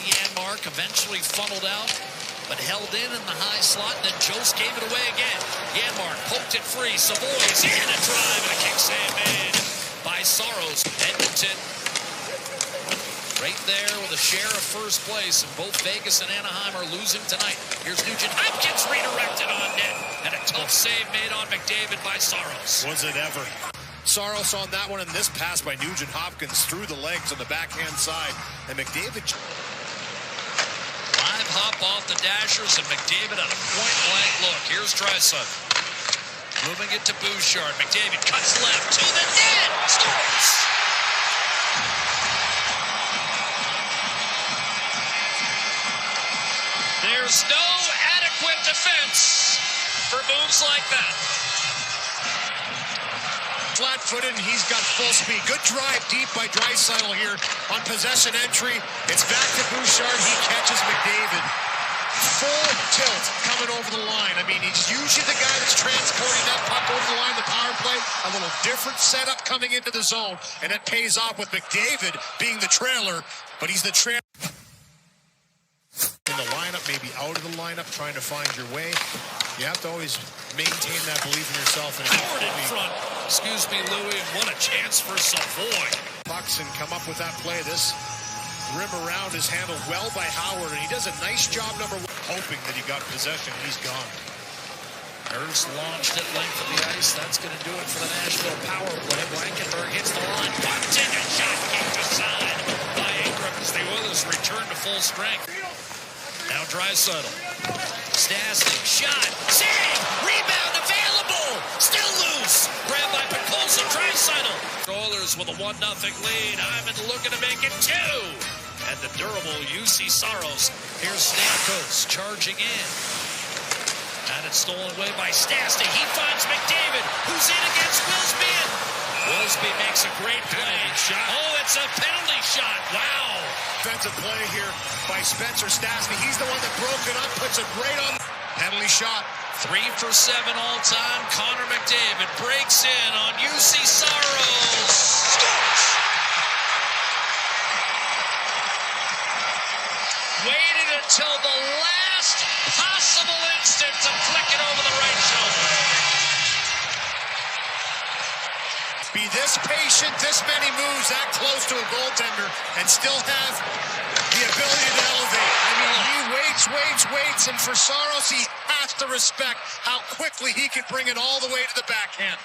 by Janmark, eventually funneled out, but held in the high slot, and then Jost gave it away again. Janmark poked it free. Savoy's in a drive, and a kick save made by Saros. Edmonton right there with a share of first place, and both Vegas and Anaheim are losing tonight. Here's Nugent Hopkins redirected on net, and a tough save made on McDavid by Saros. Was it ever? Saros on that one, and this pass by Nugent Hopkins through the legs on the backhand side, and McDavid. Live hop off the dashers, and McDavid on a point-blank look. Here's Draisaitl. Moving it to Bouchard. McDavid cuts left to the net. Scores! There's no adequate defense for moves like that. Flat-footed, and he's got full speed. Good drive deep by Draisaitl here on possession entry. It's back to Bouchard. He catches McDavid. Full tilt coming over the line. I mean, he's usually the guy that's transporting that puck over the line, the power play. A little different setup coming into the zone, and it pays off with McDavid being the trailer, but he's the trailer. In the lineup, maybe out of the lineup, trying to find your way. You have to always maintain that belief in yourself. And Howard in front. Excuse me, Louis, and what a chance for Savoy. Pucks and come up with that play. This rim around is handled well by Howard, and he does a nice job, number one, hoping that he got possession. He's gone. Hurst launched at length of the ice. That's going to do it for the Nashville power play. Blankenberg hits the line. Bumped in, a shot kicked aside by Ingram as the Oilers return to full strength. Now Draisaitl. Stastny. Shot. Save. Rebound available. Still loose. Grabbed by Pekosa. Draisaitl. Oilers with a 1-0 lead. Hyman looking to make it 2. And the durable UC Saros. Here's Stamkos charging in. And it's stolen away by Stastny. He finds McDavid, who's in against Wilsby. Wilsby makes a great play. Oh, it's a penalty shot. Wow. Defensive play here by Spencer Stastny. He's the one that broke it up, puts it right on. Penalty shot. 3 for 7 all time. Connor McDavid breaks in on UC Saros. Scores! Waited until the last possible instant to flick it over the right shoulder. Be this patient, this many moves, that close to a goaltender, and still have the ability to elevate. I mean, he waits, and for Saros, he has to respect how quickly he can bring it all the way to the backhand.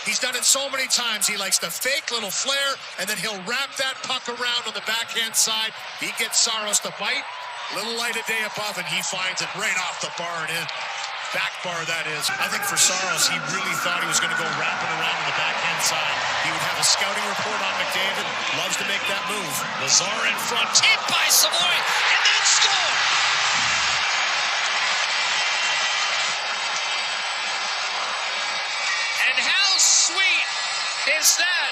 He's done it so many times. He likes to fake little flare, and then he'll wrap that puck around on the backhand side. He gets Saros to bite. Little light of day above, and he finds it right off the bar and in. Back bar, that is. I think for Saros, he really thought he was going to go wrapping around on the backhand side. He would have a scouting report on McDavid. Loves to make that move. Lazar in front, tipped by Savoy, and then score! And how sweet is that?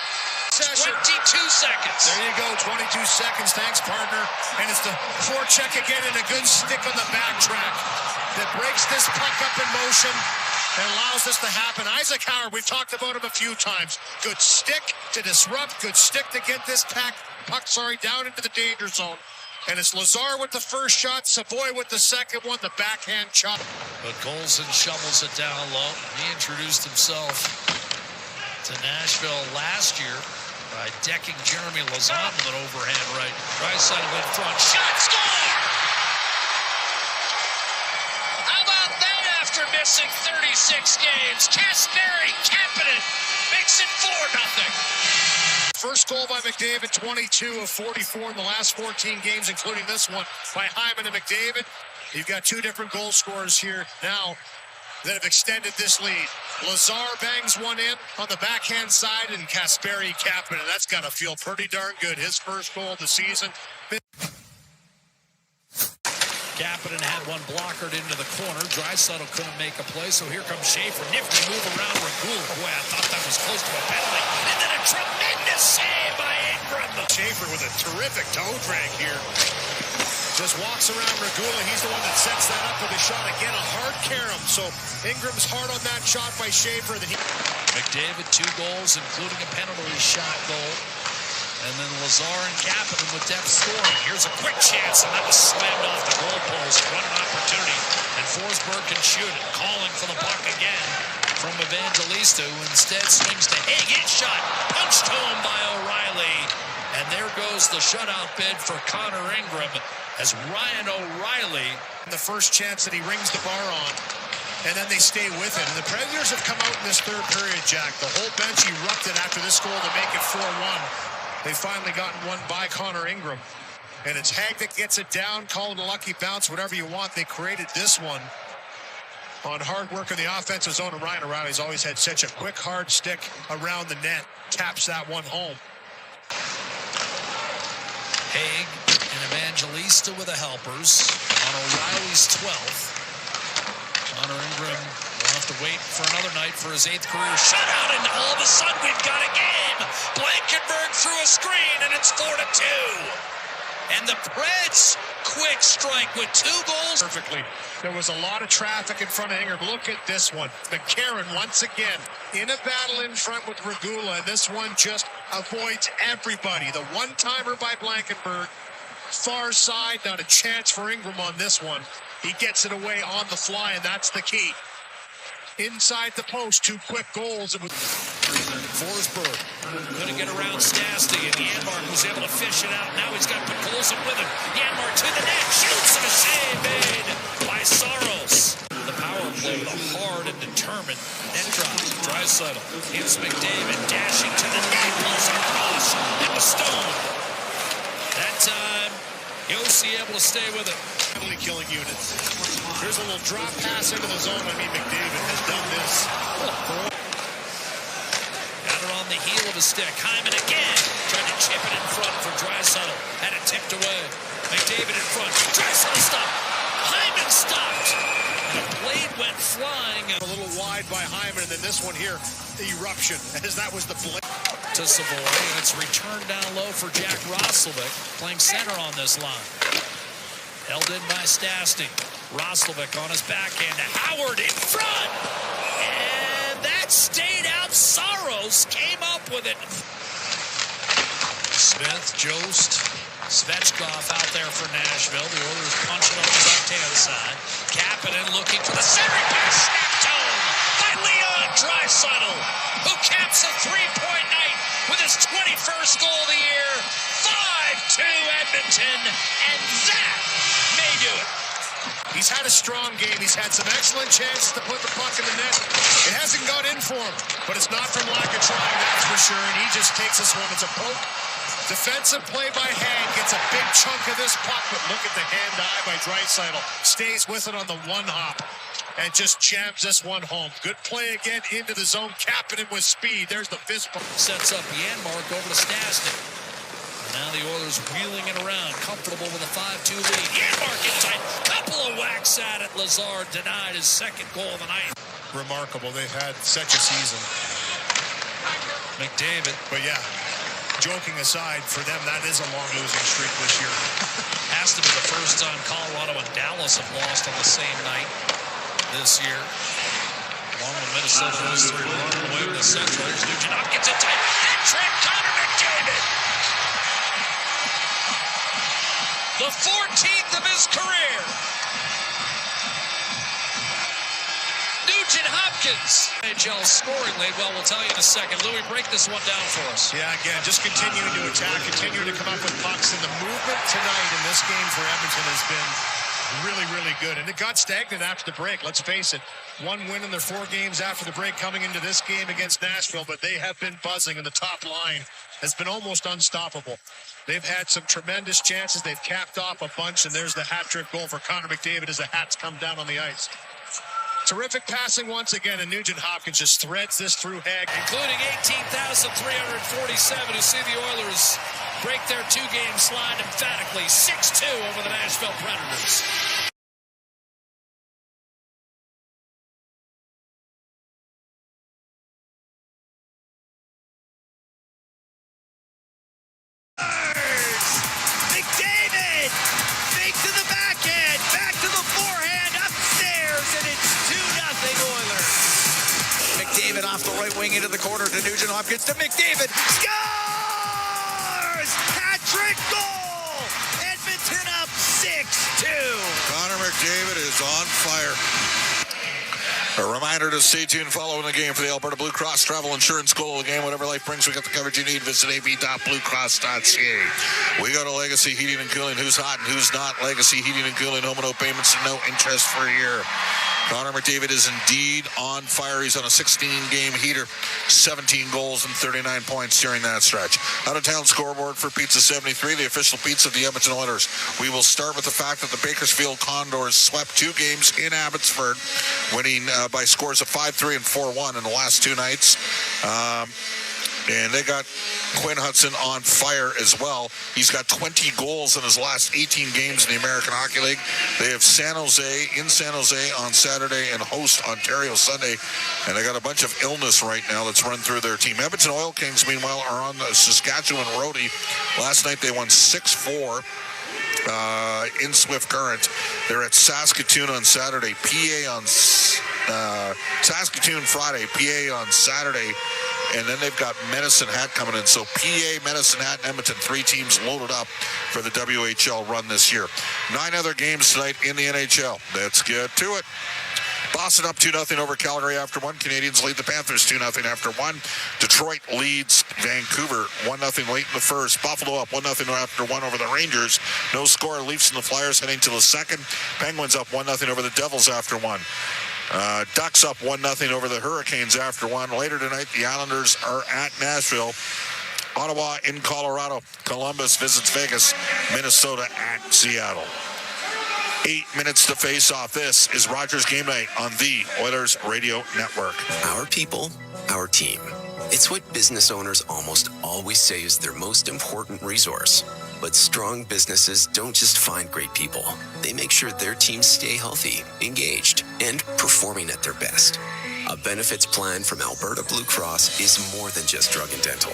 22 seconds. There you go, 22 seconds. Thanks, partner. And it's the forecheck again and a good stick on the backtrack that breaks this puck up in motion and allows this to happen. Isaac Howard, we've talked about him a few times. Good stick to disrupt, good stick to get this puck down into the danger zone. And it's Lazar with the first shot, Savoy with the second one, the backhand chop. But Golson shovels it down low. He introduced himself to Nashville last year by decking Jeremy Lauzon with an overhand right. Draisaitl in front. Shot, score! How about that after missing 36 games? Kasperi Kapanen makes it 4-0. First goal by McDavid, 22 of 44 in the last 14 games, including this one by Hyman and McDavid. You've got two different goal scorers here now that have extended this lead. Lazar bangs one in on the backhand side, and Kasperi Kapanen. That's got to feel pretty darn good. His first goal of the season. Kapanen had one blockered into the corner. Draisaitl couldn't make a play, so here comes Schaefer. Nifty move around Regula. Boy, I thought that was close to a penalty. And then a tremendous save by Ingram. Schaefer with a terrific toe drag here. Just walks around Regula. He's the one that sets that up with a shot. Again, a hard carom. So Ingram's hard on that shot by Schaefer. McDavid, 2 goals, including a penalty shot goal. And then Lazar and Kapanen with depth scoring. Here's a quick chance, and that was slammed off the goalpost. What an opportunity. And Forsberg can shoot it. Calling for the puck again from Evangelista, who instead swings to Haig. His shot punched home by O'Reilly. And there goes the shutout bid for Connor Ingram as Ryan O'Reilly. The first chance that he rings the bar on, and then they stay with it. And the Predators have come out in this third period, Jack. The whole bench erupted after this goal to make it 4-1. They finally gotten one by Connor Ingram. And it's Haig that gets it down, call it a lucky bounce, whatever you want. They created this one on hard work in the offensive zone. And Ryan O'Reilly's always had such a quick, hard stick around the net. Taps that one home. Haig and Evangelista with the helpers on O'Reilly's 12th. Connor Ingram will have to wait for another night for his 8th career shutout, and all of a sudden we've got a game. Blankenberg through a screen, and it's 4-2. And the Preds quick strike with 2 goals. Perfectly. There was a lot of traffic in front of Ingram. Look at this one. McCarron once again in a battle in front with Regula, and this one just avoids everybody. The one-timer by Blankenberg. Far side, not a chance for Ingram on this one. He gets it away on the fly, and that's the key. Inside the post, 2 quick goals. Forsberg going to get around Stastny, and Janmark was able to fish it out. Now he's got Podkolzin with him. Janmark to the net, shoots, and a save made by Saros. The power play with a hard and determined net drop. Draisaitl hits McDavid, dashing to the net, pulls it across, and the stone. That time, Yossi able to stay with it. Killing units. Here's a little drop pass into the zone. I mean, McDavid has done this. Got it on the heel of his stick. Hyman again. Tried to chip it in front for Draisaitl. Had it tipped away. McDavid in front. Draisaitl stopped. Hyman stopped. And the blade went flying. A little wide by Hyman, and then this one here, the eruption, as that was the blade. To Savoy, and it's returned down low for Jack Roslovic, playing center on this line. Held in by Stastny. Roslovic on his backhand to Howard in front. And that stayed out. Saros came up with it. Smith, Jost, Svechkov out there for Nashville. The Oilers punching on the left-hand side. Kapanen looking for the center pass. Snapped home by Leon Draisaitl, who caps a 3-point night with his 21st goal of the year. 5-2 Edmonton, and that may do it. He's had a strong game. He's had some excellent chances to put the puck in the net. It hasn't got in for him, but it's not from lack of trying, that's for sure. And he just takes this one. It's a poke. Defensive play by Haig. Gets a big chunk of this puck, but look at the hand-eye by Draisaitl. Stays with it on the one hop and just jams this one home. Good play again into the zone. Kapanen with speed. There's the fist bump. Sets up Janmark over to Stastny. Now the Oilers wheeling it around, comfortable with a 5-2 lead. Janmark in tight, couple of whacks at it. Lazar denied his 2nd goal of the night. Remarkable. They've had such a season. McDavid. But yeah, joking aside, for them, that is a long losing streak this year. Has to be the first time Colorado and Dallas have lost on the same night this year. Along with Minnesota, those 3 run away with the Central. Here's Nugent Hopkins in tight. Hat-trick, Connor McDavid. The 14th of his career. Nugent Hopkins. NHL scoring lead. Well, we'll tell you in a second. Louis, break this one down for us. Yeah, again, just continuing to attack, continuing to come up with pucks. And the movement tonight in this game for Edmonton has been really, really good. And it got stagnant after the break. Let's face it. 1 win in their 4 games after the break coming into this game against Nashville. But they have been buzzing, and the top line has been almost unstoppable. They've had some tremendous chances. They've capped off a bunch, and there's the hat-trick goal for Connor McDavid as the hats come down on the ice. Terrific passing once again, and Nugent Hopkins just threads this through Haig. Including 18,347 who see the Oilers break their 2-game slide emphatically. 6-2 over the Nashville Predators. McDavid! Fake to the backhand, back to the forehand, upstairs, and it's 2-0 Oilers. McDavid off the right wing into the corner to Nugent Hopkins to McDavid. Scores! West Patrick goal! Edmonton up 6-2. Connor McDavid is on fire. A reminder to stay tuned following the game for the Alberta Blue Cross Travel Insurance goal of the game. Whatever life brings, we got the coverage you need. Visit ab.bluecross.ca. We go to Legacy Heating and Cooling. Who's hot and who's not? Legacy Heating and Cooling. Home and no payments and no interest for a year. Connor McDavid is indeed on fire. He's on a 16-game heater, 17 goals and 39 points during that stretch. Out-of-town scoreboard for Pizza 73, the official pizza of the Edmonton Oilers. We will start with the fact that the Bakersfield Condors swept 2 games in Abbotsford, winning by scores of 5-3 and 4-1 in the last 2 nights. And they got Quinn Hudson on fire as well. He's got 20 goals in his last 18 games in the American Hockey League. They have San Jose on Saturday and host Ontario Sunday. And they got a bunch of illness right now that's run through their team. Edmonton Oil Kings, meanwhile, are on the Saskatchewan roadie. Last night they won 6-4. In Swift Current. They're at Saskatoon on Saturday, PA on Saskatoon Friday, PA on Saturday, and then they've got Medicine Hat coming in. So PA, Medicine Hat, and Edmonton, 3 teams loaded up for the WHL run this year. 9 other games tonight in the NHL. Let's get to it. Boston up 2-0 over Calgary after 1. Canadians lead the Panthers 2-0 after 1. Detroit leads Vancouver 1-0 late in the first. Buffalo up 1-0 after 1 over the Rangers. No score. Leafs and the Flyers heading to the second. Penguins up 1-0 over the Devils after 1. Ducks up 1-0 over the Hurricanes after 1. Later tonight, the Islanders are at Nashville. Ottawa in Colorado. Columbus visits Vegas. Minnesota at Seattle. 8 minutes to face off. This is Rogers Game Night on the Oilers Radio Network. Our people, our team. It's what business owners almost always say is their most important resource. But strong businesses don't just find great people. They make sure their teams stay healthy, engaged, and performing at their best. A benefits plan from Alberta Blue Cross is more than just drug and dental.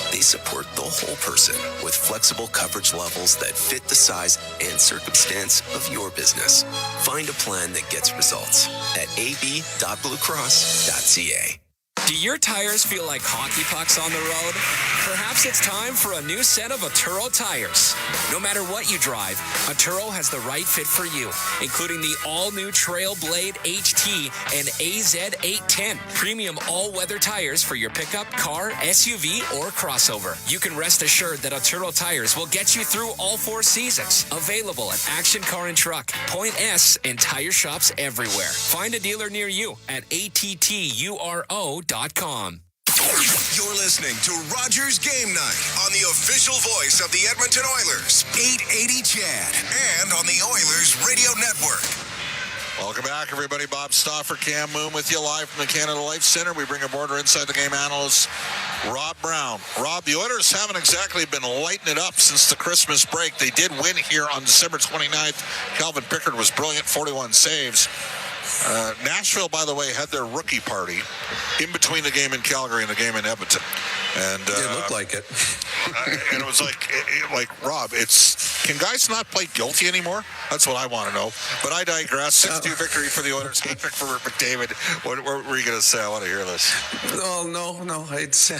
They support the whole person with flexible coverage levels that fit the size and circumstance of your business. Find a plan that gets results at ab.bluecross.ca. Do your tires feel like hockey pucks on the road? Perhaps it's time for a new set of Atturo tires. No matter what you drive, Atturo has the right fit for you, including the all-new Trail Blade HT and AZ810, premium all-weather tires for your pickup, car, SUV, or crossover. You can rest assured that Atturo tires will get you through all 4 seasons. Available at Action Car and Truck, Point S, and tire shops everywhere. Find a dealer near you at atturo.com. You're listening to Rogers Game Night on the official voice of the Edmonton Oilers, 880 CHAD, and on the Oilers Radio Network. Welcome back, everybody. Bob Stauffer, Cam Moon with you live from the Canada Life Center. We bring aboard our Inside the Game analyst, Rob Brown. Rob, the Oilers haven't exactly been lighting it up since the Christmas break. They did win here on December 29th. Calvin Pickard was brilliant, 41 saves. Nashville, by the way, had their rookie party in between the game in Calgary and the game in Edmonton. And it looked like it. And it was like Rob, can guys not play guilty anymore? That's what I want to know. But I digress. 6-2 victory for the Oilers. Hat-trick for McDavid. What were you going to say? I want to hear this. No. It's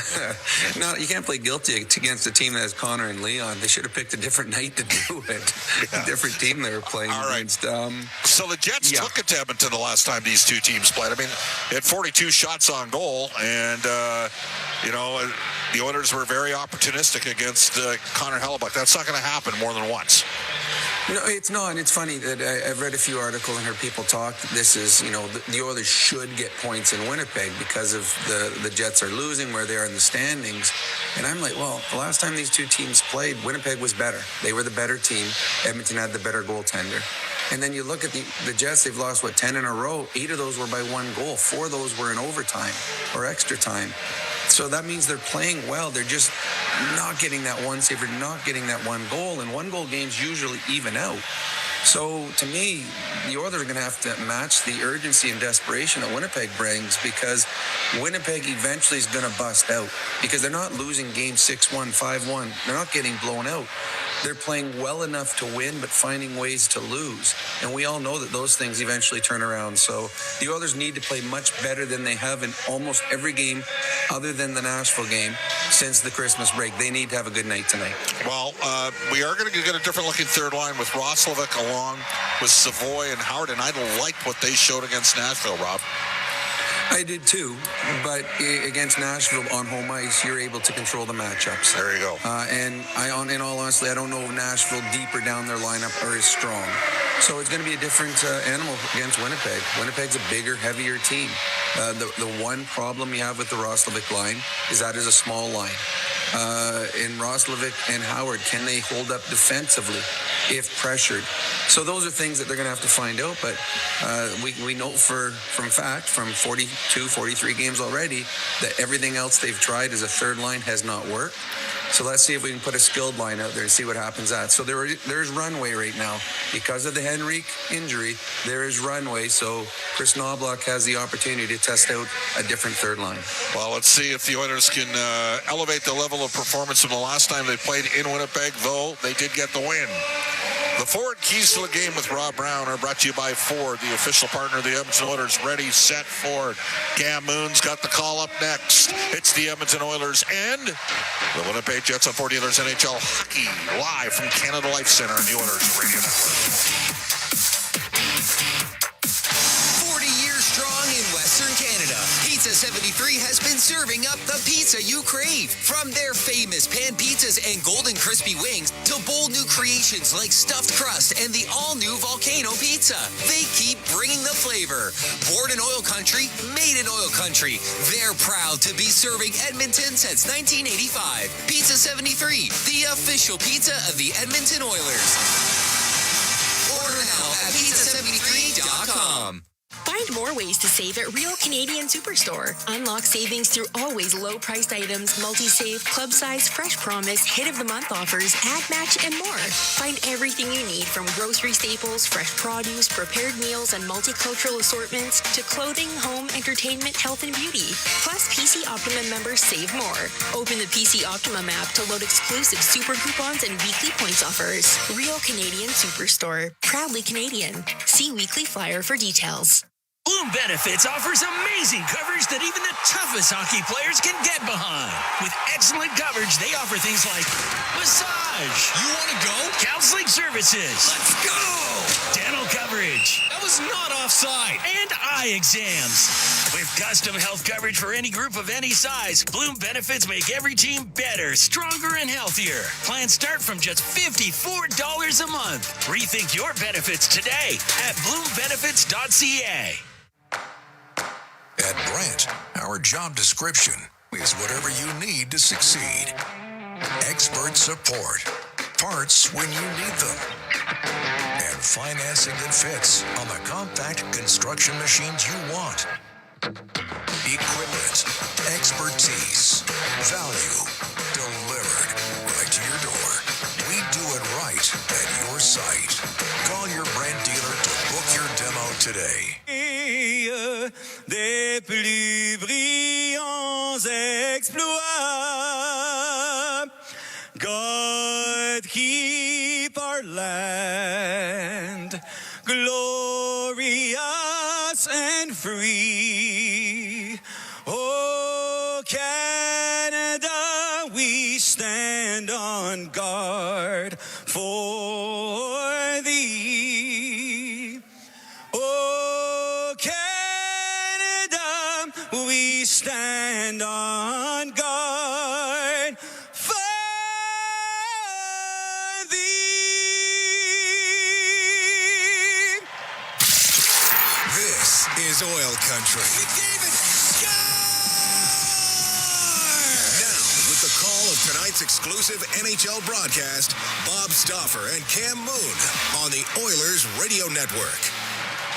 no. You can't play guilty against a team that has Connor and Leon. They should have picked a different night to do it. Yeah. A different team they were playing against. So the Jets took it to Edmonton the last time these two teams played. I mean, they had 42 shots on goal, and the Oilers were very opportunistic against Connor Hellebuck. That's not going to happen more than once. No, it's not. And it's funny that I've read a few articles and heard people talk. This is, the Oilers should get points in Winnipeg because of the Jets are losing where they are in the standings. And I'm like, well, the last time these two teams played, Winnipeg was better. They were the better team. Edmonton had the better goaltender. And then you look at the Jets, they've lost, 10 in a row? 8 of those were by 1 goal. 4 of those were in overtime or extra time. So that means they're playing well. They're just not getting that one save or not getting that 1 goal. And 1-goal games usually even out. So to me, the Oilers are going to have to match the urgency and desperation that Winnipeg brings, because Winnipeg eventually is going to bust out because they're not losing game 6-1, 5-1. They're not getting blown out. They're playing well enough to win, but finding ways to lose. And we all know that those things eventually turn around. So the Oilers need to play much better than they have in almost every game other than the Nashville game since the Christmas break. They need to have a good night tonight. Well, we are going to get a different-looking third line with Roslovic along with Savoy and Howard, and I liked what they showed against Nashville, Rob. I did too, but against Nashville on home ice, you're able to control the matchups. There you go. And in all honesty, I don't know if Nashville deeper down their lineup are as strong. So it's going to be a different animal against Winnipeg. Winnipeg's a bigger, heavier team. The one problem you have with the Roslovic line is that is a small line. In Roslovic and Howard, can they hold up defensively if pressured? So those are things that they're going to have to find out. But we know from 42, 43 games already that everything else they've tried as a third line has not worked. So let's see if we can put a skilled line out there and see what happens at. So there's runway right now. Because of the Henrique injury, there is runway. So Chris Knobloch has the opportunity to test out a different third line. Well, let's see if the Oilers can elevate the level of performance from the last time they played in Winnipeg, though they did get the win. The forward keys to the game with Rob Brown are brought to you by Ford, the official partner of the Edmonton Oilers. Ready, set, Ford. Cam Moon's got the call up next. It's the Edmonton Oilers and the Winnipeg Jets on 40 Oilers NHL Hockey, live from Canada Life Center on the Oilers Radio Network. 40 years strong in Western Canada, Pizza 73 has been serving up the pizza you crave. From their famous pan pizzas and golden crispy wings to bold new creations like stuffed crust and the all-new volcano pizza, they keep bringing the flavor. Born in OilCountry, made in OilCountry, they're proud to be serving Edmonton since 1985. Pizza 73, the official pizza of the Edmonton Oilers. Order now at pizza73.com. Find more ways to save at Real Canadian Superstore. Unlock savings through always low-priced items, multi-save, club size, fresh promise, hit of the month offers, ad match, and more. Find everything you need from grocery staples, fresh produce, prepared meals, and multicultural assortments to clothing, home, entertainment, health, and beauty. Plus, PC Optimum members save more. Open the PC Optimum app to load exclusive super coupons and weekly points offers. Real Canadian Superstore. Proudly Canadian. See weekly flyer for details. Bloom Benefits offers amazing coverage that even the toughest hockey players can get behind. With excellent coverage, they offer things like massage. You want to go? Counseling services. Let's go! Dental coverage. That was not offside. And eye exams. With custom health coverage for any group of any size, Bloom Benefits make every team better, stronger, and healthier. Plans start from just $54 a month. Rethink your benefits today at bloombenefits.ca. At Brent, our job description is whatever you need to succeed. Expert support, parts when you need them, and financing that fits on the compact construction machines you want. Equipment, expertise, value, delivered right to your door. We do it right at your site. Call your Brent dealer to book your demo today. Des plus brillants exploits. God keep our land glorious and free. Oh, Canada, we stand on guard for thee. Oh, Canada, we stand on guard for thee. This is OilCountry. McDavid, Now, with the call of tonight's exclusive NHL broadcast, Bob Stauffer and Cam Moon on the Oilers Radio Network.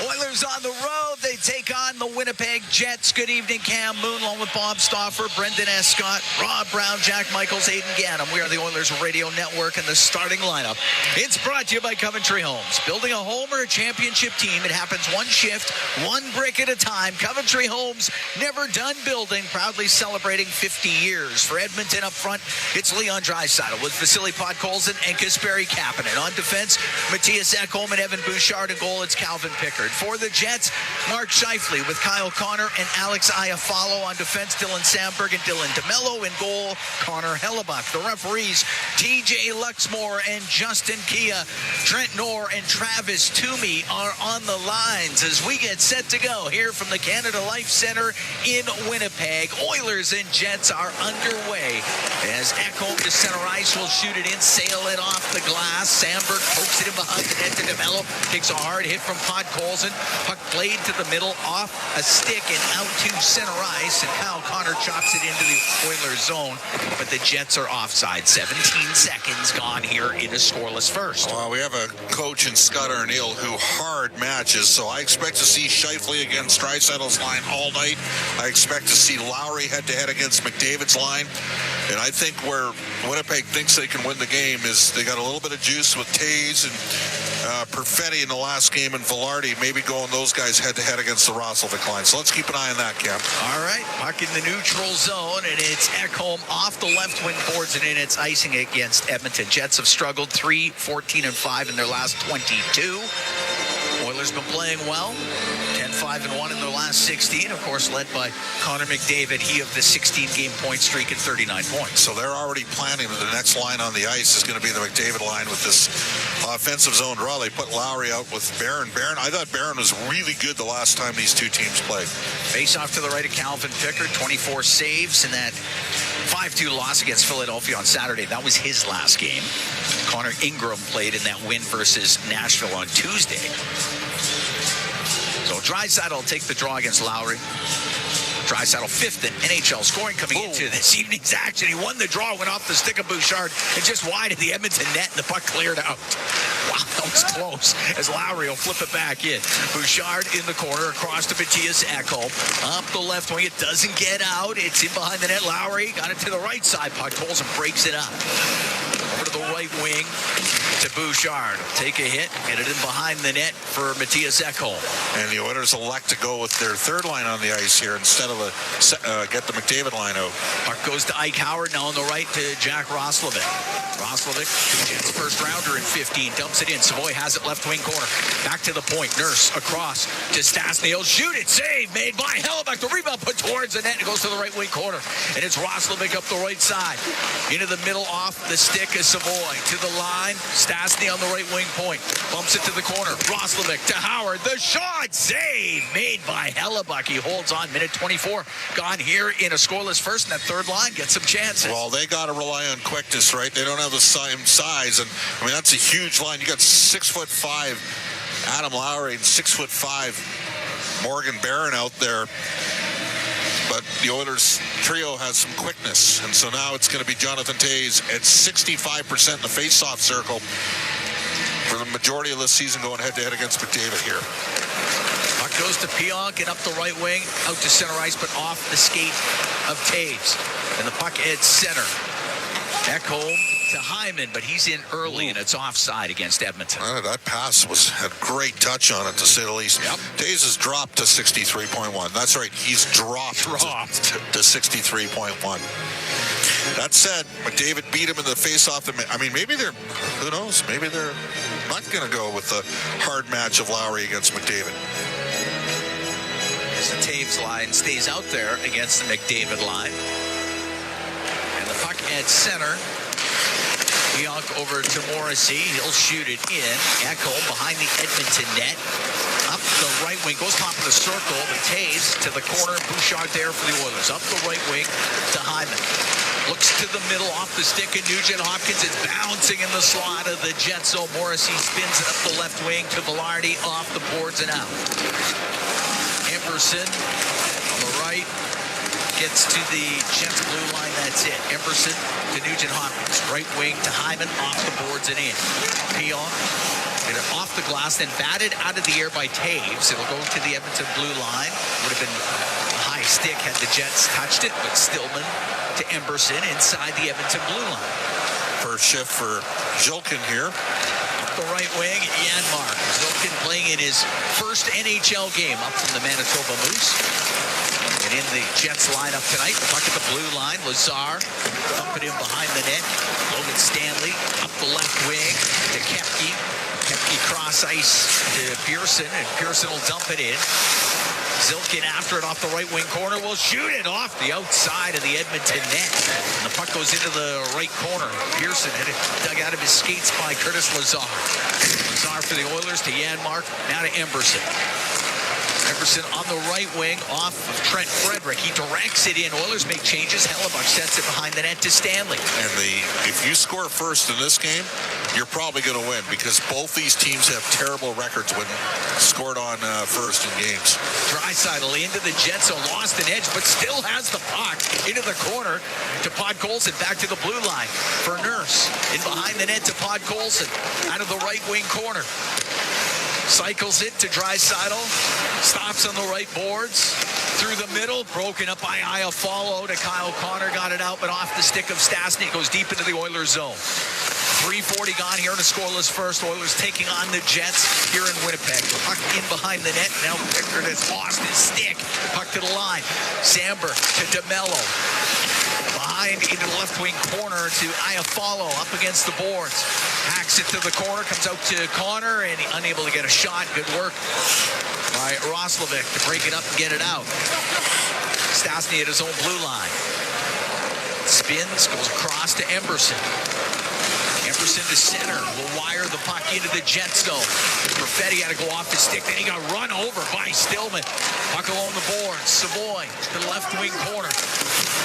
Oilers on the road. They take on the Winnipeg Jets. Good evening, Cam Moon, along with Bob Stauffer, Brendan S. Scott, Rob Brown, Jack Michaels, Aidan Gannam. We are the Oilers Radio Network, and the starting lineup. It's brought to you by Coventry Homes. Building a home or a championship team, it happens one shift, one brick at a time. Coventry Homes, never done building, proudly celebrating 50 years. For Edmonton up front, it's Leon Draisaitl with Vasily Podkolzin and Kasperi Kapanen. On defense, Matthias Ekholm and Evan Bouchard. In goal, it's Calvin Pickard. For the Jets, Mark Scheifele with Kyle Connor and Alex Iafallo on defense. Dylan Sandberg and Dylan DeMello in goal. Connor Hellebuck. The referees, TJ Luxmore and Justin Kia. Trent Knorr and Travis Toomey are on the lines as we get set to go here from the Canada Life Center in Winnipeg. Oilers and Jets are underway as Ekholm to center ice will shoot it in, sail it off the glass. Sandberg pokes it in behind the net to DeMello. Takes a hard hit from Podkolzin. Puck played to the middle, off a stick and out to center ice. And Kyle Connor chops it into the Oilers zone. But the Jets are offside. 17 seconds gone here in a scoreless first. Well, we have a coach in Scott Arniel who hard matches, so I expect to see Scheifele against Dreisaitl's line all night. I expect to see Lowry head-to-head against McDavid's line. And I think where Winnipeg thinks they can win the game is they got a little bit of juice with Taves and Perfetti in the last game and Velarde maybe going those guys head-to-head against the Roslovic line. So let's keep an eye on that, Cam. All right, puck in the neutral zone, and it's Ekholm off the left wing boards, and in it's icing against Edmonton. Jets have struggled 3-14-5 in their last 22. Oilers been playing well, 10-5-1 in their last 16. Of course, led by Connor McDavid. He of the 16-game point streak at 39 points. So they're already planning that the next line on the ice is going to be the McDavid line with this offensive zone draw. They put Lowry out with Barron. I thought Barron was really good the last time these two teams played. Face off to the right of Calvin Pickard, 24 saves in that 5-2 loss against Philadelphia on Saturday. That was his last game. Connor Ingram played in that win versus Nashville on Tuesday. So Draisaitl will take the draw against Lowry. Draisaitl fifth in NHL scoring coming into this evening's action. He won the draw, went off the stick of Bouchard and just wide of the Edmonton net, and the puck cleared out. Wow, that was close as Lowry will flip it back in. Bouchard in the corner across to Matthias Ekholm. Up the left wing, it doesn't get out. It's in behind the net. Lowry got it to the right side. Podkolzin breaks it up. Over to the right wing to Bouchard. Take a hit, get it in behind the net for Matthias Ekholm. And the Oilers elect to go with their third line on the ice here instead of get the McDavid line out. Puck goes to Ike Howard, now on the right to Jack Roslovic. Roslovic, Jets first rounder in 15, dumps it in. Savoy has it left wing corner. Back to the point. Nurse across to Stastny. Shoot it, save made by Hellebuck. The rebound put towards the net. It goes to the right wing corner. And it's Roslovic up the right side. Into the middle off the stick of Savoy. To the line. Stastny on the right wing point. Bumps it to the corner. Roslovic to Howard. The shot save made by Hellebuck. He holds on. Minute 24 gone here in a scoreless first. And that third line gets some chances. Well, they got to rely on quickness, right? They don't have the same size. And, I mean, that's a huge line. You got 6'5" Adam Lowry and 6'5" Morgan Barron out there. But the Oilers trio has some quickness. And so now it's going to be Jonathan Toews at 65% in the face-off circle for the majority of this season going head-to-head against McDavid here. Puck goes to Pionk and up the right wing, out to center ice, but off the skate of Toews. And the puck at center. Ekholm to Hyman, but he's in early, and it's offside against Edmonton. That pass had great touch on it, to say the least. Yep. Toews has dropped to 63.1. That's right, he's dropped. To 63.1. That said, McDavid beat him in the face-off. I mean, maybe who knows? Maybe they're not going to go with the hard match of Lowry against McDavid. As the Toews line stays out there against the McDavid line. And the puck at center. Pionk over to Morrissey. He'll shoot it in. Ekholm behind the Edmonton net. Up the right wing. Goes top of the circle. But Toews to the corner. Bouchard there for the Oilers. Up the right wing to Hyman. Looks to the middle off the stick of Nugent Hopkins. It's bouncing in the slot of the Jets. So Morrissey spins it up the left wing to Velarde off the boards and out. Emberson on the right. Gets to the Jets blue line. That's it. Emberson to Nugent Hopkins. Right wing to Hyman. Off the boards and in. Pionk. Get it off the glass, then batted out of the air by Toews. It'll go to the Edmonton blue line. Would have been a high stick had the Jets touched it, but Stillman to Emberson inside the Edmonton blue line. First shift for Zilkin here. Up the right wing, Janmark. Zilkin playing in his first NHL game up from the Manitoba Moose. And in the Jets lineup tonight, puck at the blue line, Lazar, dump it in behind the net. Logan Stanley up the left wing to Kepke. Kepke cross ice to Pearson, and Pearson will dump it in. Zilkin after it off the right wing corner will shoot it off the outside of the Edmonton net. And the puck goes into the right corner. Pearson had it dug out of his skates by Curtis Lazar. Lazar for the Oilers to Janmark, now to Emberson. Emberson on the right wing off of Trent Frederick. He directs it in. Oilers make changes. Hellebuck sets it behind the net to Stanley. And if you score first in this game, you're probably going to win because both these teams have terrible records when scored on first in games. Draisaitl into the Jets, so lost an edge, but still has the puck into the corner to Podkolzin. Back to the blue line for Nurse. In behind the net to Podkolzin. Out of the right wing corner. Cycles it to Draisaitl. Stops on the right boards. Through the middle. Broken up by Iafallo to Kyle Connor. Got it out, but off the stick of Stastny. Goes deep into the Oilers zone. 3:40 gone here in a scoreless first. Oilers taking on the Jets here in Winnipeg. Puck in behind the net. Now Pickard has lost his stick. Puck to the line. Samberg to DeMello. Behind into the left wing corner to Iafallo up against the boards. Hacks it to the corner. Comes out to Connor and unable to get a shot. Good work by Roslovic to break it up and get it out. Stastny at his own blue line. Spins, goes across to Emberson. Emberson to center. Will wire the puck into the Jet zone. Perfetti had to go off his stick. Then he got run over by Stillman. Puck along the boards. Savoy to the left wing corner.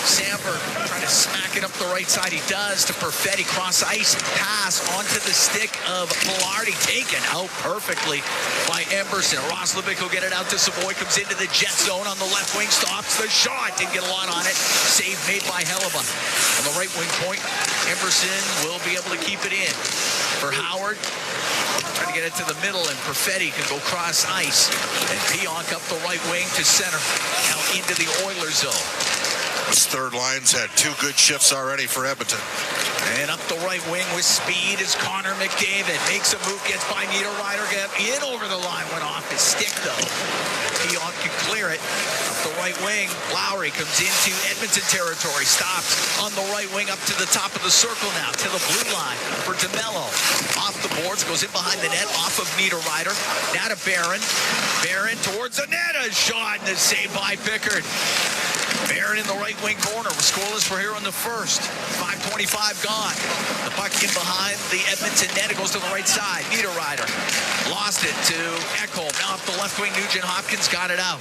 Samberg trying to smack it up the right side. He does to Perfetti. Cross ice. Pass onto the stick of Velarde. Taken out perfectly by Emberson. Roslovic will get it out to Savoy. Comes into the Jet zone on the left wing. Stops the shot. Didn't get a lot on it. Save made by Hellebuck. On the right wing point, Emberson will be able to keep it in. For Howard, trying to get it to the middle, and Perfetti can go cross ice. And Pionk up the right wing to center. Now into the Oilers zone. This third line's had two good shifts already for Edmonton. And up the right wing with speed is Connor McDavid. Makes a move, gets by Niederreiter, get in over the line, went off his stick though. Pionk can clear it. Up the right wing, Lowry comes into Edmonton territory, stops on the right wing up to the top of the circle now, to the blue line for DeMello. Off the boards, goes in behind the net, off of Niederreiter. Now to Barron. Barron towards the net, a shot, and a save by Pickard. Barron in the right wing corner. We're scoreless for here on the first. 5:25 gone. The puck in behind the Edmonton net. It goes to the right side. Niederreiter lost it to Ekholm. Now up the left wing. Nugent Hopkins got it out.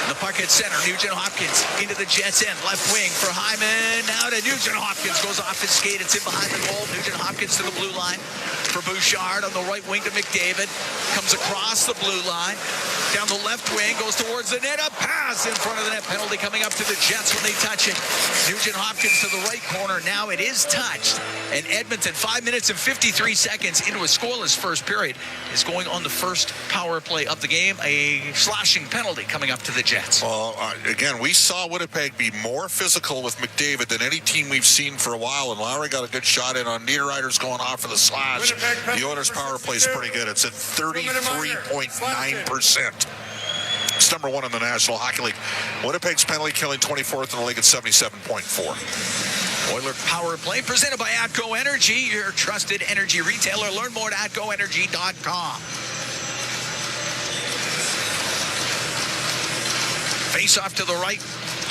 The puck at center. Nugent Hopkins into the Jets end. Left wing for Hyman. Now to Nugent Hopkins. Goes off his skate. It's in behind the goal. Nugent Hopkins to the blue line for Bouchard. On the right wing to McDavid. Comes across the blue line. Down the left wing. Goes towards the net. A pass in front of the net. Penalty coming up to the Jets when they touch it. Nugent Hopkins to the right corner. Now it is touched. And Edmonton, 5 minutes and 53 seconds into a scoreless first period, is going on the first power play of the game. A slashing penalty coming up to the Jets. Well, again, we saw Winnipeg be more physical with McDavid than any team we've seen for a while, and Lowry got a good shot in on Niederreiter's going off for the slash. The Oilers' power play is pretty good. It's at 33.9%. It's number one in the National Hockey League. Winnipeg's penalty killing 24th in the league at 77.4. Oiler Power Play presented by ATCO Energy, your trusted energy retailer. Learn more at atcoenergy.com. Face off to the right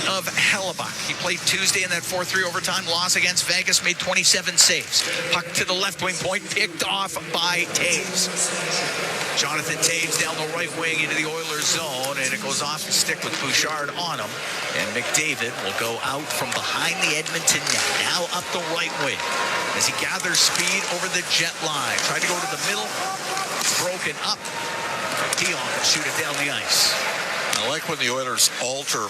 of Hellebuck. He played Tuesday in that 4-3 overtime loss against Vegas, made 27 saves. Puck to the left wing point, picked off by Taves. Jonathan Taves down the right wing into the Oilers zone, and it goes off the stick with Bouchard on him. And McDavid will go out from behind the Edmonton net. Now up the right wing as he gathers speed over the Jet line. Tried to go to the middle. It's broken up. Dion will shoot it down the ice. I like when the Oilers alter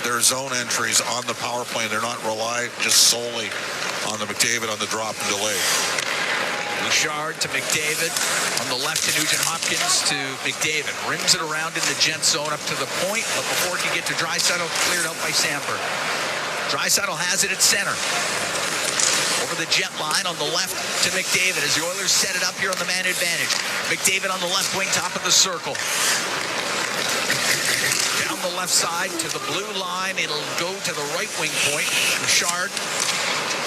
their zone entries on the power play. They're not relying just solely on the McDavid on the drop and delay. Bouchard to McDavid. On the left to Nugent Hopkins to McDavid. Rims it around in the Jet zone up to the point, but before it can get to Draisaitl, cleared out by Samberg. Draisaitl has it at center. Over the Jet line on the left to McDavid as the Oilers set it up here on the man advantage. McDavid on the left wing, top of the circle. Down the left side to the blue line. It'll go to the right wing point. Bouchard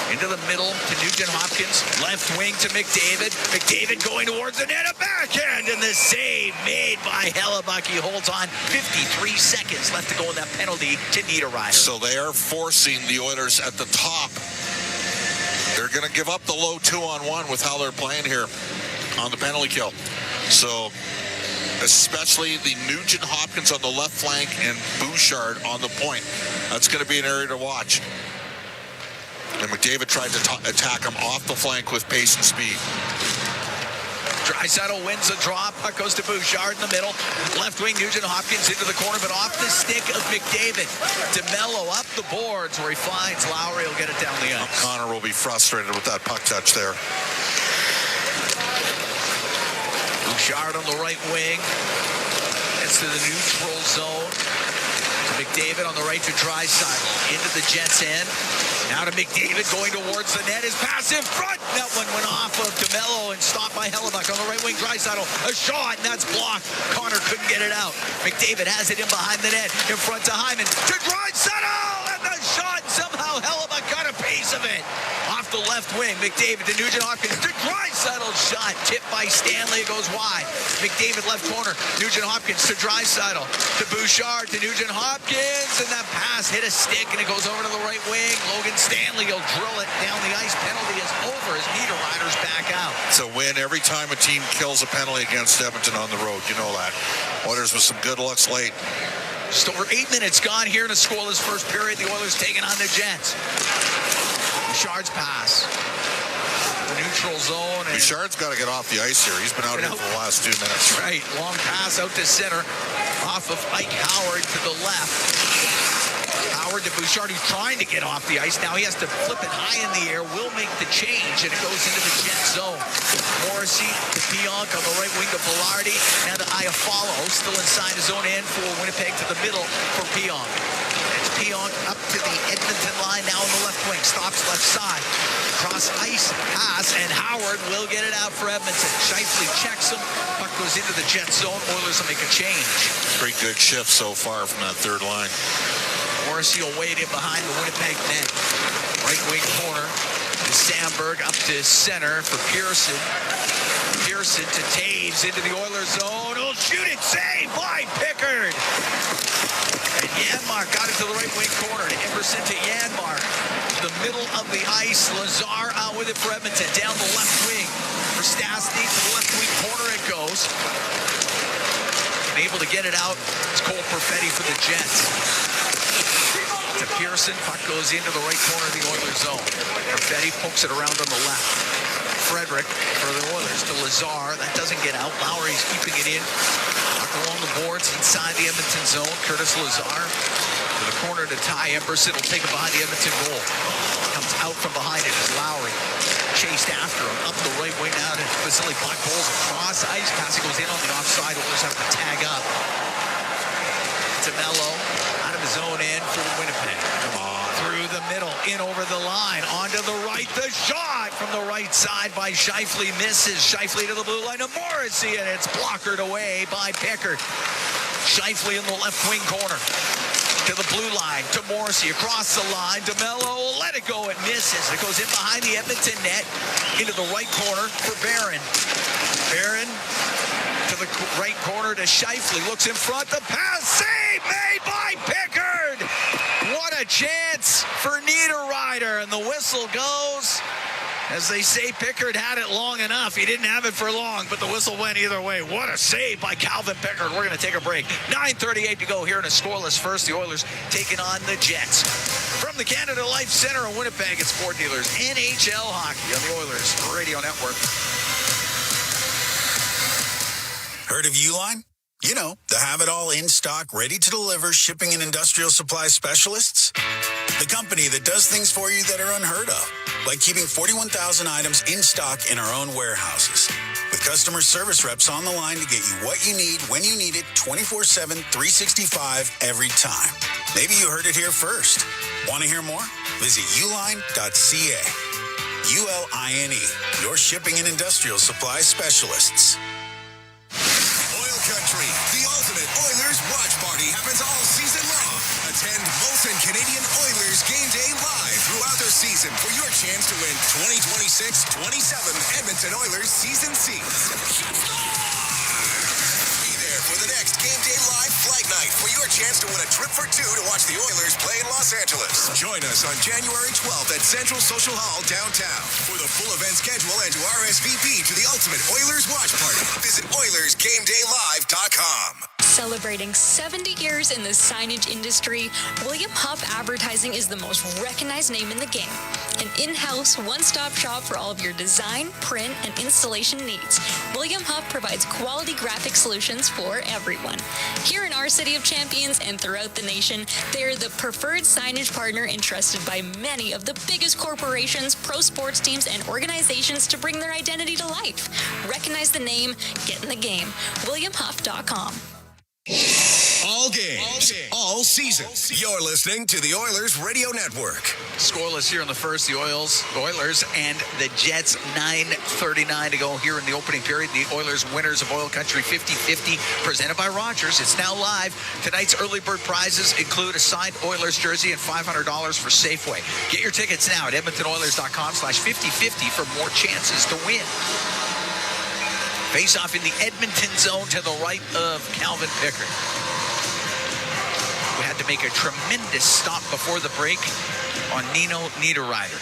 into the middle to Nugent Hopkins. Left wing to McDavid. McDavid going towards the net. A backhand, and the save made by Hellebuck. He holds on. 53 seconds left to go in that penalty to Niederreiter. So they are forcing the Oilers at the top. They're going to give up the low 2-on-1 with how they're playing here on the penalty kill. So especially the Nugent Hopkins on the left flank and Bouchard on the point. That's going to be an area to watch. And McDavid tried to attack him off the flank with pace and speed. Draisaitl wins the draw. Puck goes to Bouchard in the middle. Left wing, Nugent Hopkins into the corner, but off the stick of McDavid. DeMello up the boards where he finds Lowry. He'll get it down the ice. Connor will be frustrated with that puck touch there. Bouchard on the right wing. Gets to the neutral zone. McDavid on the right to Draisaitl. Into the Jets' end. Now to McDavid going towards the net. His pass in front. That one went off of DeMello and stopped by Hellebuck on the right wing. Draisaitl, a shot, and that's blocked. Connor couldn't get it out. McDavid has it in behind the net. In front to Hyman. To Draisaitl! And the shot. Somehow Hellebuck got a piece of it. Off the left wing. McDavid to Nugent Hopkins. To Draisaitl shot. Tipped by Stanley. It goes wide. McDavid left corner. Nugent Hopkins to Draisaitl. To Bouchard. To Nugent Hopkins. And that pass hit a stick, and it goes over to the right wing. Logan Stanley will drill it down the ice. Penalty is over as Niederreiter's back out. It's a win every time a team kills a penalty against Edmonton on the road. You know that. Oilers with some good looks late. Just over 8 minutes gone here in a scoreless first period. The Oilers taking on the Jets. Bouchard's pass. The neutral zone. And Bouchard's got to get off the ice here. He's been out here for the last 2 minutes. Right. Long pass out to center. Off of Ike Howard to the left. Howard to Bouchard, who's trying to get off the ice. Now he has to flip it high in the air. Will make the change, and it goes into the Jet zone. Morrissey to Pionk on the right wing to Velarde. Now to Iafallo, still inside his own end for Winnipeg to the middle for Pionk. It's Pionk up to the Edmonton line, now on the left wing. Stops left side. Cross ice pass, and Howard will get it out for Edmonton. Scheifele checks him. Puck goes into the Jet zone. Oilers will make a change. Pretty good shift so far from that third line. Morrissey will wade in behind the Winnipeg net. Right wing corner to Sandberg, up to center for Pearson. Pearson to Taves into the Oilers zone. He'll shoot it, save by Pickard. And Janmark got it to the right wing corner. To Emerson to Janmark. The middle of the ice. Lazar out with it for Edmonton. Down the left wing for Stastny. To the left wing corner it goes. And able to get it out. It's Cole Perfetti for the Jets. To Pearson, puck goes into the right corner of the Oilers zone. Perfetti pokes it around on the left. Frederick for the Oilers to Lazar. That doesn't get out. Lowry's keeping it in. Puck along the boards inside the Edmonton zone. Curtis Lazar to the corner to Ty Emberson. Will take it behind the Edmonton goal. Comes out from behind it as Lowry chased after him. Up the right wing now to Vasily Puck bowls across ice. Pass goes in on the offside. Oilers have to tag up. DeMello out of his own end for Winnipeg. Come on. Through the middle, in over the line, onto the right. The shot from the right side by Scheifele misses. Scheifele to the blue line to Morrissey, and it's blockered away by Pickard. Scheifele in the left wing corner. To the blue line, to Morrissey, across the line. DeMello, let it go, it misses. It goes in behind the Edmonton net, into the right corner for Barron. Barron to the right corner to Scheifele, looks in front, the pass, save made by Pickard! What a chance for Niederreiter, and the whistle goes. As they say, Pickard had it long enough. He didn't have it for long, but the whistle went either way. What a save by Calvin Pickard. We're going to take a break. 9:38 to go here in a scoreless first. The Oilers taking on the Jets. From the Canada Life Center in Winnipeg, it's Sport Dealers NHL Hockey on the Oilers Radio Network. Heard of Uline? You know, the have-it-all in-stock, ready-to-deliver shipping and industrial supply specialists. The company that does things for you that are unheard of, like keeping 41,000 items in stock in our own warehouses. With customer service reps on the line to get you what you need, when you need it, 24/7, 365, every time. Maybe you heard it here first. Want to hear more? Visit uline.ca. ULINE, your shipping and industrial supply specialists. OilCountry, the ultimate Oilers watch party happens all season long. Western Canadian Oilers Game Day live throughout the season for your chance to win 2026-27 Edmonton Oilers season seats. Be there for the next Game Day live flight night for your chance to win a trip for two to watch the Oilers play in Los Angeles. Join us on January 12th at Central Social Hall downtown. For the full event schedule and to RSVP to the ultimate Oilers watch party, visit OilersGameDayLive.com. Celebrating 70 years in the signage industry, William Huff Advertising is the most recognized name in the game. An in-house, one-stop shop for all of your design, print, and installation needs. William Huff provides quality graphic solutions for everyone. Here in our City of Champions and throughout the nation, they are the preferred signage partner entrusted by many of the biggest corporations, pro sports teams, and organizations to bring their identity to life. Recognize the name, get in the game. WilliamHuff.com. All games, all seasons. You're listening to the Oilers Radio Network. Scoreless here in the first, the Oilers and the Jets, 9:39 to go here in the opening period. The Oilers winners of OilCountry 50-50, presented by Rogers. It's now live. Tonight's early bird prizes include a signed Oilers jersey and $500 for Safeway. Get your tickets now at EdmontonOilers.com/5050 for more chances to win. Face off in the Edmonton zone to the right of Calvin Pickard. We had to make a tremendous stop before the break on Nino Niederreiter.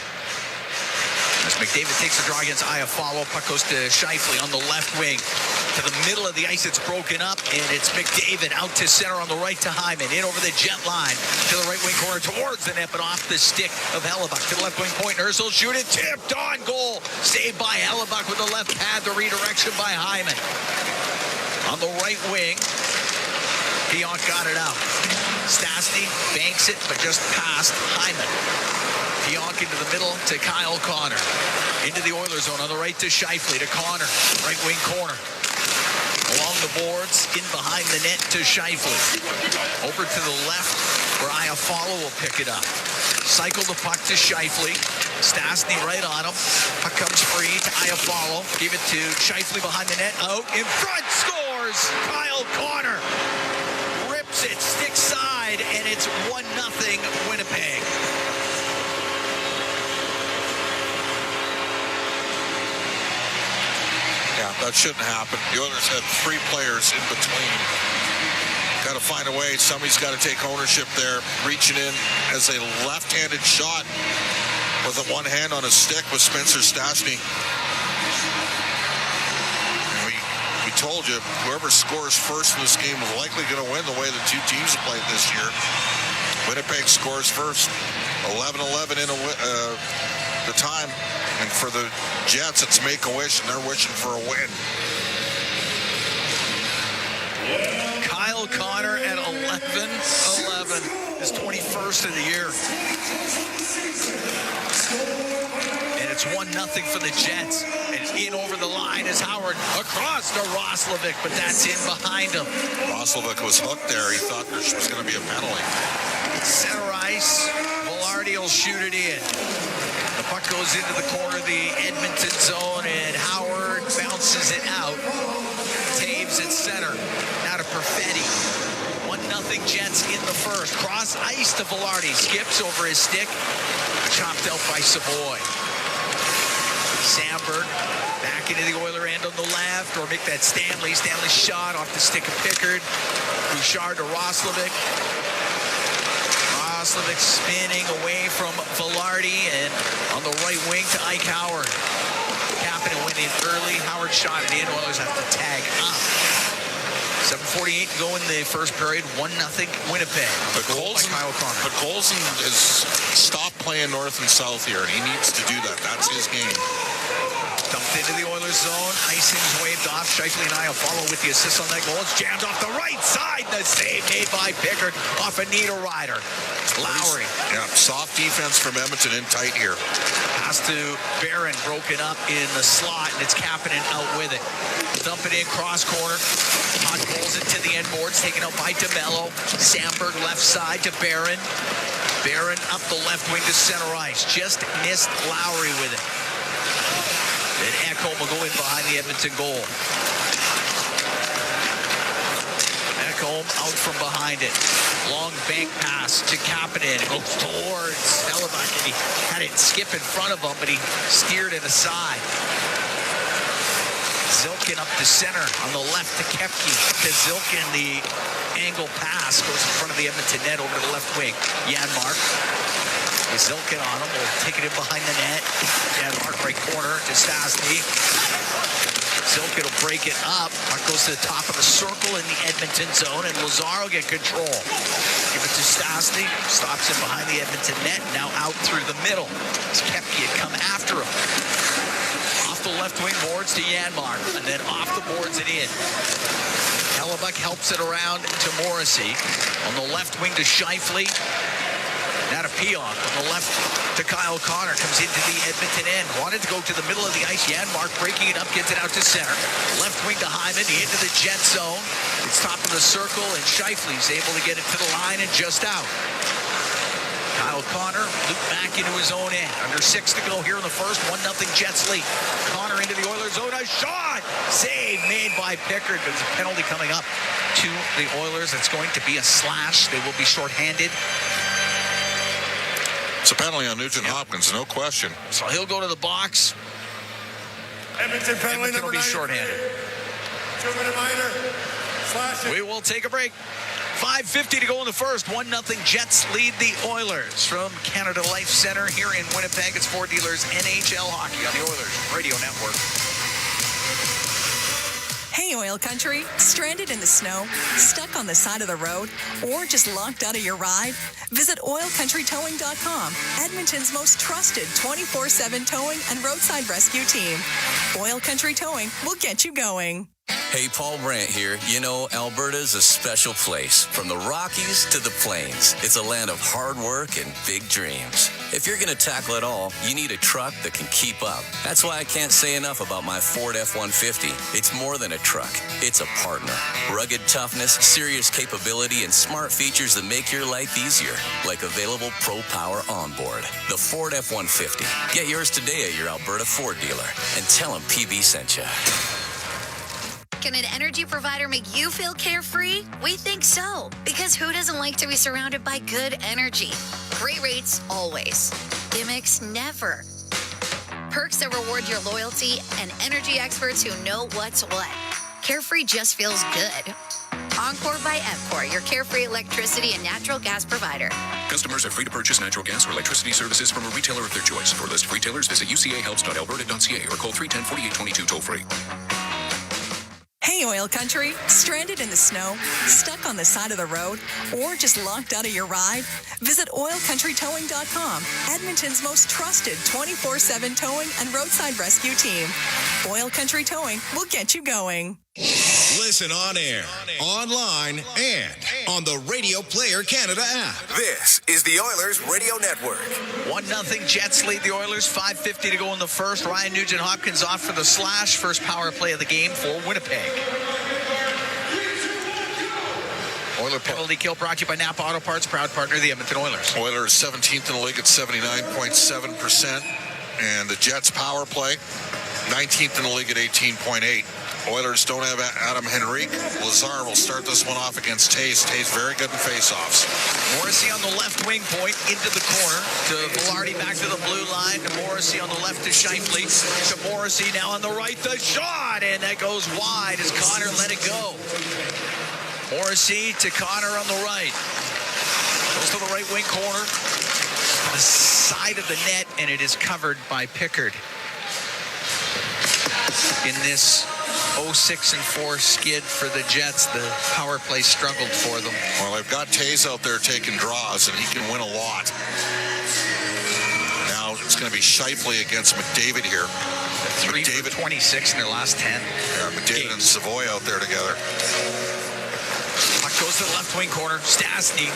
As McDavid takes the draw against Iafallo, puck goes to Scheifele on the left wing. To the middle of the ice, it's broken up, and it's McDavid out to center on the right to Hyman. In over the jet line to the right wing corner towards the net, but off the stick of Hellebuck. To the left wing point, Ursel shoot it, tipped on goal. Saved by Hellebuck with the left pad, the redirection by Hyman. On the right wing, Pionk got it out. Stastny banks it, but just past Hyman. Pionk into the middle to Kyle Connor. Into the Oilers zone on the right to Scheifele to Connor. Right wing corner. Along the boards, in behind the net to Scheifele. Over to the left where Iafallo will pick it up. Cycle the puck to Scheifele. Stastny right on him. Puck comes free to Iafallo. Give it to Scheifele behind the net. Out in front, scores! Kyle Connor rips it stick side, and it's 1-0 Winnipeg. Yeah, that shouldn't happen. The Oilers had three players in between. Got to find a way. Somebody's got to take ownership there. Reaching in as a left-handed shot with one hand on a stick with Spencer Stastny. We told you, whoever scores first in this game is likely going to win the way the two teams have played this year. Winnipeg scores first. 11-11 in the time. And for the Jets, it's make-a-wish, and they're wishing for a win. Kyle Connor at 11-11, his 21st of the year. And it's 1-0 for the Jets. And in over the line is Howard across to Roslovic, but that's in behind him. Roslovic was hooked there. He thought there was going to be a penalty. Center ice, Velarde will shoot it in. The puck goes into the corner of the Edmonton zone, and Howard bounces it out. Taves at center. Now to Perfetti. 1-0 Jets in the first. Cross ice to Velarde. Skips over his stick. Chopped out by Savoy. Sandberg back into the Oiler end on the left. Or make that Stanley. Stanley shot off the stick of Pickard. Bouchard to Roslovic. Roslovic spinning away from Velarde, and on the right wing to Ike Howard. Kapanen went in early. Howard shot it in. Oilers have to tag up. 7:48 to go in the first period. 1-0 Winnipeg. But Colson has stopped playing north and south here, and he needs to do that. That's his game. Dumped into the Oilers zone. Icing's waved off. Scheifele and Iafallo with the assist on that goal. It's jammed off the right side. The save made by Pickard off a Niederreiter. Lowry. Yeah, soft defense from Edmonton in tight here. Pass to Barron, broken up in the slot, and it's Kapanen out with it. Dump it in, cross corner. Puck rolls it to the end boards, taken out by DeMello. Sandberg left side to Barron. Barron up the left wing to center ice. Just missed Lowry with it. Then Ekholm will go in behind the Edmonton goal. Lacombe out from behind it. Long bank pass to Kapanen. It goes towards Hellebuck, and he had it skip in front of him, but he steered it aside. Zilkin up to center on the left to Kepke. To Zilkin, the angle pass goes in front of the Edmonton net over to the left wing. Janmark. Zilkin on him. Will take it in behind the net. Janmark right corner to Stastny. Zilkin will break it up. Puck goes to the top of the circle in the Edmonton zone, and Lazaro get control. Give it to Stastny. Stops it behind the Edmonton net. Now out through the middle. As Kepke had come after him. Off the left wing boards to Janmark, and then off the boards and in. Hellebuck helps it around to Morrissey. On the left wing to Scheifele. Now to Pionk. On the left to Kyle Connor. Comes into the Edmonton end. Wanted to go to the middle of the ice. Janmark breaking it up. Gets it out to center. Left wing to Hyman. Into the Jet zone. It's top of the circle. And Scheifele's able to get it to the line and just out. Kyle Connor looped back into his own end. Under 6 to go here in the first. 1-0 Jets lead. Connor into the Oilers zone. A shot! Save made by Pickard. There's a penalty coming up to the Oilers. It's going to be a slash. They will be shorthanded. It's a penalty on Nugent Hopkins, no question. So he'll go to the box. Edmonton penalty Edmonton will be shorthanded. 2-minute minor. Slash it. We will take a break. 5:50 to go in the first. 1-0 Jets lead the Oilers from Canada Life Center here in Winnipeg. It's Ford Dealers NHL Hockey on the Oilers Radio Network. Hey, Oil Country. Stranded in the snow, stuck on the side of the road, or just locked out of your ride? Visit OilCountryTowing.com, Edmonton's most trusted 24/7 towing and roadside rescue team. Oil Country Towing will get you going. Hey, Paul Brandt here. You know, Alberta's a special place. From the Rockies to the Plains, it's a land of hard work and big dreams. If you're going to tackle it all, you need a truck that can keep up. That's why I can't say enough about my Ford F-150. It's more than a truck. It's a partner. Rugged toughness, serious capability, and smart features that make your life easier, like available Pro Power onboard. The Ford F-150. Get yours today at your Alberta Ford dealer, and tell them PB sent you. Can an energy provider make you feel carefree? We think so. Because who doesn't like to be surrounded by good energy? Great rates, always. Gimmicks, never. Perks that reward your loyalty and energy experts who know what's what. Carefree just feels good. Encore by Emcor, your carefree electricity and natural gas provider. Customers are free to purchase natural gas or electricity services from a retailer of their choice. For a list of retailers, visit ucahelps.alberta.ca or call 310-4822 toll-free. Hey, Oil Country. Stranded in the snow, stuck on the side of the road, or just locked out of your ride? Visit OilCountryTowing.com, Edmonton's most trusted 24/7 towing and roadside rescue team. Oil Country Towing will get you going. Listen on air, online, and on the Radio Player Canada app. This is the Oilers Radio Network. 1-0 Jets lead the Oilers. 5:50 to go in the first. Ryan Nugent-Hopkins off for the slash. First power play of the game for Winnipeg. Oiler penalty kill brought to you by Napa Auto Parts, proud partner of the Edmonton Oilers. Oilers 17th in the league at 79.7%. And the Jets power play, 19th in the league at 18.8%. Oilers don't have Adam Henrique. Lazar will start this one off against Taze. Taze very good in faceoffs. Morrissey on the left wing point into the corner. To Velarde back to the blue line. To Morrissey on the left to Scheifele. To Morrissey now on the right. The shot! And that goes wide as Connor let it go. Morrissey to Connor on the right. Goes to the right wing corner. The side of the net, and it is covered by Pickard. In this 0-6-4 skid for the Jets, the power play struggled for them. Well, they've got Taze out there taking draws, and he can win a lot. Now it's going to be Scheifele against McDavid here. 3 for 26 in their last 10. Yeah, McDavid and Savoy out there together. Puck goes to the left wing corner. Stastny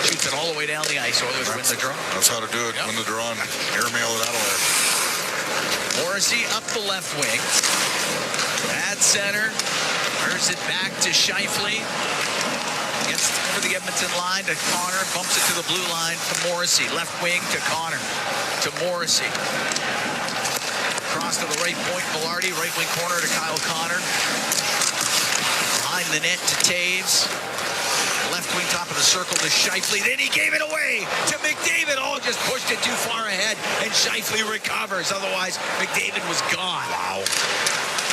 shoots it all the way down the ice. Oilers win the draw. That's how to do it. Yep. Win the draw and airmail it out of there. Morrissey up the left wing. At center. Turns it back to Scheifele. Gets for the Edmonton line to Connor. Bumps it to the blue line to Morrissey. Left wing to Connor. To Morrissey. Cross to the right point. Velarde. Right wing corner to Kyle Connor. behind the net to Taves. Left wing top of the circle to Scheifele. Then he gave it away to McDavid. Oh, just pushed it too far ahead, and Scheifele recovers. Otherwise, McDavid was gone. Wow.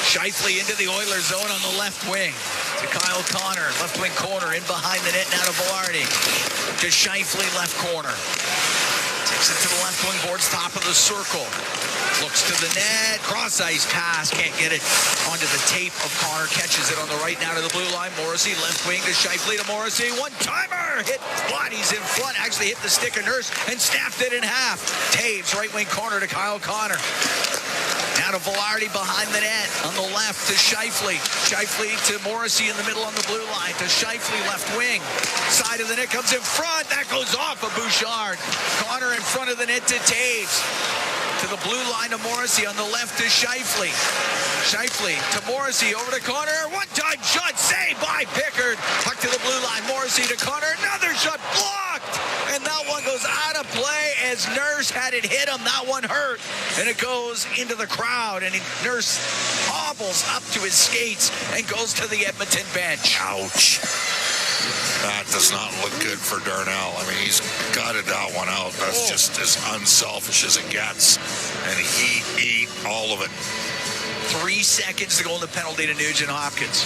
Scheifele into the Oilers zone on the left wing. To Kyle Connor, left wing corner, in behind the net now to Velarde. To Scheifele, left corner. Takes it to the left wing boards, top of the circle. Looks to the net, cross ice pass, can't get it onto the tape of Connor. Catches it on the right now to the blue line. Morrissey, left wing to Scheifele to Morrissey. One-timer, hit bodies in front, actually hit the stick of Nurse and snapped it in half. Taves, right wing corner to Kyle Connor. Now to Velarde behind the net. On the left to Scheifele. Scheifele to Morrissey in the middle on the blue line. To Scheifele, left wing. Side of the net comes in front. That goes off of Bouchard. Connor in front of the net to Taves. To the blue line to Morrissey. On the left to Scheifele. Scheifele to Morrissey. Over to Connor. One-time shot saved by Pickard. Puck to the blue line. Morrissey to Connor. Another shot blocked. And that one goes out of play as Nurse had it hit him. That one hurt. And it goes into the crowd. And Nurse hobbles up to his skates and goes to the Edmonton bench. Ouch. That does not look good for Darnell. I mean, he's gutted that one out. That's just as unselfish as it gets. And he ate all of it. 3 seconds to go in the penalty to Nugent Hopkins.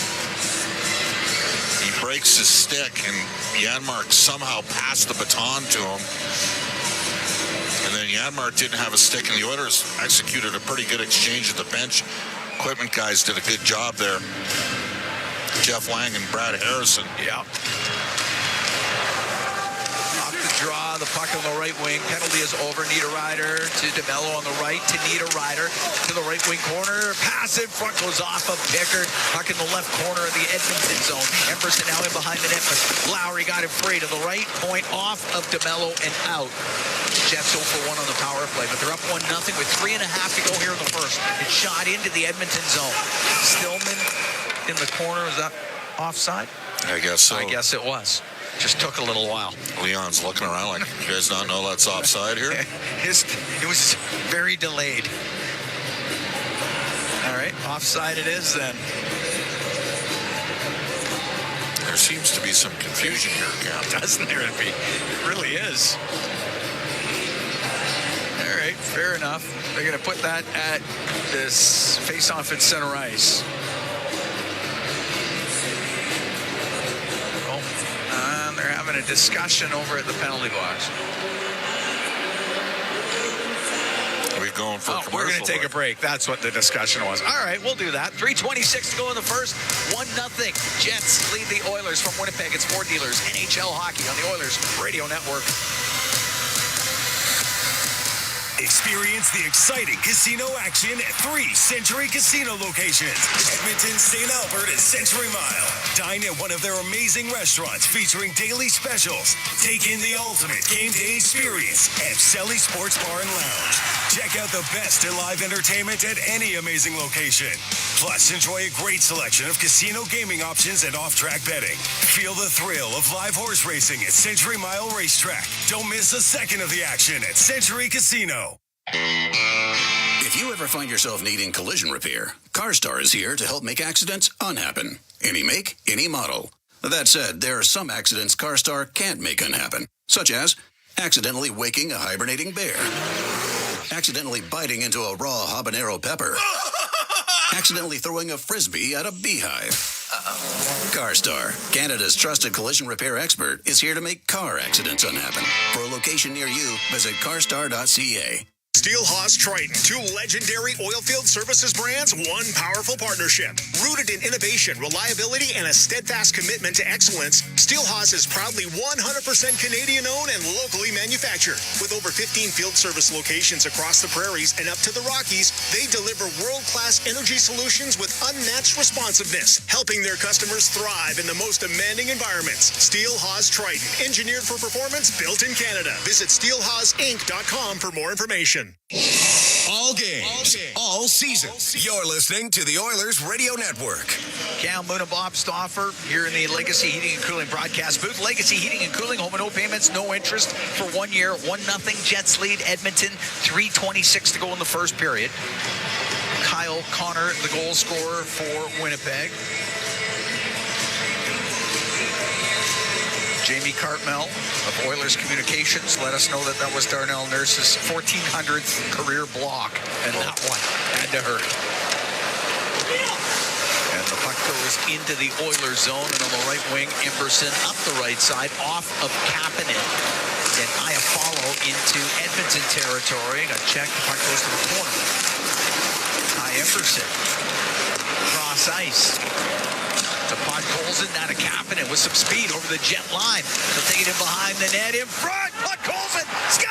He breaks his stick, and Janmark somehow passed the baton to him. And then Janmark didn't have a stick, and the Oilers executed a pretty good exchange at the bench. Equipment guys did a good job there. Jeff Lang and Brad Harrison. Yeah. Off the draw, the puck on the right wing. Penalty is over. Niederreiter to DeMello on the right to Niederreiter to the right wing corner. Pass in front goes off of Pickard. Puck in the left corner of the Edmonton zone. Emberson now in behind the net, but Lowry got it free to the right point off of DeMello and out. Jets 0 for 1 on the power play, but they're up 1-0 with 3.5 to go here in the first. It's shot into the Edmonton zone. Stillman in the corner. Is that offside? I guess so. I guess it was. Just took a little while. Leon's looking around like, you guys not know that's offside here? It was very delayed. All right, offside it is then. There seems to be some confusion here, Cam. Doesn't there? It really is. All right, fair enough. They're going to put that at this face-off at center ice. They're having a discussion over at the penalty box. Are we going for a commercial? We're going to take a break. That's what the discussion was. All right, we'll do that. 3:26 to go in the first. 1-0. Jets lead the Oilers from Winnipeg. It's Ford Dealers NHL Hockey on the Oilers Radio Network. Experience the exciting casino action at 3 Century Casino locations. Edmonton, St. Albert, and Century Mile. Dine at one of their amazing restaurants featuring daily specials. Take in the ultimate game day experience at Selly Sports Bar and Lounge. Check out the best in live entertainment at any amazing location. Plus, enjoy a great selection of casino gaming options and off-track betting. Feel the thrill of live horse racing at Century Mile Racetrack. Don't miss a second of the action at Century Casino. If you ever find yourself needing collision repair, CarStar is here to help make accidents unhappen. Any make, any model. That said, there are some accidents CarStar can't make unhappen, such as accidentally waking a hibernating bear, accidentally biting into a raw habanero pepper, accidentally throwing a frisbee at a beehive. CarStar, Canada's trusted collision repair expert, is here to make car accidents unhappen. For a location near you, visit carstar.ca. Steelhaus Triton, 2 legendary oilfield services brands, 1 powerful partnership. Rooted in innovation, reliability, and a steadfast commitment to excellence, Steelhaus is proudly 100% Canadian-owned and locally manufactured. With over 15 field service locations across the prairies and up to the Rockies, they deliver world-class energy solutions with unmatched responsiveness, helping their customers thrive in the most demanding environments. Steelhaus Triton, engineered for performance, built in Canada. Visit steelhausinc.com for more information. All games, all seasons. You're listening to the Oilers Radio Network. Cal Moon and Bob Stauffer here in the Legacy Heating and Cooling broadcast booth. Legacy Heating and Cooling, home and no payments, no interest for 1 year. 1-0 Jets lead Edmonton. 3:26 to go in the first period. Kyle Connor, the goal scorer for Winnipeg. Jamie Cartmel of Oilers Communications let us know that was Darnell Nurse's 1400th career block, and that one had to hurt. And the puck goes into the Oilers zone, and on the right wing, Emberson up the right side, off of Kapanen. And Iafallo into Edmonton territory. Got checked, the puck goes to the corner. Emberson, cross ice. To Podkolzin, now to Kapanen with some speed over the jet line. They'll take it in behind the net, in front. Podkolzin scores!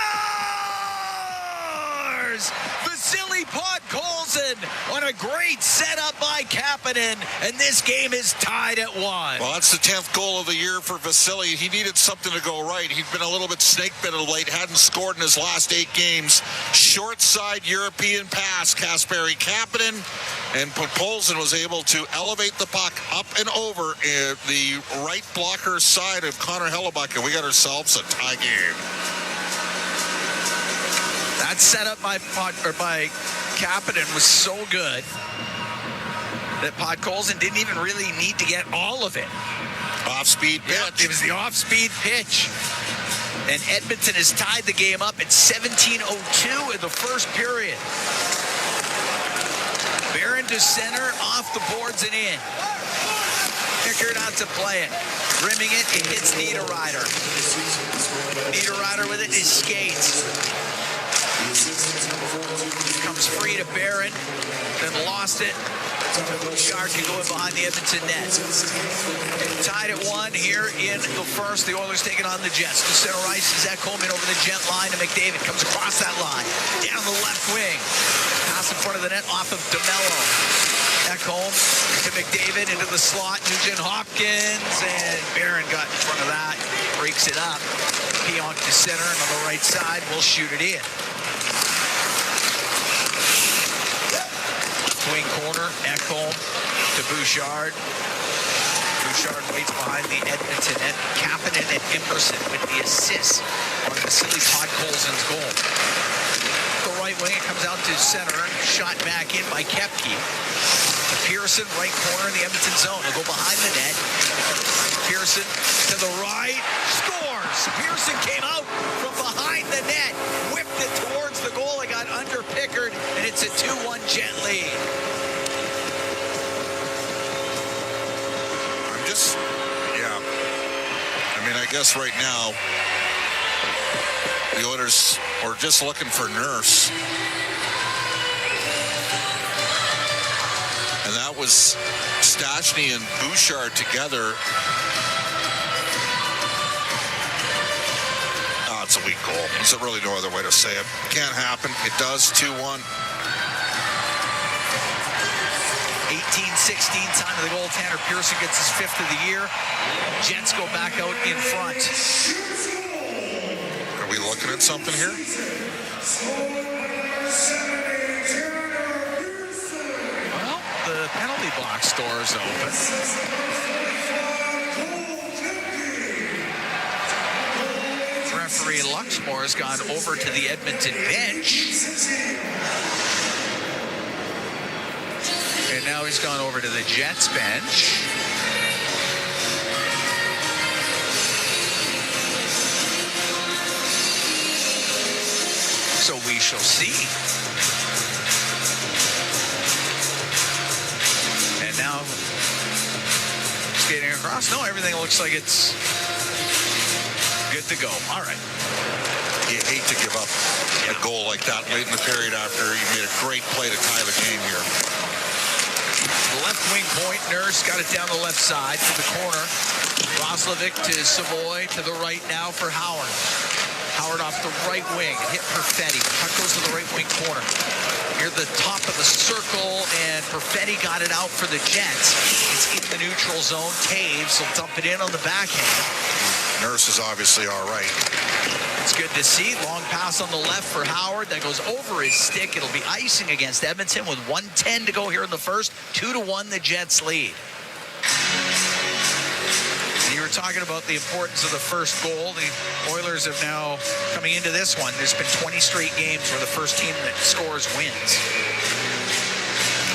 Vasily Podkolzin on a great setup by Kapanen, and this game is tied at 1. Well, that's the 10th goal of the year for Vasily. He needed something to go right. He'd been a little bit snake-bitten of late, hadn't scored in his last 8 games. Short side European pass, Kasperi Kapanen, and Podkolzin was able to elevate the puck up and over the right blocker side of Connor Hellebuck, and we got ourselves a tie game. That setup by Kapanen was so good that Podkolzin didn't even really need to get all of it. Off-speed pitch. Yep, it was the off-speed pitch. And Edmonton has tied the game up at 17:02 in the first period. Barron to center, off the boards and in. Pickard out to play it. Rimming it, it hits Niederreiter. Niederreiter with it, his skates. Comes free to Barron, then lost it. Bouchard can go in behind the Edmonton net. Tied at 1 here in the first. The Oilers taking on the Jets. To center ice is Ekholm over the jet line to McDavid. Comes across that line. Down the left wing. Pass in front of the net off of DeMello. Ekholm to McDavid into the slot. Nugent Hopkins, and Barron got in front of that. Breaks it up. Pionk to center, and on the right side, will shoot it in. Wing corner, Ekholm to Bouchard. Bouchard waits behind the Edmonton net. Kapanen and Emberson with the assist on Vasily Podkolzin's goal. The right wing, it comes out to center. Shot back in by Kepke. Pearson, right corner in the Edmonton zone. He'll go behind the net. Pearson to the right. Scores! Pearson came out from behind the net. Whipped it towards the goal. It got under Pickard, and it's a 2-1 Jet lead. I guess right now, the Oilers are just looking for Nurse. And that was Stastny and Bouchard together. Oh, it's a weak goal. There's really no other way to say it. Can't happen. It does. 2-1. 18-16 time of the goal. Tanner Pearson gets his 5th of the year. Jets go back out in front. Are we looking at something here? Well, the penalty box door is open. Referee Luxmore has gone over to the Edmonton bench. And now he's gone over to the Jets bench. So we shall see. And now skating across. No, everything looks like it's good to go. All right. You hate to give up a goal like that late in the period after you made a great play to tie the game here. Left wing point, Nurse got it down the left side to the corner. Roslovic to Savoy to the right now for Howard. Howard off the right wing, hit Perfetti. Puck goes to the right wing corner. Near the top of the circle, and Perfetti got it out for the Jets. It's in the neutral zone. Taves will dump it in on the backhand. Nurse is obviously all right. It's good to see. Long pass on the left for Howard. That goes over his stick. It'll be icing against Edmonton with 1:10 to go here in the first. 2-1 the Jets lead. And you were talking about the importance of the first goal. The Oilers have now, coming into this one, there's been 20 straight games where the first team that scores wins.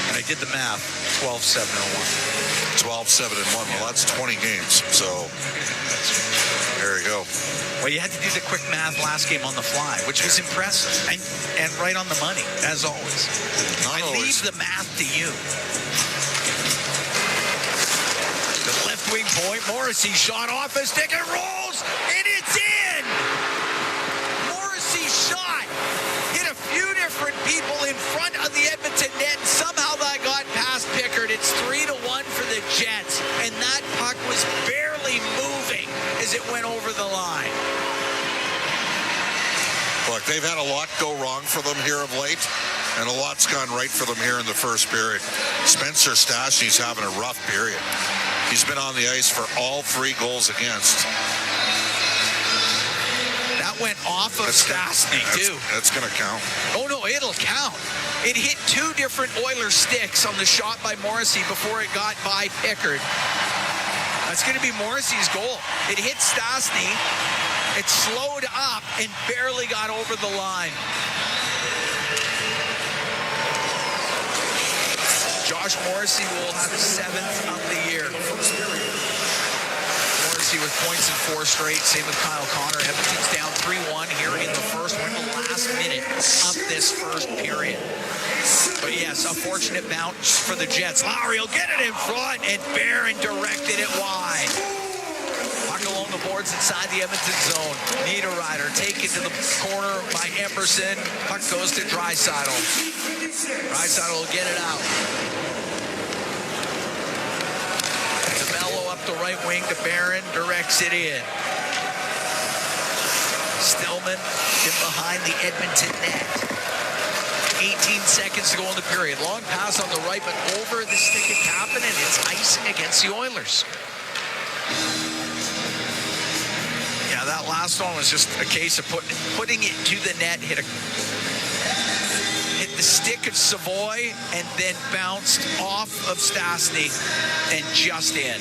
And I I did the math. 12-7-1. 12-7-1. Well, that's 20 games. So there you go. Well, you had to do the quick math last game on the fly, which was impressive and right on the money, as always. I leave the math to you. The left wing point, Morrissey shot off a stick and rolls, and it's in! Morrissey shot hit a few different people in front of the Edmonton net, and somehow that got past Pickard. It's 3-1 for the Jets, and that puck was barely moving as it went over the line. Look, they've had a lot go wrong for them here of late, and a lot's gone right for them here in the first period. Spencer Stastny's having a rough period. He's been on the ice for all 3 goals against. That went off of Stastny, too. That's going to count. Oh, no, it'll count. It hit 2 different Oilers sticks on the shot by Morrissey before it got by Pickard. That's going to be Morrissey's goal. It hit Stastny. It slowed up and barely got over the line. Josh Morrissey will have his 7th of the year. Morrissey with points in 4 straight. Same with Kyle Connor. Edmonton's down 3-1 here in the first. We're in the last minute of this first period. But yes, a fortunate bounce for the Jets. Lowry will get it in front, and Barron directed it wide. Puck along the boards inside the Edmonton zone. Niederreiter taken to the corner by Emerson. Puck goes to Draisaitl. Draisaitl will get it out. DeMello up the right wing to Barron, directs it in. Stillman in behind the Edmonton net. 18 seconds to go in the period. Long pass on the right, but over the stick of Kapanen, and it's icing against the Oilers. Yeah, that last one was just a case of putting it to the net, hit the stick of Savoy, and then bounced off of Stastny and just in.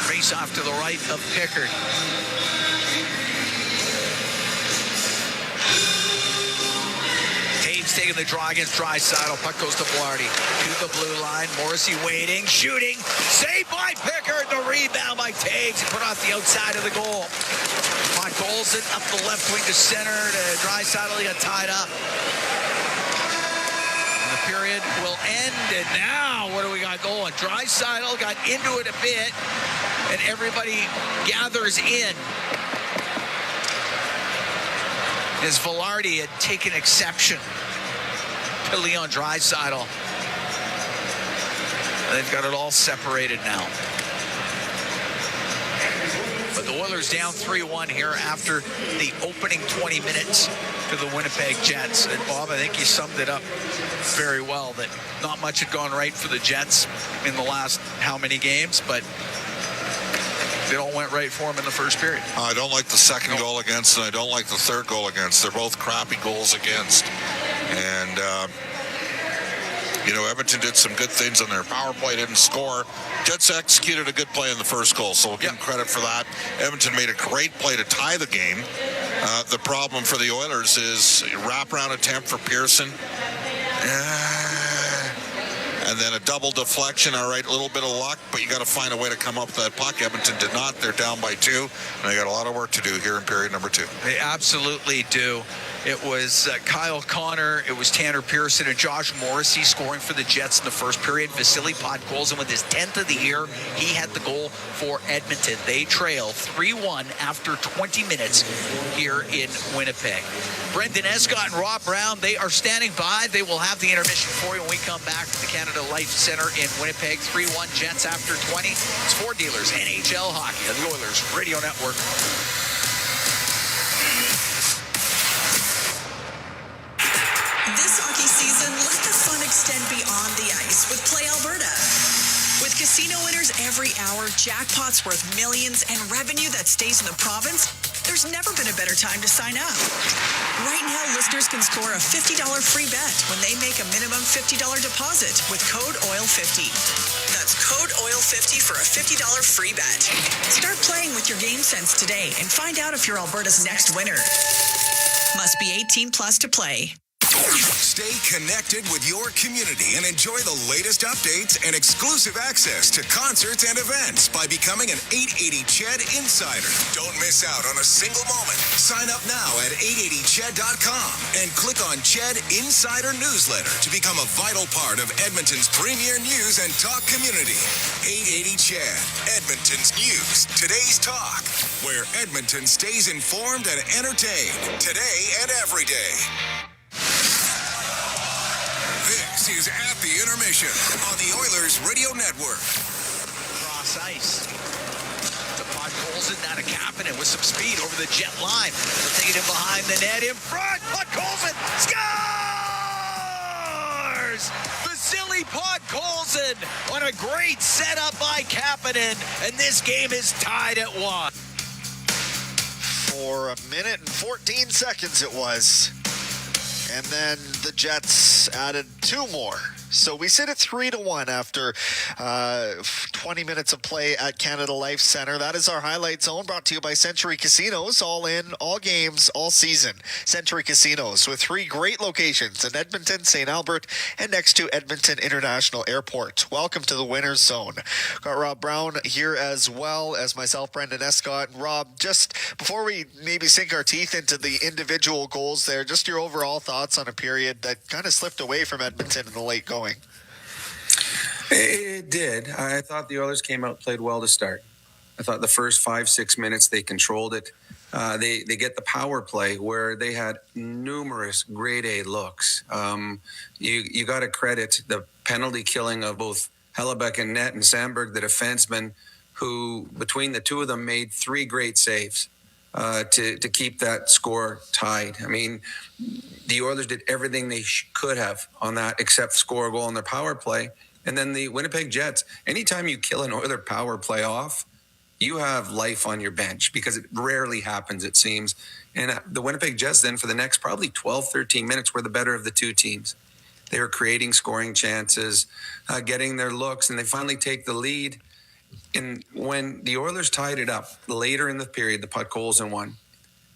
Face off to the right of Pickard. Taking the draw against Draisaitl. Puck goes to Blarty. To the blue line. Morrissey waiting. Shooting. Saved by Pickard. The rebound by Taves. He put off the outside of the goal. Puck goals it up the left wing to center. To Draisaitl. He got tied up. And the period will end. And now, what do we got going? Draisaitl got into it a bit. And everybody gathers in. As Velarde had taken exception to Leon Draisaitl. They've got it all separated now. But the Oilers down 3-1 here after the opening 20 minutes to the Winnipeg Jets. And Bob, I think you summed it up very well, that not much had gone right for the Jets in the last how many games, but it all went right for him in the first period. I don't like the second goal against, and I don't like the third goal against. They're both crappy goals against. And, Edmonton did some good things on their power play, didn't score. Jets executed a good play in the first goal, so we'll give them credit for that. Edmonton made a great play to tie the game. The problem for the Oilers is a wraparound attempt for Pearson. And then a double deflection. All right, a little bit of luck, but you got to find a way to come up with that puck. Edmonton did not. They're down by 2, and they got a lot of work to do here in period number 2. They absolutely do. It was Kyle Connor, it was Tanner Pearson, and Josh Morrissey scoring for the Jets in the first period. Vasily Podkolzin with his 10th of the year. He had the goal for Edmonton. They trail 3-1 after 20 minutes here in Winnipeg. Brendan Escott and Rob Brown, they are standing by. They will have the intermission for you when we come back to the Canada Life Center in Winnipeg. 3-1 Jets after 20. It's for Dealers NHL Hockey on the Oilers Radio Network. This hockey season, let the fun extend beyond the ice with Play Alberta. With casino winners every hour, jackpots worth millions, and revenue that stays in the province, there's never been a better time to sign up. Right now, listeners can score a $50 free bet when they make a minimum $50 deposit with code OIL50. That's code OIL50 for a $50 free bet. Start playing with your game sense today and find out if you're Alberta's next winner. Must be 18 plus to play. Stay connected with your community and enjoy the latest updates and exclusive access to concerts and events by becoming an 880 Ched Insider. Don't miss out on a single moment. Sign up now at 880ched.com and click on Ched Insider Newsletter to become a vital part of Edmonton's premier news and talk community. 880 Ched, Edmonton's news, today's talk, where Edmonton stays informed and entertained today and every day. This is At the Intermission on the Oilers Radio Network. Cross ice. The puck pulls it down to Kapanen with some speed over the jet line. They'll take it in behind the net in front. Puck Colson scores! Vasily Podkolzin on a great setup by Kapanen, and this game is tied at 1. For a minute and 14 seconds it was. And then the Jets added 2 more. So we sit at 3-1 after 20 minutes of play at Canada Life Centre. That is our highlight zone, brought to you by Century Casinos. All in, all games, all season. Century Casinos with 3 great locations in Edmonton, St. Albert, and next to Edmonton International Airport. Welcome to the Winners Zone. Got Rob Brown here as well as myself, Brendan Escott. And Rob, just before we maybe sink our teeth into the individual goals there, just your overall thoughts on a period that kind of slipped away from Edmonton in the late going. It did. I thought the Oilers came out, played well to start. I thought the first 5-6 minutes they controlled it. They get the power play where they had numerous grade A looks. You got to credit the penalty killing of both Hellebuck and Net and Sandberg, the defenseman, who between the two of them made 3 great saves to keep that score tied. I mean, the Oilers did everything they could have on that except score a goal on their power play. And then the Winnipeg Jets, anytime you kill an Oiler power play off, you have life on your bench because it rarely happens, it seems. And the Winnipeg Jets then for the next probably 12, 13 minutes were the better of the two teams. They were creating scoring chances, getting their looks, and they finally take the lead. And when the Oilers tied it up later in the period, the Podkolzin won.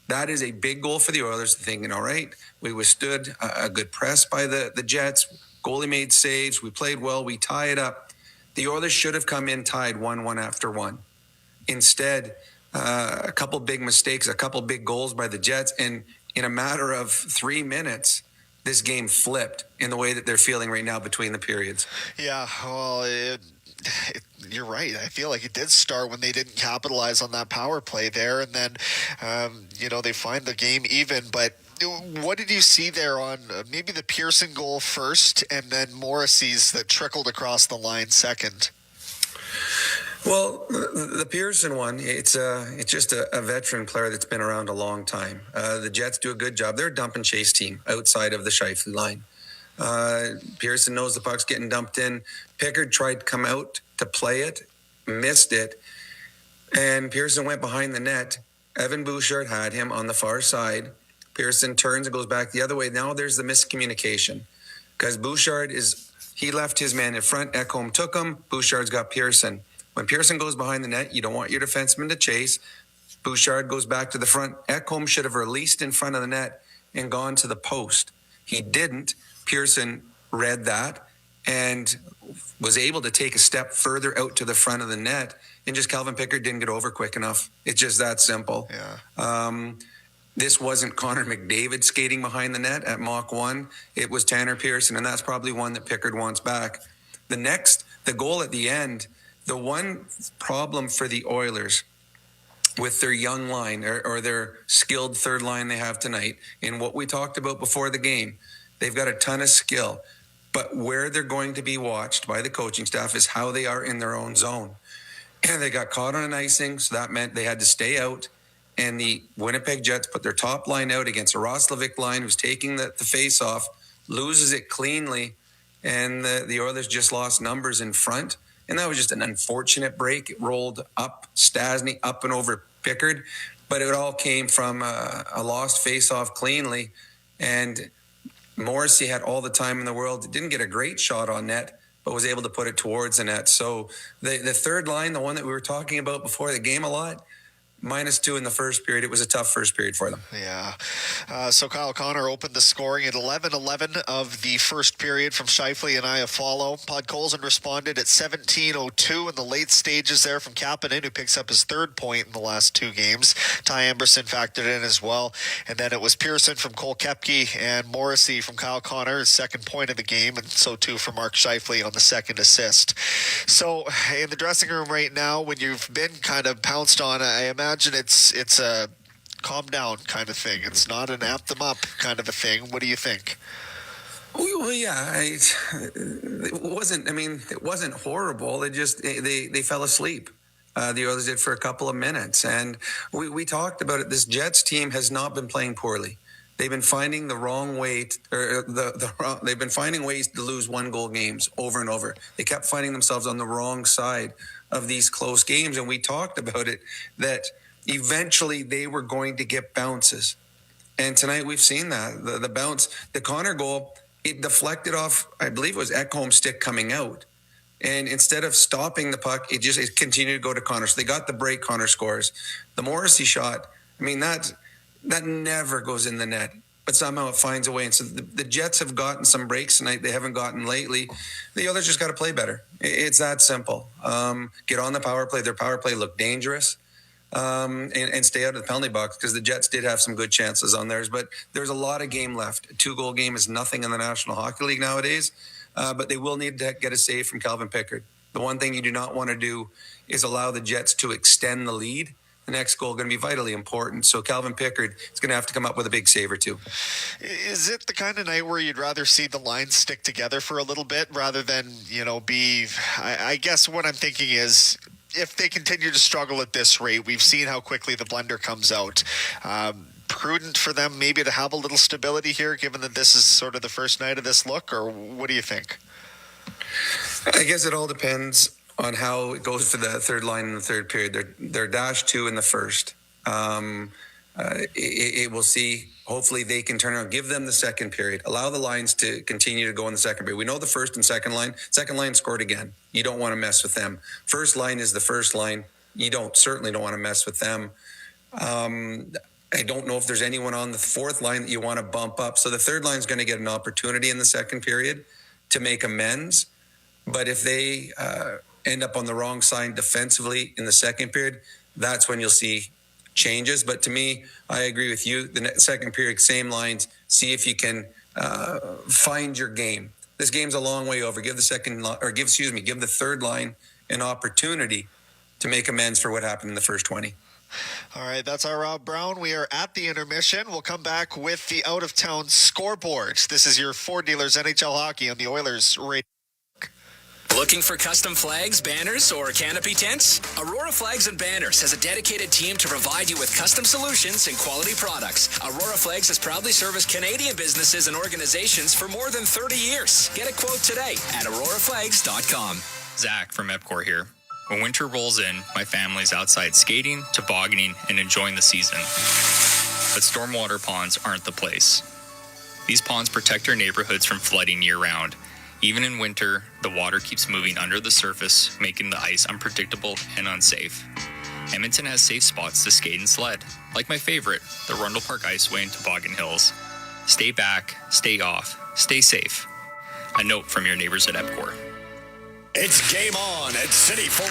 That is a big goal for the Oilers, thinking, all right, we withstood a good press by the Jets. Goalie made saves. We played well. We tie it up. The Oilers should have come in tied 1-1 after 1. Instead, a couple big mistakes, a couple big goals by the Jets. And in a matter of 3 minutes, this game flipped in the way that they're feeling right now between the periods. Yeah, well, you're right. I feel like it did start when they didn't capitalize on that power play there. And then, they find the game even. But what did you see there on maybe the Pearson goal first and then Morrissey's that trickled across the line second? Well, the Pearson one, it's just a veteran player that's been around a long time. The Jets do a good job. They're a dump and chase team outside of the Scheifele line. Pearson knows the puck's getting dumped in. Pickard tried to come out to play it, missed it, and Pearson went behind the net. Evan Bouchard had him on the far side. Pearson turns and goes back the other way. Now there's the miscommunication because Bouchard he left his man in front. Ekholm took him. Bouchard's got Pearson. When Pearson goes behind the net, you don't want your defenseman to chase. Bouchard goes back to the front. Ekholm should have released in front of the net and gone to the post. He didn't. Pearson read that and was able to take a step further out to the front of the net, and just Calvin Pickard didn't get over quick enough. It's just that simple. Yeah. This wasn't Connor McDavid skating behind the net at Mach 1. It was Tanner Pearson, and that's probably one that Pickard wants back. The goal at the end, the one problem for the Oilers with their young line or their skilled third line they have tonight, in what we talked about before the game, they've got a ton of skill. But where they're going to be watched by the coaching staff is how they are in their own zone. And they got caught on an icing, so that meant they had to stay out. And the Winnipeg Jets put their top line out against a Roslovic line who's taking the face-off, loses it cleanly, and the Oilers just lost numbers in front. And that was just an unfortunate break. It rolled up Stasny, up and over Pickard. But it all came from a lost face-off cleanly. And Morrissey had all the time in the world. Didn't get a great shot on net, but was able to put it towards the net. So the third line, the one that we were talking about before the game a lot, -2 in the first period. It was a tough first period for them. Yeah. So Kyle Connor opened the scoring at 11:11 of the first period from Scheifele and Iafallo. Podkolzin responded at 17:02 in the late stages there from Kapanen, who picks up his third point in the last 2 games. Ty Emberson factored in as well. And then it was Pearson from Cole Koepke and Morrissey from Kyle Connor, his second point of the game, and so too for Mark Scheifele on the second assist. So in the dressing room right now, when you've been kind of pounced on, I imagine it's a calm down kind of thing. It's not an amp them up kind of a thing. What do you think? Well, yeah, it wasn't horrible. They fell asleep. The Oilers did for a couple of minutes, and we talked about it. This Jets team has not been playing poorly. They've been finding the wrong way, they've been finding ways to lose 1-goal games over and over. They kept finding themselves on the wrong side of these close games, and we talked about it, that eventually they were going to get bounces. And tonight we've seen that. The bounce, the Connor goal, it deflected off, I believe it was Ekholm's stick coming out. And instead of stopping the puck, it continued to go to Connor. So they got the break, Connor scores. The Morrissey shot, that never goes in the net, but somehow it finds a way. And so the Jets have gotten some breaks tonight they haven't gotten lately. The others just got to play better. It's that simple. Get on the power play. Their power play looked dangerous, and stay out of the penalty box, because the Jets did have some good chances on theirs. But there's a lot of game left. A 2-goal game is nothing in the National Hockey League nowadays, but they will need to get a save from Calvin Pickard. The one thing you do not want to do is allow the Jets to extend the lead. The next goal is going to be vitally important. So Calvin Pickard is going to have to come up with a big save or two. Is it the kind of night where you'd rather see the lines stick together for a little bit rather than, be... I guess what I'm thinking is, if they continue to struggle at this rate, we've seen how quickly the blender comes out. Prudent for them maybe to have a little stability here, given that this is sort of the first night of this look, or what do you think? I guess it all depends on how it goes for the third line in the third period. They're -2 in the first. It will see. Hopefully they can turn around, give them the second period, allow the lines to continue to go in the second period. We know the first and second line scored again. You don't want to mess with them. First line is the first line. You certainly don't want to mess with them. I don't know if there's anyone on the fourth line that you want to bump up. So the third line is going to get an opportunity in the second period to make amends. But if they end up on the wrong side defensively in the second period, that's when you'll see changes. But to me, I agree with you. The second period, same lines. See if you can find your game. This game's a long way over. Give the third line an opportunity to make amends for what happened in the first 20. All right, that's our Rob Brown. We are at the intermission. We'll come back with the out-of-town scoreboard. This is your Ford Dealers NHL Hockey on the Oilers Radio. Looking for custom flags, banners, or canopy tents? Aurora Flags and Banners has a dedicated team to provide you with custom solutions and quality products. Aurora Flags has proudly serviced Canadian businesses and organizations for more than 30 years. Get a quote today at auroraflags.com. Zach from EPCOR here. When winter rolls in, my family's outside skating, tobogganing, and enjoying the season. But stormwater ponds aren't the place. These ponds protect our neighborhoods from flooding year-round. Even in winter, the water keeps moving under the surface, making the ice unpredictable and unsafe. Edmonton has safe spots to skate and sled, like my favorite, the Rundle Park Iceway and Toboggan Hills. Stay back, stay off, stay safe. A note from your neighbors at EPCOR. It's game on at City Ford.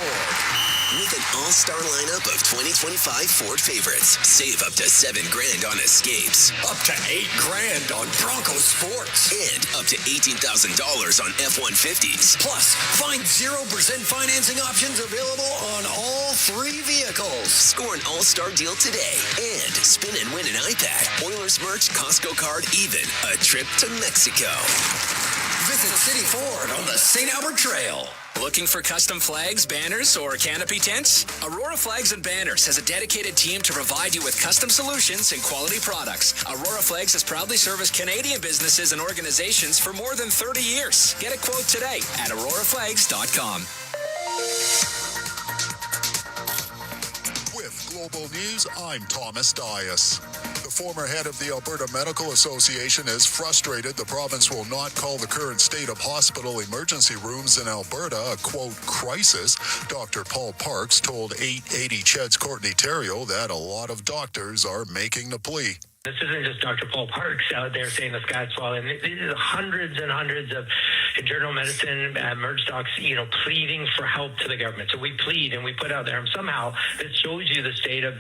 With an all-star lineup of 2025 Ford favorites, save up to $7,000 on Escapes, Up to $8,000 on Bronco Sports. and up to $18,000 on F-150s. Plus, find 0% financing options available on all 3 vehicles. Score an all-star deal today and spin and win an iPad, Oilers merch, Costco card, even a trip to Mexico. Visit City Ford on the St. Albert Trail. Looking for custom flags, banners, or canopy tents? Aurora Flags and Banners has a dedicated team to provide you with custom solutions and quality products. Aurora Flags has proudly serviced Canadian businesses and organizations for more than 30 years. Get a quote today at auroraflags.com. With Global News, I'm Thomas Dias. The former head of the Alberta Medical Association is frustrated the province will not call the current state of hospital emergency rooms in Alberta a, quote, crisis. Dr. Paul Parks told 880 Ched's Courtney Terrio that a lot of doctors are making the plea. This isn't just Dr. Paul Parks out there saying the sky's falling. These are hundreds and hundreds of internal medicine merge docs, pleading for help to the government. So we plead and we put out there, and somehow this shows you the state of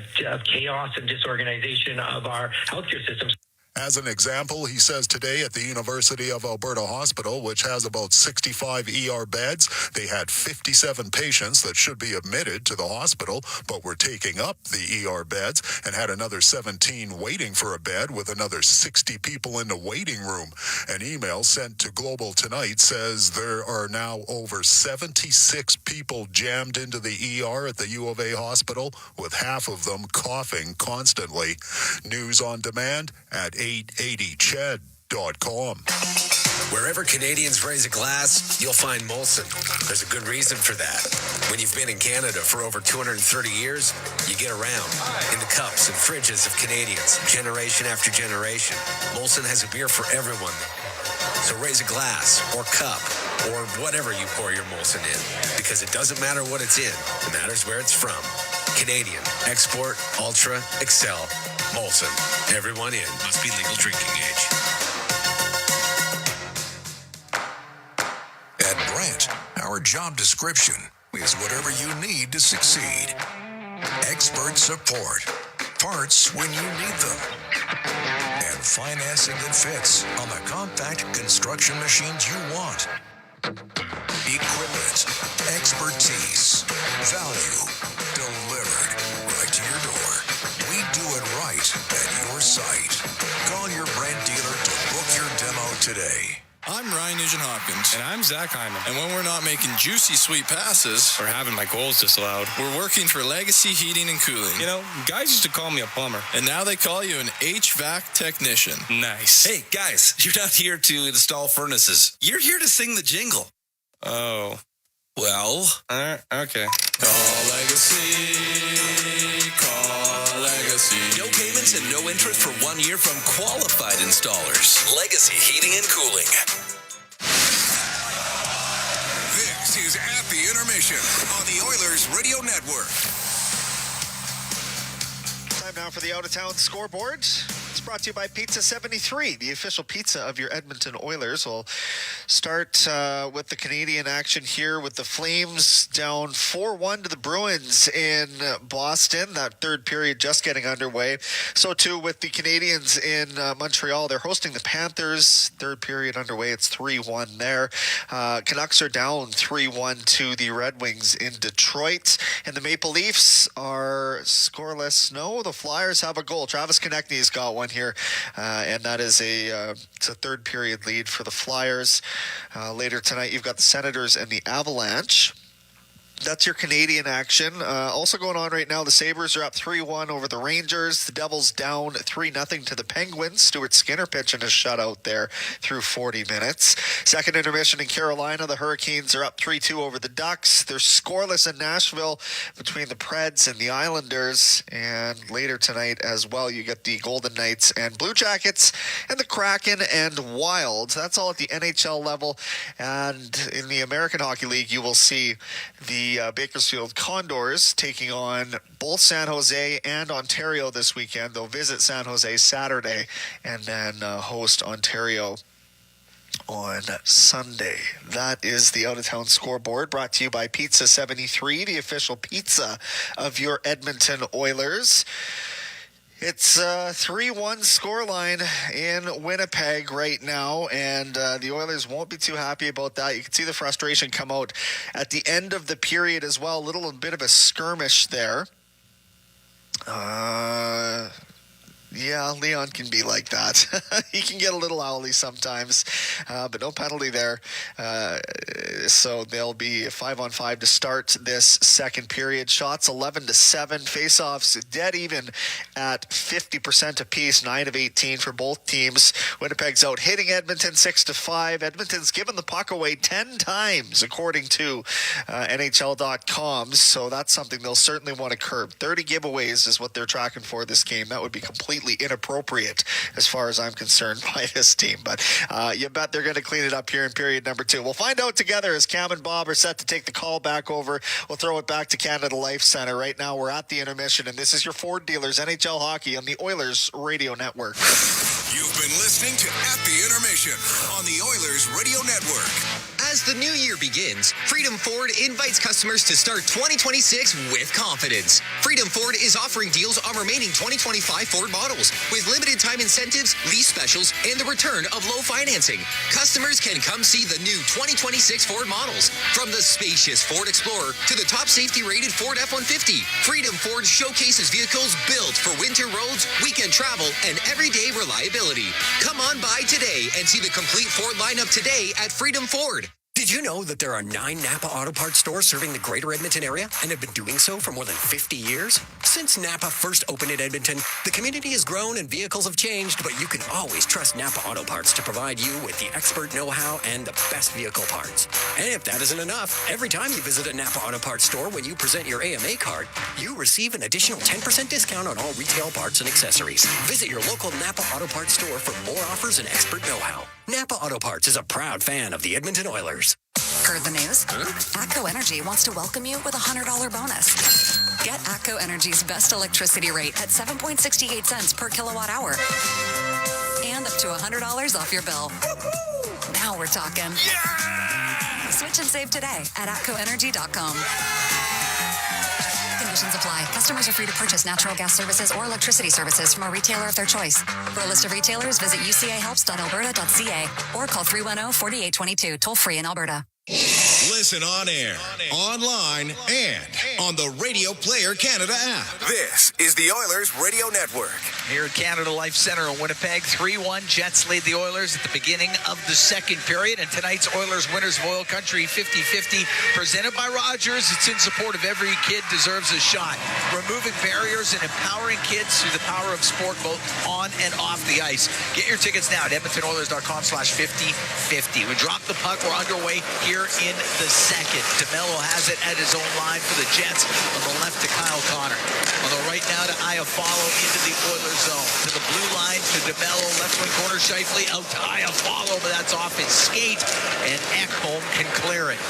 chaos and disorganization of our healthcare systems. As an example, he says today at the University of Alberta Hospital, which has about 65 ER beds, they had 57 patients that should be admitted to the hospital, but were taking up the ER beds, and had another 17 waiting for a bed with another 60 people in the waiting room. An email sent to Global Tonight says there are now over 76 people jammed into the ER at the U of A hospital, with half of them coughing constantly. News on demand at 880ched.com. Wherever Canadians raise a glass, you'll find Molson. There's a good reason for that. When you've been in Canada for over 230 years, you get around in the cups and fridges of Canadians, generation after generation. Molson has a beer for everyone. So raise a glass or cup or whatever you pour your Molson in, because it doesn't matter what it's in. It matters where it's from. Canadian, export, ultra, excel, Molson. Everyone in. Must be legal drinking age. At Brent, our job description is whatever you need to succeed. Expert support, parts when you need them, and financing that fits on the compact construction machines you want. Equipment, expertise, value, delivered right to your door. We do it right at your site. Call your Brent dealer to book your demo today. I'm Ryan Nugent-Hopkins. And I'm Zach Hyman. And when we're not making juicy, sweet passes or having my goals disallowed, we're working for Legacy Heating and Cooling. Guys used to call me a plumber. And now they call you an HVAC technician. Nice. Hey, guys, you're not here to install furnaces. You're here to sing the jingle. Oh. Well. Okay. Call Legacy. Call Legacy. No payments and no interest for 1 year from qualified installers. Legacy Heating and Cooling. This is At the Intermission on the Oilers Radio Network. Time now for the out-of-town scoreboard. It's brought to you by Pizza 73, the official pizza of your Edmonton Oilers. We'll start with the Canadian action here with the Flames down 4-1 to the Bruins in Boston. That third period just getting underway. So too with the Canadians in Montreal. They're hosting the Panthers. Third period underway. It's 3-1 there. Canucks are down 3-1 to the Red Wings in Detroit. And the Maple Leafs are scoreless. No, the Flyers have a goal. Travis Konechny's got one here, and that is it's a third period lead for the Flyers. Later tonight, you've got the Senators and the Avalanche. That's your Canadian action. Also going on right now, the Sabres are up 3-1 over the Rangers. The Devils down 3-0 to the Penguins. Stuart Skinner pitching a shutout there through 40 minutes. Second intermission in Carolina, the Hurricanes are up 3-2 over the Ducks. They're scoreless in Nashville between the Preds and the Islanders. And later tonight as well, you get the Golden Knights and Blue Jackets and the Kraken and Wild. That's all at the NHL level. And in the American Hockey League, you will see the Bakersfield Condors taking on both San Jose and Ontario this weekend. They'll visit San Jose Saturday and then host Ontario on Sunday. That is the out-of-town scoreboard brought to you by Pizza 73, the official pizza of your Edmonton Oilers. It's a 3-1 scoreline in Winnipeg right now, and the Oilers won't be too happy about that. You can see the frustration come out at the end of the period as well. A little bit of a skirmish there. Yeah, Leon can be like that. He can get a little owly sometimes, but no penalty there. So they'll be 5-on-5 to start this second period. Shots 11-7. Face-offs dead even at 50% apiece, 9 of 18 for both teams. Winnipeg's out hitting Edmonton 6-5. Edmonton's given the puck away 10 times, according to NHL.com. So that's something they'll certainly want to curb. 30 giveaways is what they're tracking for this game. That would be completely inappropriate as far as I'm concerned by this team. But you bet they're going to clean it up here in period number 2. We'll find out together as Cam and Bob are set to take the call back over. We'll throw it back to Canada Life Center. Right now we're at the intermission, and this is your Ford Dealers NHL Hockey on the Oilers Radio Network. You've been listening to At the Intermission on the Oilers Radio Network. As the new year begins, Freedom Ford invites customers to start 2026 with confidence. Freedom Ford is offering deals on remaining 2025 Ford models with limited time incentives, lease specials, and the return of low financing. Customers can come see the new 2026 Ford models, from the spacious Ford Explorer to the top safety rated Ford F-150. Freedom Ford showcases vehicles built for winter roads, weekend travel, and everyday reliability. Come on by today and see the complete Ford lineup today at Freedom Ford. Did you know that there are 9 Napa Auto Parts stores serving the greater Edmonton area and have been doing so for more than 50 years? Since Napa first opened in Edmonton, the community has grown and vehicles have changed, but you can always trust Napa Auto Parts to provide you with the expert know-how and the best vehicle parts. And if that isn't enough, every time you visit a Napa Auto Parts store when you present your AMA card, you receive an additional 10% discount on all retail parts and accessories. Visit your local Napa Auto Parts store for more offers and expert know-how. Napa Auto Parts is a proud fan of the Edmonton Oilers. Heard the news? ATCO Energy wants to welcome you with a $100 bonus. Get ATCO Energy's best electricity rate at 7.68 cents per kilowatt hour. And up to $100 off your bill. Now we're talking. Yeah! Switch and save today at atcoenergy.com. Conditions apply. Customers are free to purchase natural gas services or electricity services from a retailer of their choice. For a list of retailers, visit ucahelps.alberta.ca or call 310-4822, toll free in Alberta. Listen on air, online, and on the Radio Player Canada app. This is the Oilers Radio Network. Here at Canada Life Center in Winnipeg, 3-1 Jets lead the Oilers at the beginning of the second period. And tonight's Oilers winners of OilCountry 50-50 presented by Rogers. It's in support of every kid deserves a shot. Removing barriers and empowering kids through the power of sport both on and off the ice. Get your tickets now at edmontonoilers.com/5050. We dropped the puck. We're underway here in the second. DeMello has it at his own line for the Jets. On the left to Kyle Connor. On the right now to Iafallo into the Oilers zone. To the blue line to DeMello. Left wing corner Scheifele out to Iafallo, but that's off his skate. And Ekholm can clear it.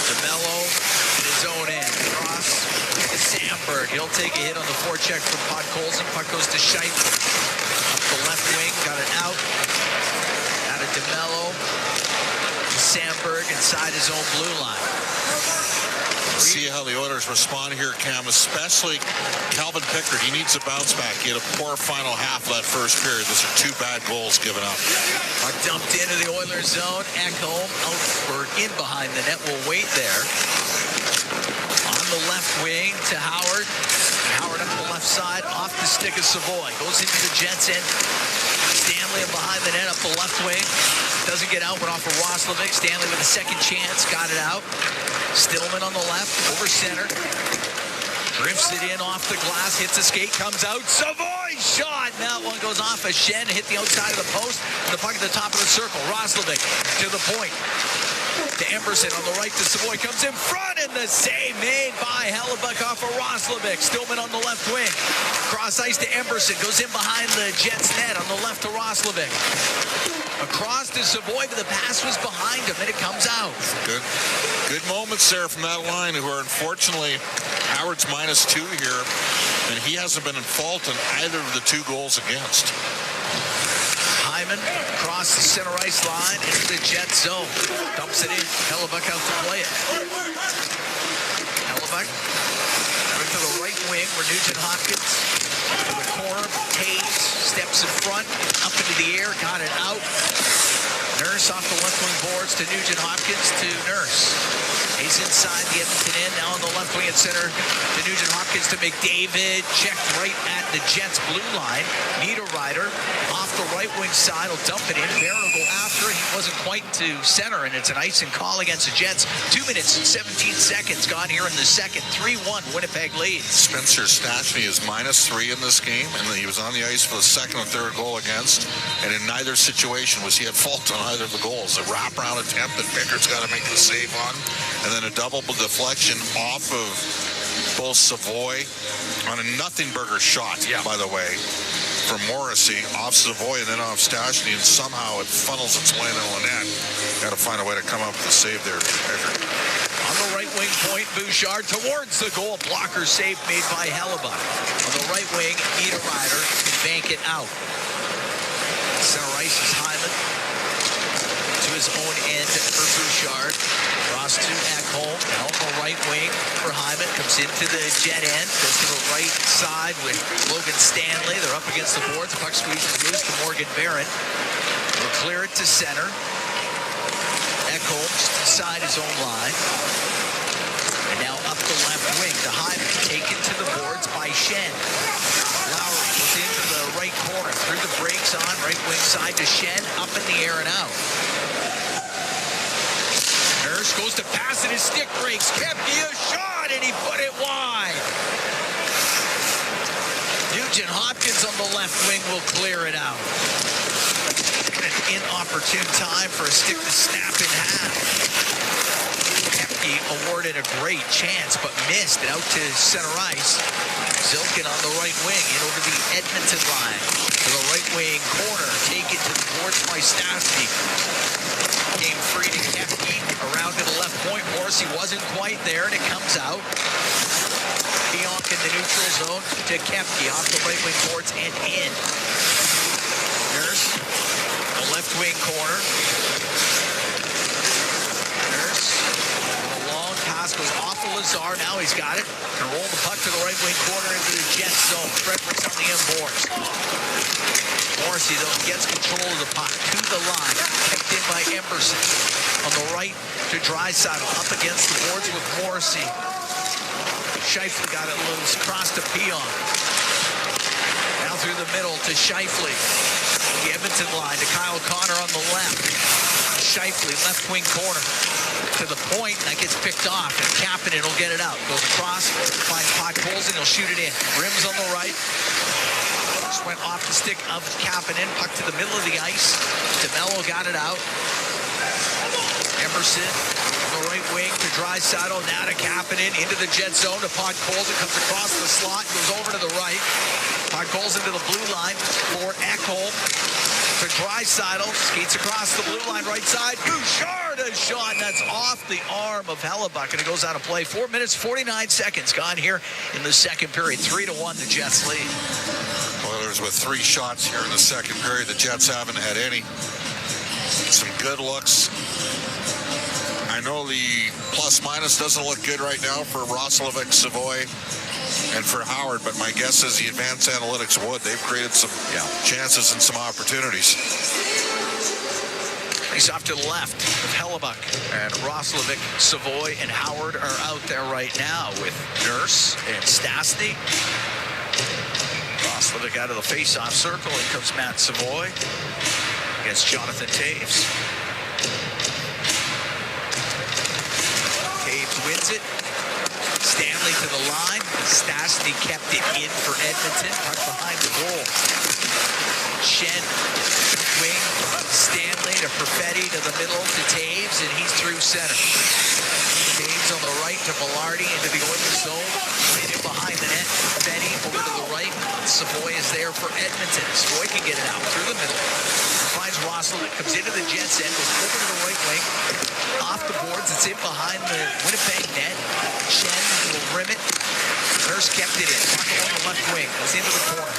DeMello in his own end. Cross to Sandberg. He'll take a hit on the forecheck from Podkolzin. Puck goes to Scheifele. Up the left wing. Got it out. Out of DeMello. Sandberg inside his own blue line. See how the Oilers respond here, Cam, especially Calvin Pickard. He needs a bounce back. He had a poor final half of that first period. Those are 2 bad goals given up. Puck dumped into the Oilers zone. Ekholm out or in behind the net. Will wait there. On the left wing to Howard. Howard up the left side, off the stick of Savoy. Goes into the Jets end. Stanley behind the net up the left wing. Doesn't get out, but off of Roslovic. Stanley with a second chance. Got it out. Stillman on the left, over center. Drifts it in off the glass, hits a skate, comes out. Savoy shot! And that one goes off a Shen, hit the outside of the post. And the puck at the top of the circle. Roslovic to the point. To Emberson on the right to Savoy. Comes in front, and the save made by Hellebuck off of Roslovic. Stillman on the left wing. Cross ice to Emberson. Goes in behind the Jets net on the left to Roslovic. Across to Savoy, but the pass was behind him, and it comes out. Good moments there from that line, who are unfortunately Howard's -2 here, and he hasn't been in fault in either of the 2 goals against. Hyman across the center ice line into the Jet zone. Dumps it in. Hellebuck out to play it. Hellebuck going to the right wing where Nugent Hopkins to the corner. Taves steps in front, up into the air, got it out. Nurse off the left wing boards to Nugent Hopkins to Nurse. He's inside the Edmonton end. Now on the left wing at center to Nugent Hopkins to McDavid. Checked right at the Jets' blue line. Niederreiter off the right wing side. Will dump it in. Barron will go after it. He wasn't quite to center, and it's an icing call against the Jets. 2 minutes and 17 seconds gone here in the second. 3-1 Winnipeg leads. Spencer Stastny is -3 in this game, and he was on the ice for the second and third goal against, and in neither situation was he at fault on either of the goals. A wraparound attempt that Pickett's got to make the save on, and then a double deflection off of both Savoy on a nothing burger shot, by the way, from Morrissey off Savoy and then off Stastny, and somehow it funnels its way into the net. Got to find a way to come up with a save there for Pickett. On the right wing point, Bouchard towards the goal. Blocker save made by Hellebuck. On the right wing, Niederreiter can bank it out. Center ice is Hyman to his own end for Bouchard. Cross to Ekholm. Now on the right wing for Hyman. Comes into the Jet end. Goes to the right side with Logan Stanley. They're up against the boards. The puck squeezes loose to Morgan Barron. Will clear it to center. Ekholm just inside his own line. And now up the left wing to Hyman. Taken to the boards by Shen. Lowry goes into the right corner. Through the brakes on. Right wing side to Shen. Up in the air and out. Nurse goes to pass and his stick breaks. Kepke a shot and he put it wide. Nugent Hopkins on the left wing will clear it out. An inopportune time for a stick to snap in half. Kepke awarded a great chance but missed it out to center ice. Zilkin on the right wing in over the Edmonton line to the right wing corner. Taken to the boards by Stastny. Game free to Kepke around to the left point. Morrissey wasn't quite there and it comes out. Pionk in the neutral zone to Kepke off the right wing boards and in. Nurse, the left wing corner. Nurse, a long pass goes off of Lazar. Now he's got it. Can roll the puck to the right wing corner into the Jet zone. Fredericks on the inboards. Morrissey, though, gets control of the puck to the line. Picked in by Emberson. On the right to Draisaitl. Up against the boards with Morrissey. Scheifele got it loose. Cross to Pionk. Now through the middle to Scheifele. The Edmonton line to Kyle Connor on the left. Scheifele, left wing corner. To the point, that gets picked off, and Kapanen will get it out. Goes across, finds Podkolzin, he'll shoot it in. Rims on the right. Just went off the stick of Kapanen, puck to the middle of the ice. DeMello got it out. Emerson on the right wing to Draisaitl, now to Kapanen, into the Jet zone to Podkolzin, comes across the slot, goes over to the right. Podkolzin to the blue line for Ekholm. To Draisaitl, skates across the blue line, right side. Bouchard a shot, and that's off the arm of Hellebuck, and it goes out of play. 4 minutes, 49 seconds gone here in the second period. 3-1, the Jets lead. Oilers with 3 shots here in the second period. The Jets haven't had any. Some good looks. I know the plus-minus doesn't look good right now for Roslovic, Savoy, and for Howard, but my guess is the advanced analytics would. They've created some chances and some opportunities. He's off to the left with Hellebuck, and Roslovic, Savoy, and Howard are out there right now with Nurse and Stastny. Roslovic out of the face-off circle, and comes Matt Savoy against Jonathan Taves. Taves wins it. Stanley to the line. Stastny kept it in for Edmonton. Puck behind the goal. Shen, wing, Stanley to Perfetti to the middle to Taves, and he's through center. Taves on the right to Velarde into the Oilers zone. Played in behind the net. Perfetti over to the right. Savoy is there for Edmonton. Savoy can get it out through the middle. Finds Roslovic, comes into the Jets end, goes over to the right wing. Off the boards, it's in behind the Winnipeg net. Shen will rim it. Nurse kept it in. Puck on the left wing, goes into the corner.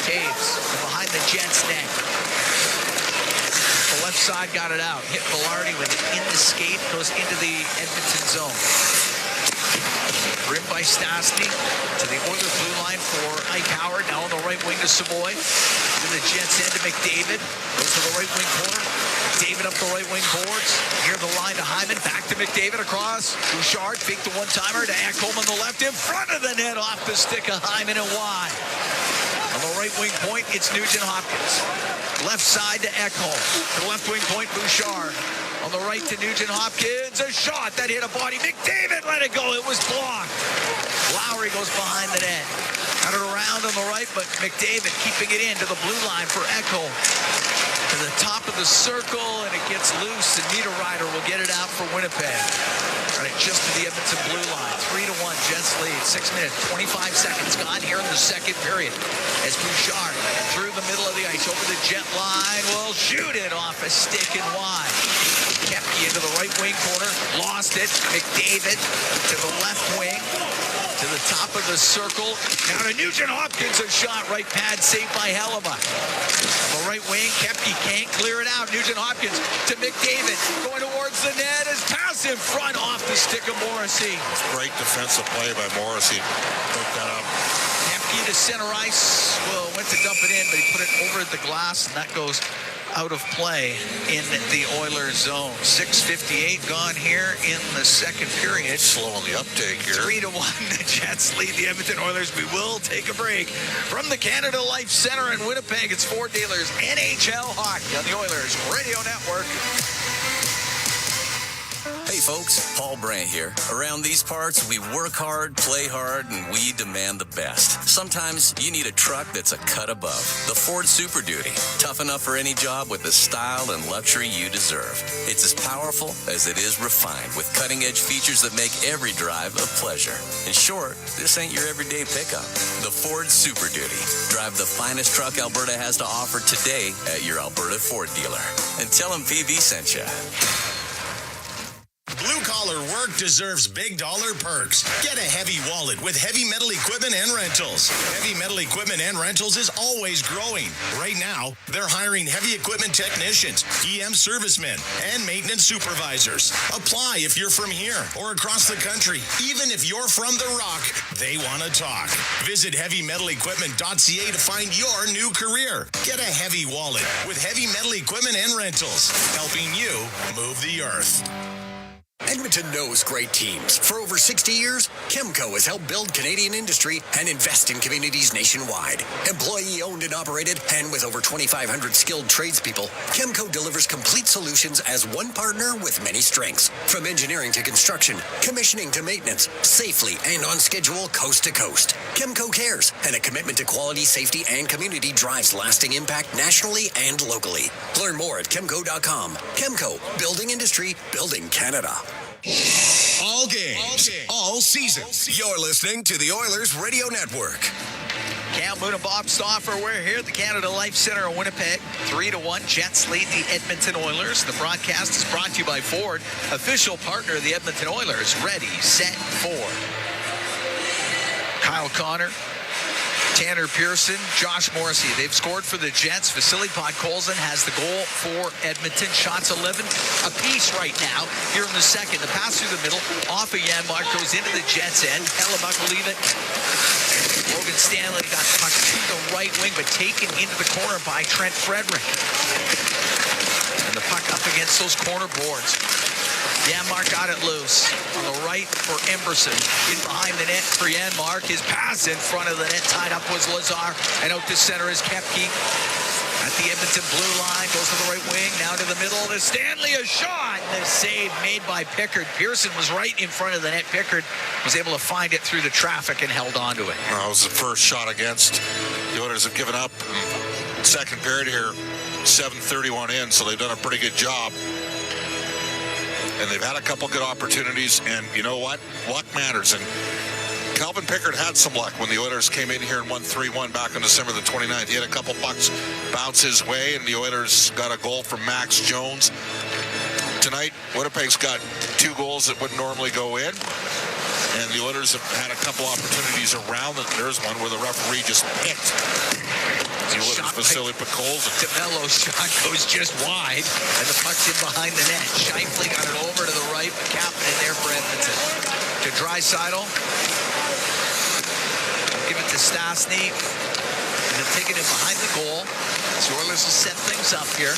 Taves behind the Jets net. The left side got it out. Hit Velarde with it in the skate, goes into the Edmonton zone. Rimmed by Stastny to the Oilers blue line for Ike Howard. Now on the right wing to Savoy. To the Jets end to McDavid. Goes to the right wing corner. McDavid up the right wing boards. Near the line to Hyman. Back to McDavid across. Bouchard fake the one-timer to Ekholm on the left. In front of the net off the stick of Hyman and wide. On the right wing point, it's Nugent Hopkins. Left side to Ekholm. To the left wing point, Bouchard. On the right to Nugent Hopkins. A shot that hit a body. McDavid let it go. It was blocked. Lowry goes behind the net. Got it around on the right, but McDavid keeping it in to the blue line for Ekholm. To the top of the circle, and it gets loose, and Niederreiter will get it out for Winnipeg. Got it just to the Edmonton blue line. 3-1, Jets lead. 6 minutes, 25 seconds gone here in the second period. As Bouchard through the middle of the ice over the Jet line will shoot it off a stick and wide. Kepke into the right wing corner, lost it. McDavid to the left wing, to the top of the circle. Now to Nugent Hopkins, a shot, right pad saved by Hellebuck. On the right wing, Kepke can't clear it out. Nugent Hopkins to McDavid, going towards the net. His pass in front off the stick of Morrissey. Great defensive play by Morrissey. Broke that up. Kepke to center ice. Well, went to dump it in, but he put it over the glass, and that goes out of play in the Oilers zone. 6:58 gone here in the second period. Slow on the uptake here. 3-1, the Jets lead the Edmonton Oilers. We will take a break. From the Canada Life Center in Winnipeg, it's Ford Dealers NHL Hockey on the Oilers Radio Network. Hey folks, Paul Brandt here. Around these parts, we work hard, play hard, and we demand the best. Sometimes you need a truck that's a cut above. The Ford Super Duty. Tough enough for any job with the style and luxury you deserve. It's as powerful as it is refined, with cutting-edge features that make every drive a pleasure. In short, this ain't your everyday pickup. The Ford Super Duty. Drive the finest truck Alberta has to offer today at your Alberta Ford dealer. And tell them PB sent you. Blue-collar work deserves big dollar perks. Get a heavy wallet with Heavy Metal Equipment and Rentals. Heavy Metal Equipment and Rentals is always growing. Right now, they're hiring heavy equipment technicians, EM servicemen, and maintenance supervisors. Apply if you're from here or across the country. Even if you're from the Rock, they want to talk. Visit heavymetalequipment.ca to find your new career. Get a heavy wallet with Heavy Metal Equipment and Rentals, helping you move the earth. Edmonton knows great teams. For over 60 years, Chemco has helped build Canadian industry and invest in communities nationwide. Employee-owned and operated, and with over 2,500 skilled tradespeople, Chemco delivers complete solutions as one partner with many strengths. From engineering to construction, commissioning to maintenance, safely and on schedule coast to coast. Chemco cares, and a commitment to quality, safety, and community drives lasting impact nationally and locally. Learn more at chemco.com. Chemco, building industry, building Canada. All games, all seasons. You're listening to the Oilers Radio Network. Cam Moon and Bob Stauffer, we're here at the Canada Life Center in Winnipeg. 3-1, Jets lead the Edmonton Oilers. The broadcast is brought to you by Ford, official partner of the Edmonton Oilers. Ready, set, Ford. Kyle Connor, Tanner Pearson, Josh Morrissey. They've scored for the Jets. Vasily Podkolzin has the goal for Edmonton. Shots 11 apiece right now here in the second. The pass through the middle, off of Janmark, goes into the Jets' end. Hellebuck will leave it. Logan Stanley got the puck to the right wing, but taken into the corner by Trent Frederick. And the puck up against those corner boards. Janmark got it loose on the right for Emberson. In behind the net for Janmark. His pass in front of the net. Tied up was Lazar. And out to center is Kepke. At the Edmonton blue line. Goes to the right wing. Now to the middle. To Stanley. A shot. And a save made by Pickard. Pearson was right in front of the net. Pickard was able to find it through the traffic and held on to it. That was the first shot against. The Oilers have given up. Second period here. 7:31 in. So they've done a pretty good job. And they've had a couple good opportunities, and you know what? Luck matters. And Calvin Pickard had some luck when the Oilers came in here and won 3-1 back on December the 29th. He had a couple bucks bounce his way, and the Oilers got a goal from Max Jones. Tonight, Winnipeg's got 2 goals that wouldn't normally go in, and the Oilers have had a couple opportunities around it. There's one where the referee just picked. The Oilers' Vasily Podkolzin. DeMello's shot goes just wide, and the puck's in behind the net. Scheifele got it over to the right, but capping it there for Edmonton. to Draisaitl. Give it to Stastny. And then taking it behind the goal. So Oilers will set things up here.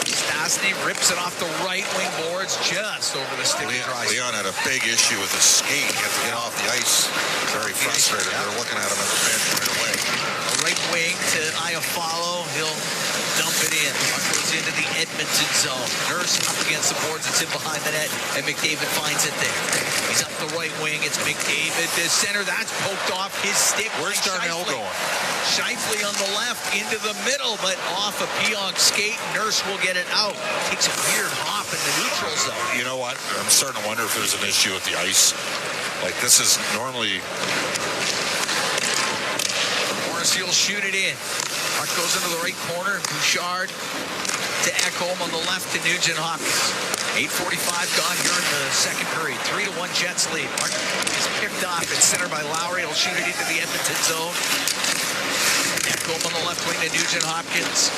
Stastny rips it off the right wing boards just over the stick of Draisaitl. Leon had a big issue with his skate. He had to get off the ice. Very frustrated. They're looking at him at the bench right away. Right wing to Iafallo. He'll dump it in. Puck goes into the Edmonton zone. Nurse up against the boards. It's in behind the net. And McDavid finds it there. He's up the right wing. It's McDavid to center. That's poked off his stick. Where's Darnell going? Shifley on the left into the middle, but off a Pionk skate. Nurse will get it out. Takes a weird hop in the neutral zone. You know what? I'm starting to wonder if there's an issue with the ice. Like, this is normally... Morrissey will shoot it in. Puck goes into the right corner. Bouchard to Ekholm on the left to Nugent Hopkins. 8:45 gone here in the second period. 3-1 Jets lead. Puck is picked off. It's centered by Lowry. He'll shoot it into the Edmonton zone. Ekholm on the left wing to Nugent Hopkins.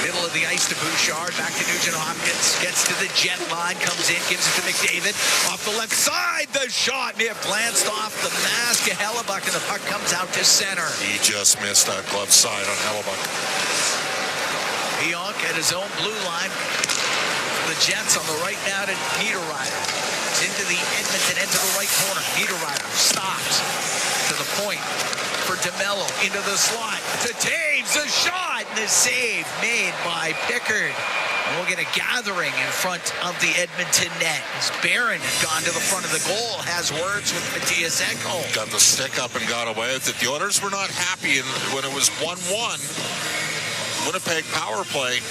Middle of the ice to Bouchard. Back to Nugent Hopkins. Gets to the Jet line. Comes in. Gives it to McDavid. Off the left side. The shot. May have glanced off the mask of Hellebuck. And the puck comes out to center. He just missed that glove side on Hellebuck. Pionk at his own blue line. The Jets on the right now to Niederreiter. It's into the Edmonton end to the right corner. Niederreiter stops to the point for DeMello into the slot to Taves. A shot and a save made by Pickard. And we'll get a gathering in front of the Edmonton net. As Barron had gone to the front of the goal, has words with Matthias Ekholm. Got the stick up and got away with it. The Oilers were not happy when it was 1-1. Winnipeg power play.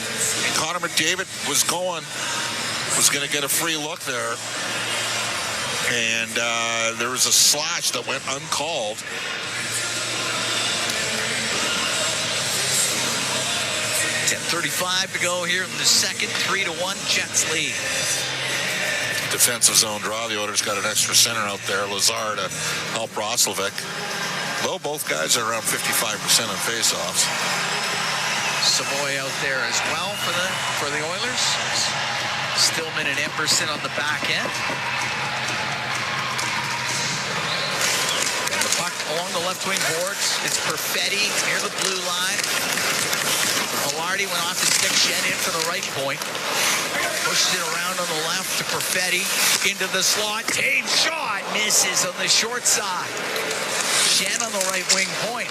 Connor McDavid was going to get a free look there. And there was a slash that went uncalled. .35 to go here in the second. 3-1 Jets lead. Defensive zone draw. The Oilers got an extra center out there. Lazar to help Roslovic. Though both guys are around 55% on faceoffs. Savoy out there as well for the Oilers. Stillman and Emberson on the back end. And the puck along the left wing boards. It's Perfetti near the blue line. Velarde went off his stick. Shen in for the right point. Pushes it around on the left to Perfetti. Into the slot. Taves shot. Misses on the short side. Shen on the right wing point.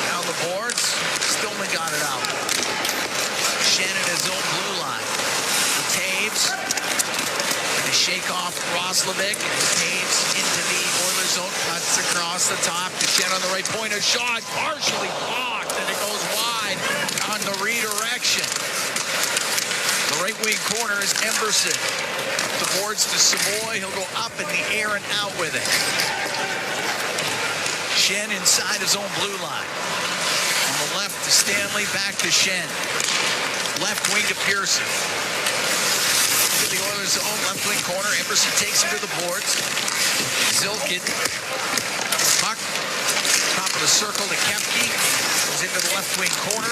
Now the boards. Stillman got it out. Shannon his own blue line. Taves. And a shake off Roslovic. And Taves into the Oilers zone. Cuts across the top to Shen on the right point. A shot partially blocked. And it goes wide on the redirection. The right wing corner is Emberson. The boards to Savoy. He'll go up in the air and out with it. Shen inside his own blue line. On the left to Stanley, back to Shen. Left wing to Pearson. To the Oilers' own left wing corner. Emberson takes him to the boards. Zilkin. Puck. Top of the circle to Kempke. Goes into the left wing corner.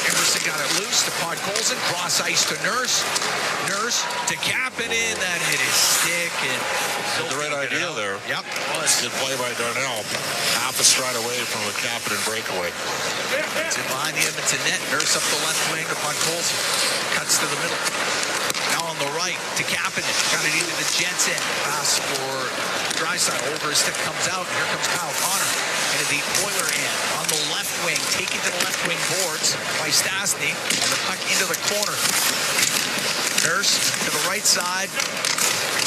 Emberson got it loose to Podkolzin. Cross ice to Nurse. Nurse to Kapanen. That hit his stick. And the right idea there. Yep, it was. Good play by Darnell. Half a stride away from the Kapanen breakaway. It's in behind the Edmonton net. Nurse up the left wing to Podkolzin. Cuts to the middle. Now on the right to Kapanen. Got it into the Jets end. Pass for Draisaitl. Over his stick comes out. Here comes Kyle Connor into the Oiler end. On the left wing. Taken to the left wing boards by Stastny. And the puck into the corner. Nurse to the right side.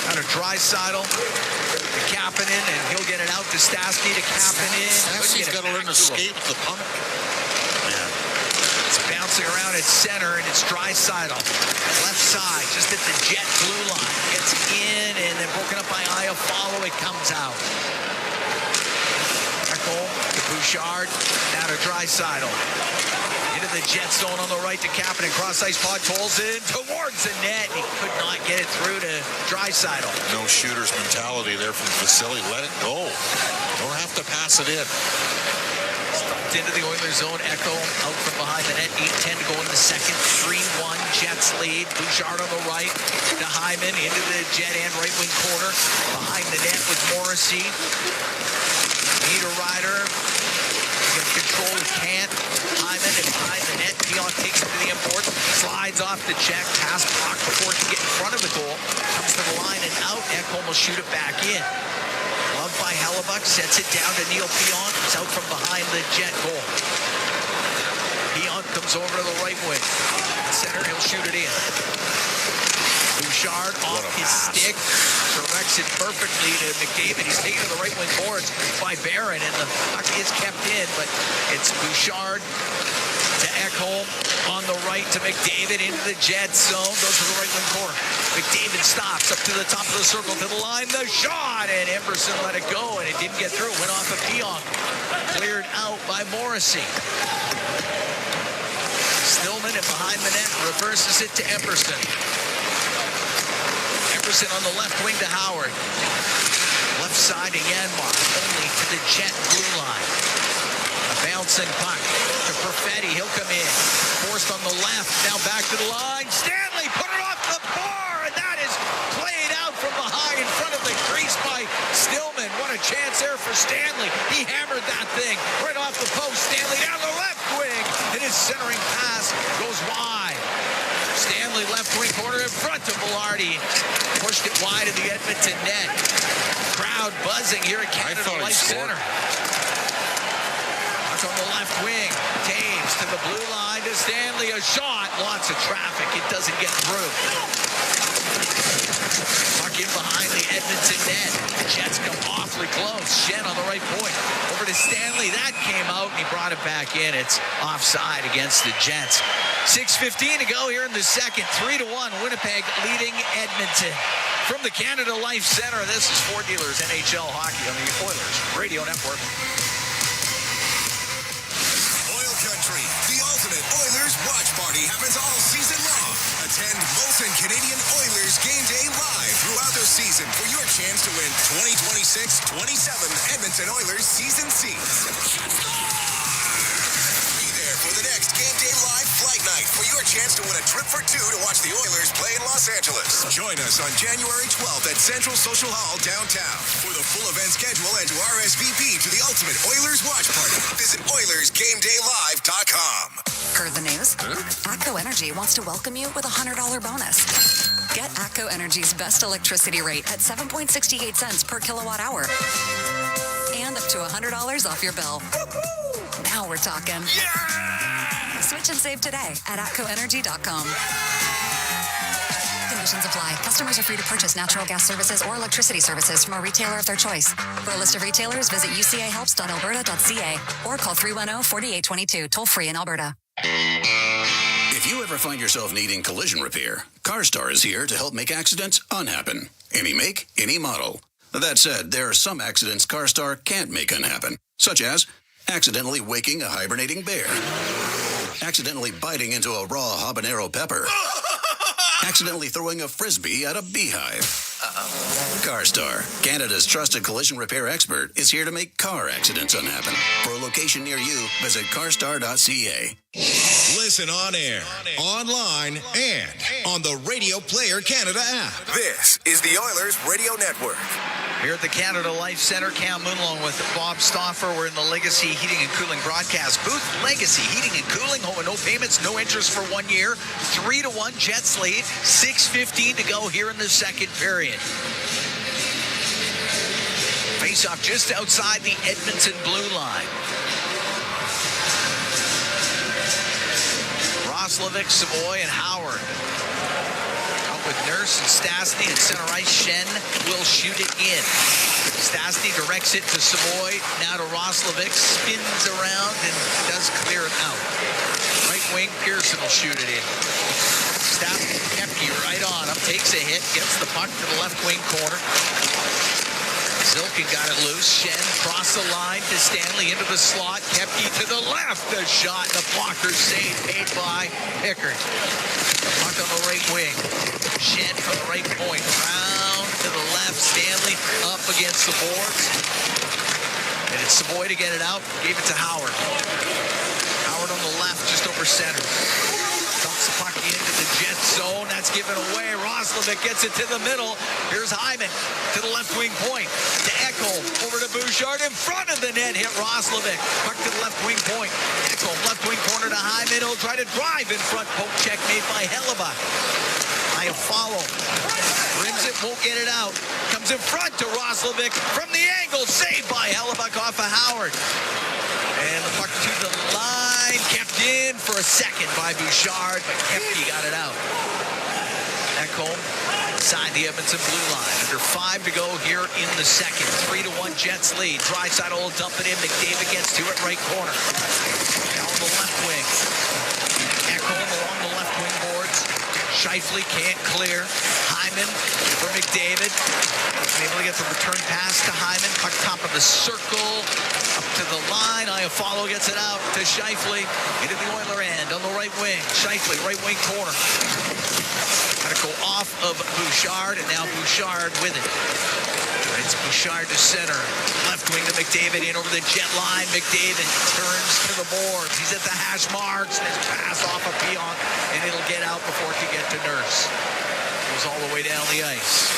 Out of Draisaitl to Kapanen, and he'll get it out to Stastny to Kapanen. He's got to learn to skate with the puck. It's bouncing around at center, and it's Draisaitl. Left side, just at the Jet blue line. Gets in, and then broken up by Iafallo. It comes out. Ekholm to Bouchard. Now to Draisaitl. Into the Jet zone on the right to Kapanen. Cross ice Podkolzin towards the net. He could not get it through to Draisaitl. No shooter's mentality there from Vasily. Let it go. Don't have to pass it in. Stopped into the Oilers zone. Ekholm out from behind the net. 8:10 to go in the second. 3-1 Jets Jets lead. Bouchard on the right to Hyman into the Jet end right wing corner. Behind the net with Morrissey. Niederreiter. Can control his hand. Hyman and behind the net. Pionk takes it to the import. Slides off the check. Pass blocked before it can get in front of the goal. Comes to the line and out. Ekholm will shoot it back in. Loved by Hellebuck. Sets it down to Neil Pionk. It's out from behind the Jet goal. Pionk comes over to the right wing. Center, he'll shoot it in. Bouchard off his stick. Directs it perfectly to McDavid. He's taken to the right wing boards by Barron, and the puck is kept in, but it's Bouchard to Ekholm on the right to McDavid into the Jet zone. Goes to the right wing corner. McDavid stops up to the top of the circle to the line. The shot, and Emberson let it go, and it didn't get through. Went off of Pionk. Cleared out by Morrissey. Stillman and behind the net reverses it to Emberson. Emberson on the left wing to Howard. Left side to Yanmar. Only to the Jet blue line. A bouncing puck to Perfetti. He'll come in. Forced on the left. Now back to the line. Stanley put it off the bar, and that is played out from behind in front of the crease by Stillman. What a chance there for Stanley. He hammered that thing right off the post. Stanley down the left wing, and his centering pass goes wide. Stanley left wing corner in front of Velarde. Pushed it wide of the Edmonton net. Crowd buzzing here at Canada Life Center. That's on the left wing. Taves to the blue line to Stanley. A shot. Lots of traffic. It doesn't get through. Puck in behind the Edmonton net. Jets come awfully close. Shen on the right point. Over to Stanley. That came out, and he brought it back in. It's offside against the Jets. 6:15 to go here in the second. 3-1. Winnipeg leading Edmonton. From the Canada Life Center, this is Ford Dealers NHL Hockey on the Oilers Radio Network. OilCountry, the ultimate Oilers watch party, happens all season long. Attend Molson Canadian Oilers game day live throughout the season for your chance to win 2026-27 Edmonton Oilers season seats. Be there for the next game day live flight night for your chance to win a trip for two to watch the Oilers play in Los Angeles. Join us on January 12th at Central Social Hall downtown. For the full event schedule and to RSVP to the ultimate Oilers watch party, visit OilersGameDayLive.com. Heard the news? ATCO Energy wants to welcome you with a $100 bonus. Get ATCO Energy's best electricity rate at 7.68 cents per kilowatt hour. And up to $100 off your bill. Now we're talking. Yeah! Switch and save today at atcoenergy.com. Conditions apply. Customers are free to purchase natural gas services or electricity services from a retailer of their choice. For a list of retailers, visit ucahelps.alberta.ca or call 310-4822, toll free in Alberta. If you ever find yourself needing collision repair, CarStar is here to help make accidents unhappen. Any make, any model. That said, there are some accidents CarStar can't make unhappen, such as accidentally waking a hibernating bear, accidentally biting into a raw habanero pepper, accidentally throwing a frisbee at a beehive. CarStar, Canada's trusted collision repair expert, is here to make car accidents unhappen. For a location near you, visit carstar.ca. Listen on air, online, and on the Radio Player Canada app. This is the Oilers Radio Network. Here at the Canada Life Center, Cam Moonlong with Bob Stauffer. We're in the Legacy Heating and Cooling broadcast booth. Legacy Heating and Cooling, home and no payments, no interest for 1 year. 3-1 Jets lead. 6:15 to go here in the second period. Face-off just outside the Edmonton blue line. Roslovic, Savoy, and Howard. Out with Nurse and Stastny and center ice. Shen will shoot it in. Stastny directs it to Savoy. Now to Roslovic. Spins around and does clear it out. Right wing, Pearson will shoot it in. Stastny, Kepke right on him. Takes a hit. Gets the puck to the left wing corner. Zilkin got it loose. Shen across the line to Stanley into the slot. Kepke to the left. A shot. The blocker save made by Pickard. The puck on the right wing. Shen from the right point. Round to the left. Stanley up against the boards. And it's Savoy to get it out. Gave it to Howard. Howard on the left, just over center. Dumps the puck into the Jet zone. That's given away. Roslovic gets it to the middle. Here's Hyman to the left wing point. To Echo. Over to Bouchard. In front of the net. Hit Roslovic. Puck to the left wing point. Echo. Left wing corner to Hyman. He'll try to drive in front. Poke check made by Hellebuck. I follow. Rims it. Won't get it out. Comes in front to Roslovic. From the angle. Saved by Hellebuck off of Howard. And the puck to the line. Kept in for a second by Bouchard. But Kepke got it out. Echo inside the Edmonton blue line. Under 5 to go here in the second. 3-1 Jets lead. Draisaitl will dump it in. McDavid gets to it. Right corner. Down the left wing. Echo along the left wing boards. Scheifele can't clear. Hyman for McDavid. Able to get the return pass to Hyman. Puck top of the circle. Up to the line. Iafallo gets it out to Scheifele. Into the Oiler end on the right wing. Scheifele, right wing corner. Got to go off of Bouchard, and now Bouchard with it. It's Bouchard to center. Left wing to McDavid in over the Jet line. McDavid turns to the boards. He's at the hash marks. There's a pass off of Pionk, and it'll get out before it can get to Nurse. Goes all the way down the ice.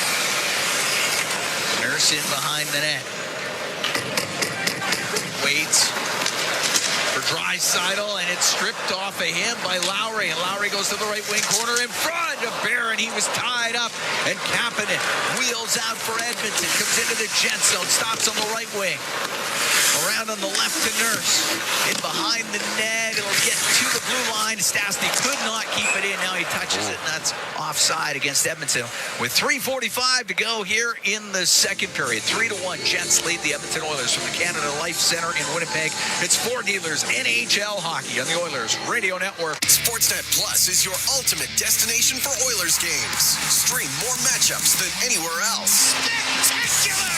Nurse in behind the net. Waits for Draisaitl, and it's stripped off of him by Lowry. And Lowry goes to the right wing corner in front of Barron. He was tied up, and Kapanen wheels out for Edmonton. Comes into the Jet zone, stops on the right wing. Around on the left to Nurse. In behind the net. It'll get to the blue line. Stastny could not keep it in. Now he touches it, and that's offside against Edmonton. With 3:45 to go here in the second period. 3-1 Jets lead the Edmonton Oilers from the Canada Life Center in Winnipeg. It's Ford Dealers NHL hockey on the Oilers Radio Network. Sportsnet Plus is your ultimate destination for Oilers games. Stream more matchups than anywhere else. Spectacular!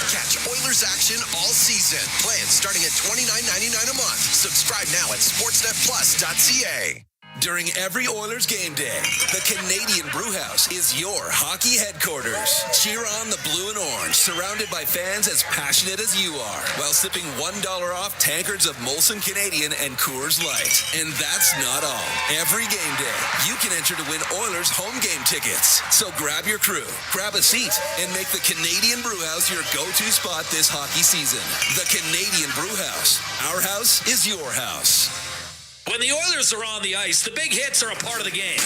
Catch Oilers action all season. Plans starting at $29.99 a month. Subscribe now at sportsnetplus.ca. During every Oilers game day, the Canadian Brewhouse is your hockey headquarters. Cheer on the blue and orange, surrounded by fans as passionate as you are, while sipping $1 off tankards of Molson Canadian and Coors Light. And that's not all. Every game day, you can enter to win Oilers home game tickets. So grab your crew, grab a seat, and make the Canadian Brewhouse your go-to spot this hockey season. The Canadian Brewhouse. Our house is your house. When the Oilers are on the ice, the big hits are a part of the game.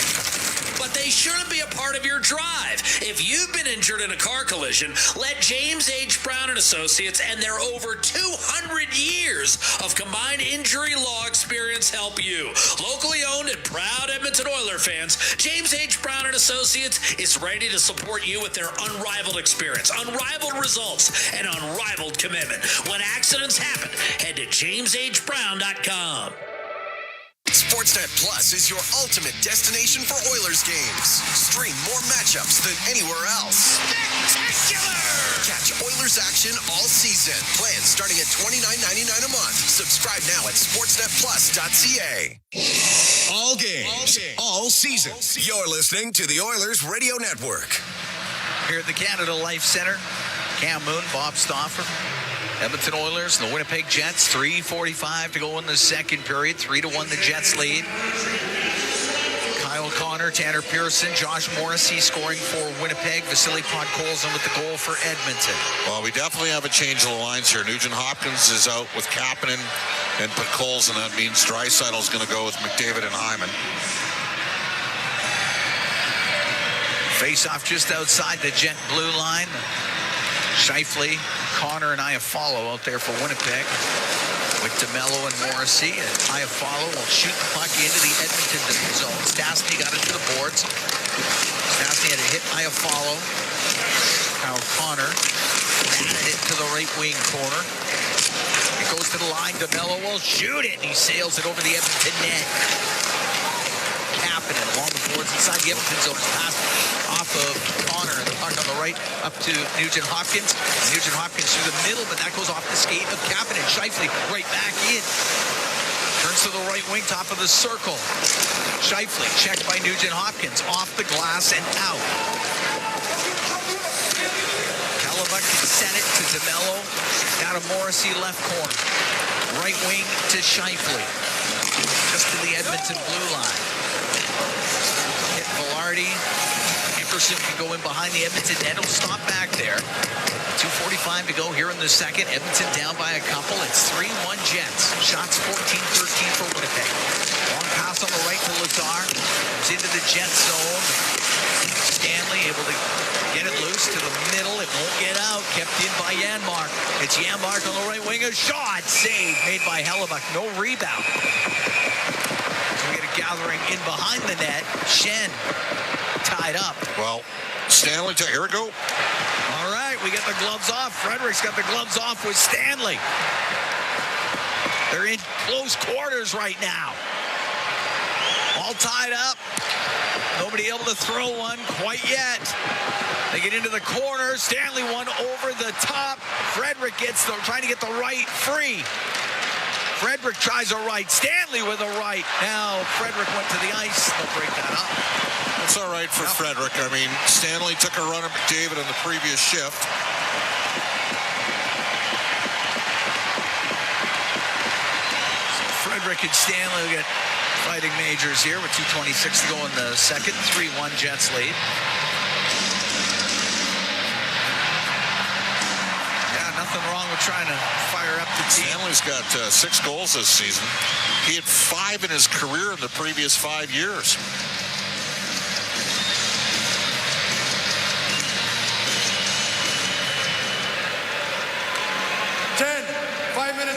But they shouldn't be a part of your drive. If you've been injured in a car collision, let James H. Brown & Associates and their over 200 years of combined injury law experience help you. Locally owned and proud Edmonton Oiler fans, James H. Brown & Associates is ready to support you with their unrivaled experience, unrivaled results, and unrivaled commitment. When accidents happen, head to jameshbrown.com. Sportsnet Plus is your ultimate destination for Oilers games. Stream more matchups than anywhere else. Spectacular! Catch Oilers action all season. Plans starting at $29.99 a month. Subscribe now at sportsnetplus.ca. All games, all season. You're listening to the Oilers Radio Network. Here at the Canada Life Center, Cam Moon, Bob Stauffer. Edmonton Oilers and the Winnipeg Jets. 3:45 to go in the second period. 3-1 the Jets lead. Kyle Connor, Tanner Pearson, Josh Morrissey scoring for Winnipeg. Vasily Podkolzin with the goal for Edmonton. Well, we definitely have a change of the lines here. Nugent Hopkins is out with Kapanen and Podkolzin. That means Draisaitl is going to go with McDavid and Hyman. Face off just outside the Jet blue line. Scheifele, Connor, and Iafallo out there for Winnipeg with DeMello and Morrissey. And Iafallo will shoot the puck into the Edmonton zone. Stastny got it to the boards. Stastny had to hit Iafallo. Now Connor batted it to the right wing corner. It goes to the line. DeMello will shoot it. And he sails it over the Edmonton net. Kapanen along the boards inside the Edmonton zone. Pass off of Connor and the puck on the right up to Nugent Hopkins. Nugent Hopkins through the middle, but that goes off the skate of Kapanen. Scheifele right back in. Turns to the right wing, top of the circle. Scheifele checked by Nugent Hopkins. Off the glass and out. Hellebuck can set it to DeMello. Down to Morrissey left corner. Right wing to Scheifele. Just to the Edmonton blue line. Hit Velarde. Epperson can go in behind the Edmonton net. He'll stop back there. 2:45 to go here in the second. Edmonton down by a couple. It's 3-1 Jets. Shots 14-13 for Winnipeg. Long pass on the right to Lazar. It's into the Jet zone. Stanley able to get it loose to the middle. It won't get out. Kept in by Janmark. It's Janmark on the right wing. A shot. Save made by Hellebuck. No rebound. So we get a gathering in behind the net. Shen tied up. Well, Stanley, here we go. All right, we get the gloves off. Frederick's got the gloves off with Stanley. They're in close quarters right now. All tied up. Nobody able to throw one quite yet. They get into the corner. Stanley one over the top. Frederick trying to get the right free. Frederick tries a right. Stanley with a right. Now Frederick went to the ice. They'll break that up. That's all right for Frederick. I mean, Stanley took a run at McDavid on the previous shift. So Frederick and Stanley will get fighting majors here with 2:26 to go in the second. 3-1 Jets lead. Yeah, nothing wrong with trying to fire up the team. Stanley's got 6 goals this season. He had 5 in his career in the previous 5 years.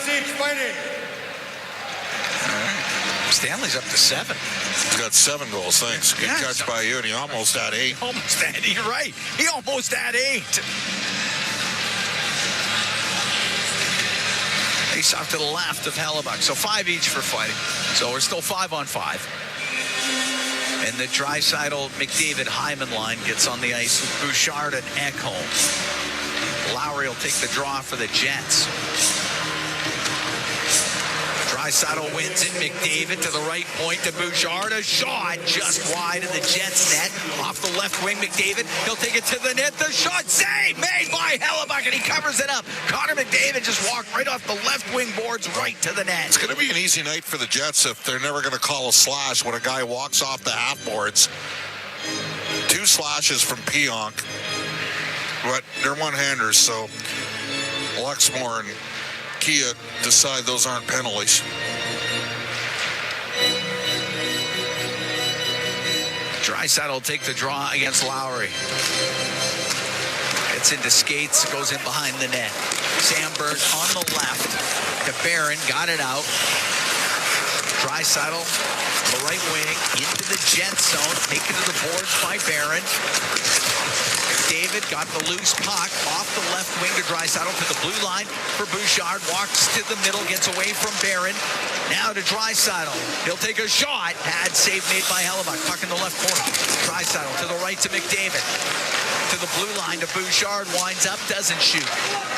Each fighting. Stanley's up to 7. He's got 7 goals. Thanks. Good catch by you, and he almost had 8. Almost had 8. You're right. He almost had 8. Face off to the left of Hellebuck. So 5 each for fighting. So we're still 5-on-5. And the Draisaitl McDavid Hyman line gets on the ice with Bouchard and Ekholm. Lowry will take the draw for the Jets. Draisaitl wins it. McDavid to the right point to Bouchard. A shot just wide of the Jets net. Off the left wing, McDavid. He'll take it to the net. The shot save made by Hellebuck, and he covers it up. Connor McDavid just walked right off the left wing boards right to the net. It's going to be an easy night for the Jets if they're never going to call a slash when a guy walks off the half boards. 2 slashes from Pionk, but they're one-handers, so Luxmore and Kia decide those aren't penalties. Draisaitl will take the draw against Lowry. It's into skates, goes in behind the net. Sandberg on the left to Barron, got it out. Draisaitl, the right wing, into the Jet zone, taken to the boards by Barron. David got the loose puck off the left wing to Draisaitl to the blue line for Bouchard. Walks to the middle, gets away from Barron. Now to Draisaitl. He'll take a shot. Had save made by Hellebuck. Puck in the left corner. Draisaitl to the right to McDavid. To the blue line to Bouchard. Winds up, doesn't shoot.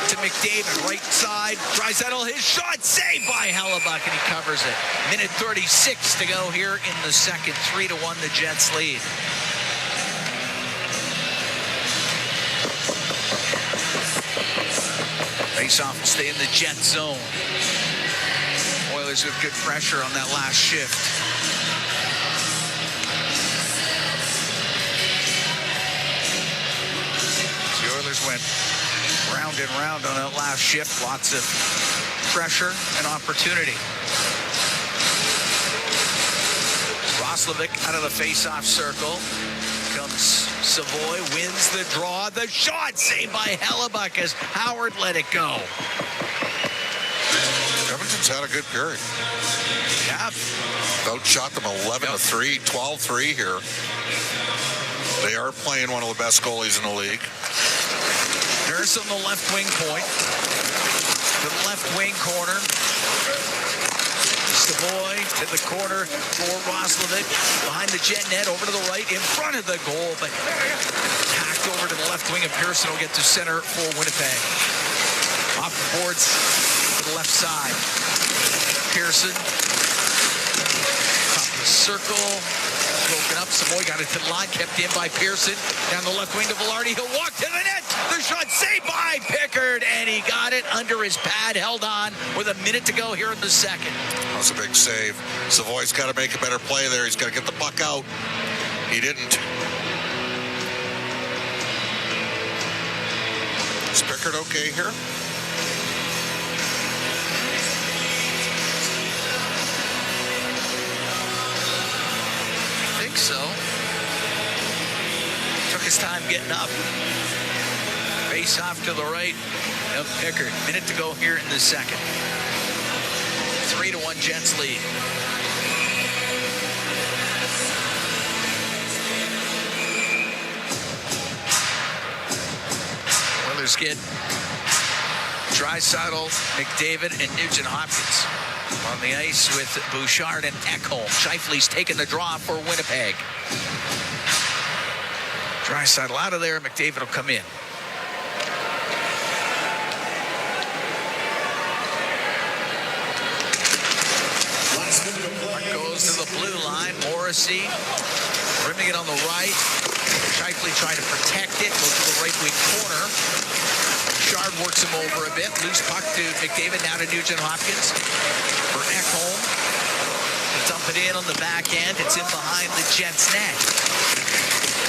To McDavid, right side. Draisaitl, his shot saved by Hellebuck, and he covers it. Minute 36 to go here in the second. 3-1 the Jets lead. Face-off will stay in the Jet zone. Oilers with good pressure on that last shift. The Oilers went round and round on that last shift. Lots of pressure and opportunity. Roslovic out of the face-off circle. Comes Savoy, wins the draw. The shot saved by Hellebuck as Howard let it go. Edmonton's had a good period. Yeah. Outshot them 11-3, 12-3 here. They are playing one of the best goalies in the league. Nurse on the left wing point. To the left wing corner. Savoy to the corner for Roslovic. Behind the Jet net, over to the right, in front of the goal, but hacked over to the left wing, and Pearson will get to center for Winnipeg. Off the boards to the left side. Pearson. Top of the circle. Broken up. Savoy got it to the line, kept in by Pearson. Down the left wing to Velarde. He'll walk to the net. The shot saved by by Pickard, and he got it under his pad, held on with a minute to go here in the second. That was a big save. Savoy's got to make a better play there. He's got to get the puck out. He didn't. Is Pickard okay here? I think so. Took his time getting up. Face off to the right of Pickard. Minute to go here in the second. 3-1 Jets lead. Oilers get Draisaitl, McDavid, and Nugent Hopkins on the ice with Bouchard and Ekholm. Scheifele's taking the draw for Winnipeg. Draisaitl out of there. McDavid will come in. Puck goes to the blue line. Morrissey rimming it on the right. Scheifele trying to protect it. Goes to the right wing corner. Bouchard works him over a bit. Loose puck to McDavid. Now to Nugent Hopkins for Ekholm. Dump it in on the back end. It's in behind the Jets' net.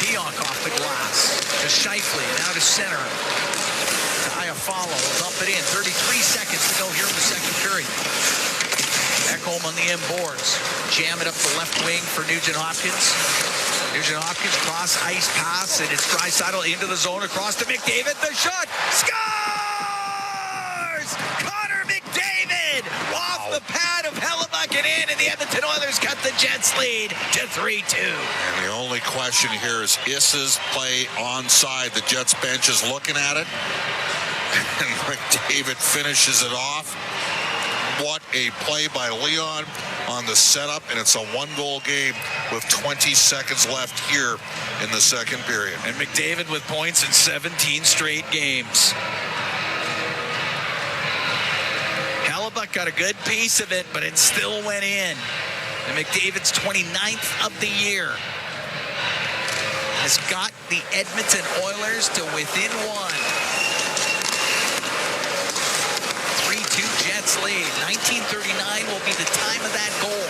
Pionk off the glass to Scheifele. Now to center. To Iafallo. Dump it in. 33 seconds to go here in the second period. Ekholm on the end boards. Jam it up the left wing for Nugent Hopkins. Nugent Hopkins cross ice pass, and it's Draisaitl into the zone across to McDavid. The shot scores! Connor McDavid off the pad of Hellebuck and in, and the Edmonton Oilers cut the Jets lead to 3-2. And the only question here is Issa's play onside. The Jets bench is looking at it, and McDavid finishes it off. What a play by Leon on the setup, and it's a one-goal game with 20 seconds left here in the second period. And McDavid with points in 17 straight games. Hellebuck got a good piece of it, but it still went in. And McDavid's 29th of the year has got the Edmonton Oilers to within one. 3-2 Jets lead. 1939 will be the time of that goal.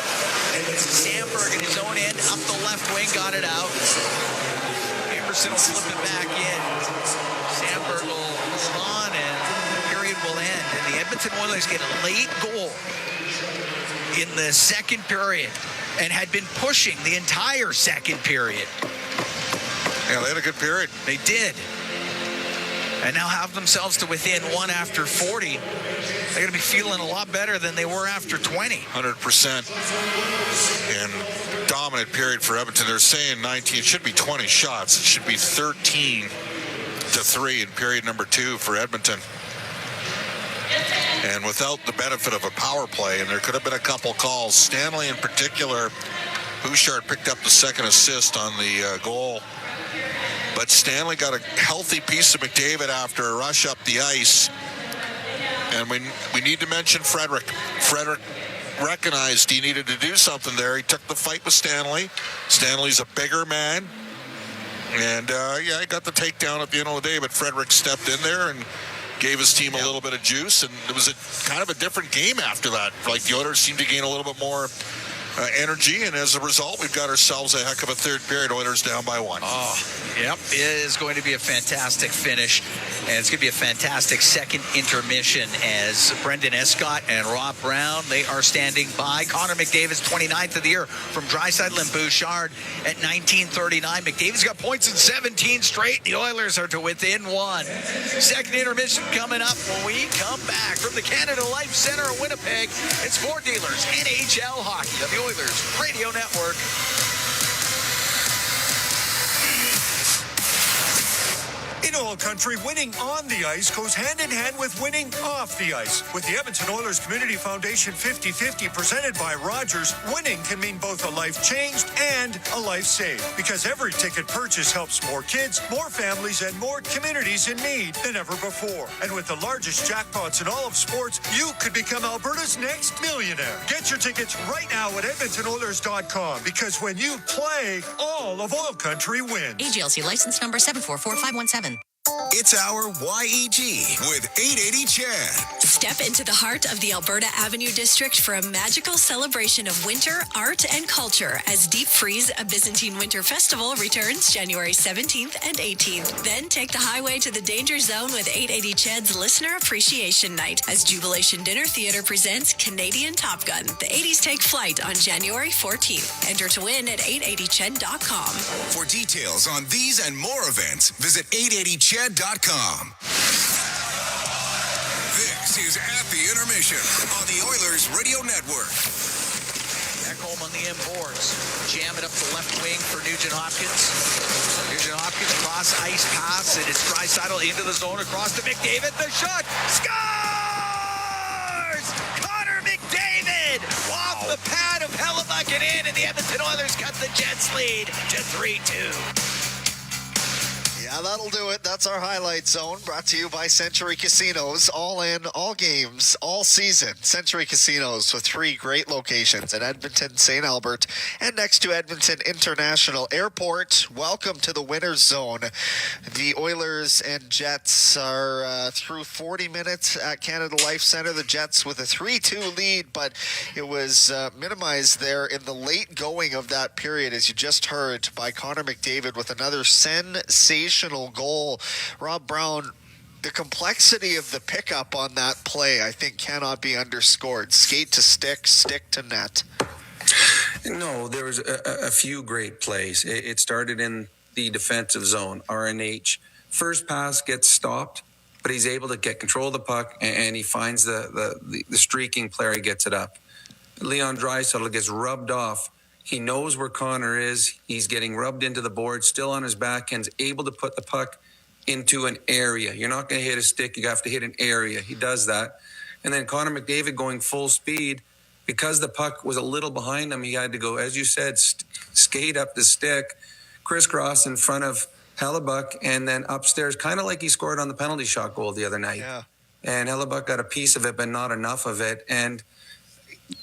Sandberg in his own end, up the left wing, got it out. Emerson will flip it back in. Sandberg will hold on, and the period will end. And the Edmonton Oilers get a late goal in the second period and had been pushing the entire second period. Yeah, they had a good period. They did. And now have themselves to within one after 40. They're going to be feeling a lot better than they were after 20. 100%. And dominant period for Edmonton. They're saying 19. It should be 20 shots. It should be 13-3 in period number 2 for Edmonton. And without the benefit of a power play, and there could have been a couple calls, Stanley in particular, Bouchard picked up the second assist on the goal. But Stanley got a healthy piece of McDavid after a rush up the ice. And we need to mention Frederick. Frederick recognized he needed to do something there. He took the fight with Stanley. Stanley's a bigger man. And, he got the takedown at the end of the day. But Frederick stepped in there and gave his team a little bit of juice. And it was kind of a different game after that. Like the Oilers seemed to gain a little bit more energy, and as a result, we've got ourselves a heck of a third period. Oilers down by 1. Oh, yep. It is going to be a fantastic finish, and it's going to be a fantastic second intermission as Brendan Escott and Rob Brown, they are standing by. Connor McDavid's 29th of the year from Draisaitl and Bouchard at 1939. McDavid's got points in 17 straight. The Oilers are to within 1. Second intermission coming up when we come back from the Canada Life Center in Winnipeg. It's Ford Dealers NHL Hockey of the Oilers Radio Network. In OilCountry, winning on the ice goes hand in hand with winning off the ice. With the Edmonton Oilers Community Foundation 50-50 presented by Rogers, winning can mean both a life changed and a life saved. Because every ticket purchase helps more kids, more families, and more communities in need than ever before. And with the largest jackpots in all of sports, you could become Alberta's next millionaire. Get your tickets right now at EdmontonOilers.com, because when you play, all of OilCountry wins. AGLC license number 744517. It's our YEG with 880 Chad. Step into the heart of the Alberta Avenue District for a magical celebration of winter, art, and culture as Deep Freeze, a Byzantine Winter Festival, returns January 17th and 18th. Then take the highway to the Danger Zone with 880 Chad's Listener Appreciation Night as Jubilation Dinner Theatre presents Canadian Top Gun. The 80s take flight on January 14th. Enter to win at 880ched.com. For details on these and more events, visit 880ched.com. This is At the Intermission on the Oilers Radio Network. Back home on the end boards. Jam it up the left wing for Nugent Hopkins. Nugent Hopkins cross ice pass, and it's Draisaitl into the zone across to McDavid. The shot scores! Connor McDavid off the pad of Hellebuck and in, and the Edmonton Oilers cut the Jets lead to 3-2. Yeah, that'll do it. That's our highlight zone, brought to you by Century Casinos. All in, all games, all season. Century Casinos with 3 great locations in Edmonton, St. Albert, and next to Edmonton International Airport. Welcome to the winner's zone. The Oilers and Jets are through 40 minutes at Canada Life Centre. The Jets with a 3-2 lead, but it was minimized there in the late going of that period, as you just heard, by Connor McDavid with another sensational goal. Rob Brown, the complexity of the pickup on that play, I think, cannot be underscored. Skate to stick, stick to net. No, there was a few great plays. It started in the defensive zone, RNH. First pass gets stopped, but he's able to get control of the puck, and he finds the streaking player. He gets it up. Leon Draisaitl gets rubbed off. He knows where Connor is. He's getting rubbed into the board, still on his backhand's able to put the puck into an area. You're not going to hit a stick. You have to hit an area. He does that. And then Connor McDavid going full speed. Because the puck was a little behind him, he had to go, as you said, skate up the stick, crisscross in front of Hellebuck, and then upstairs, kind of like he scored on the penalty shot goal the other night. Yeah. And Hellebuck got a piece of it, but not enough of it. And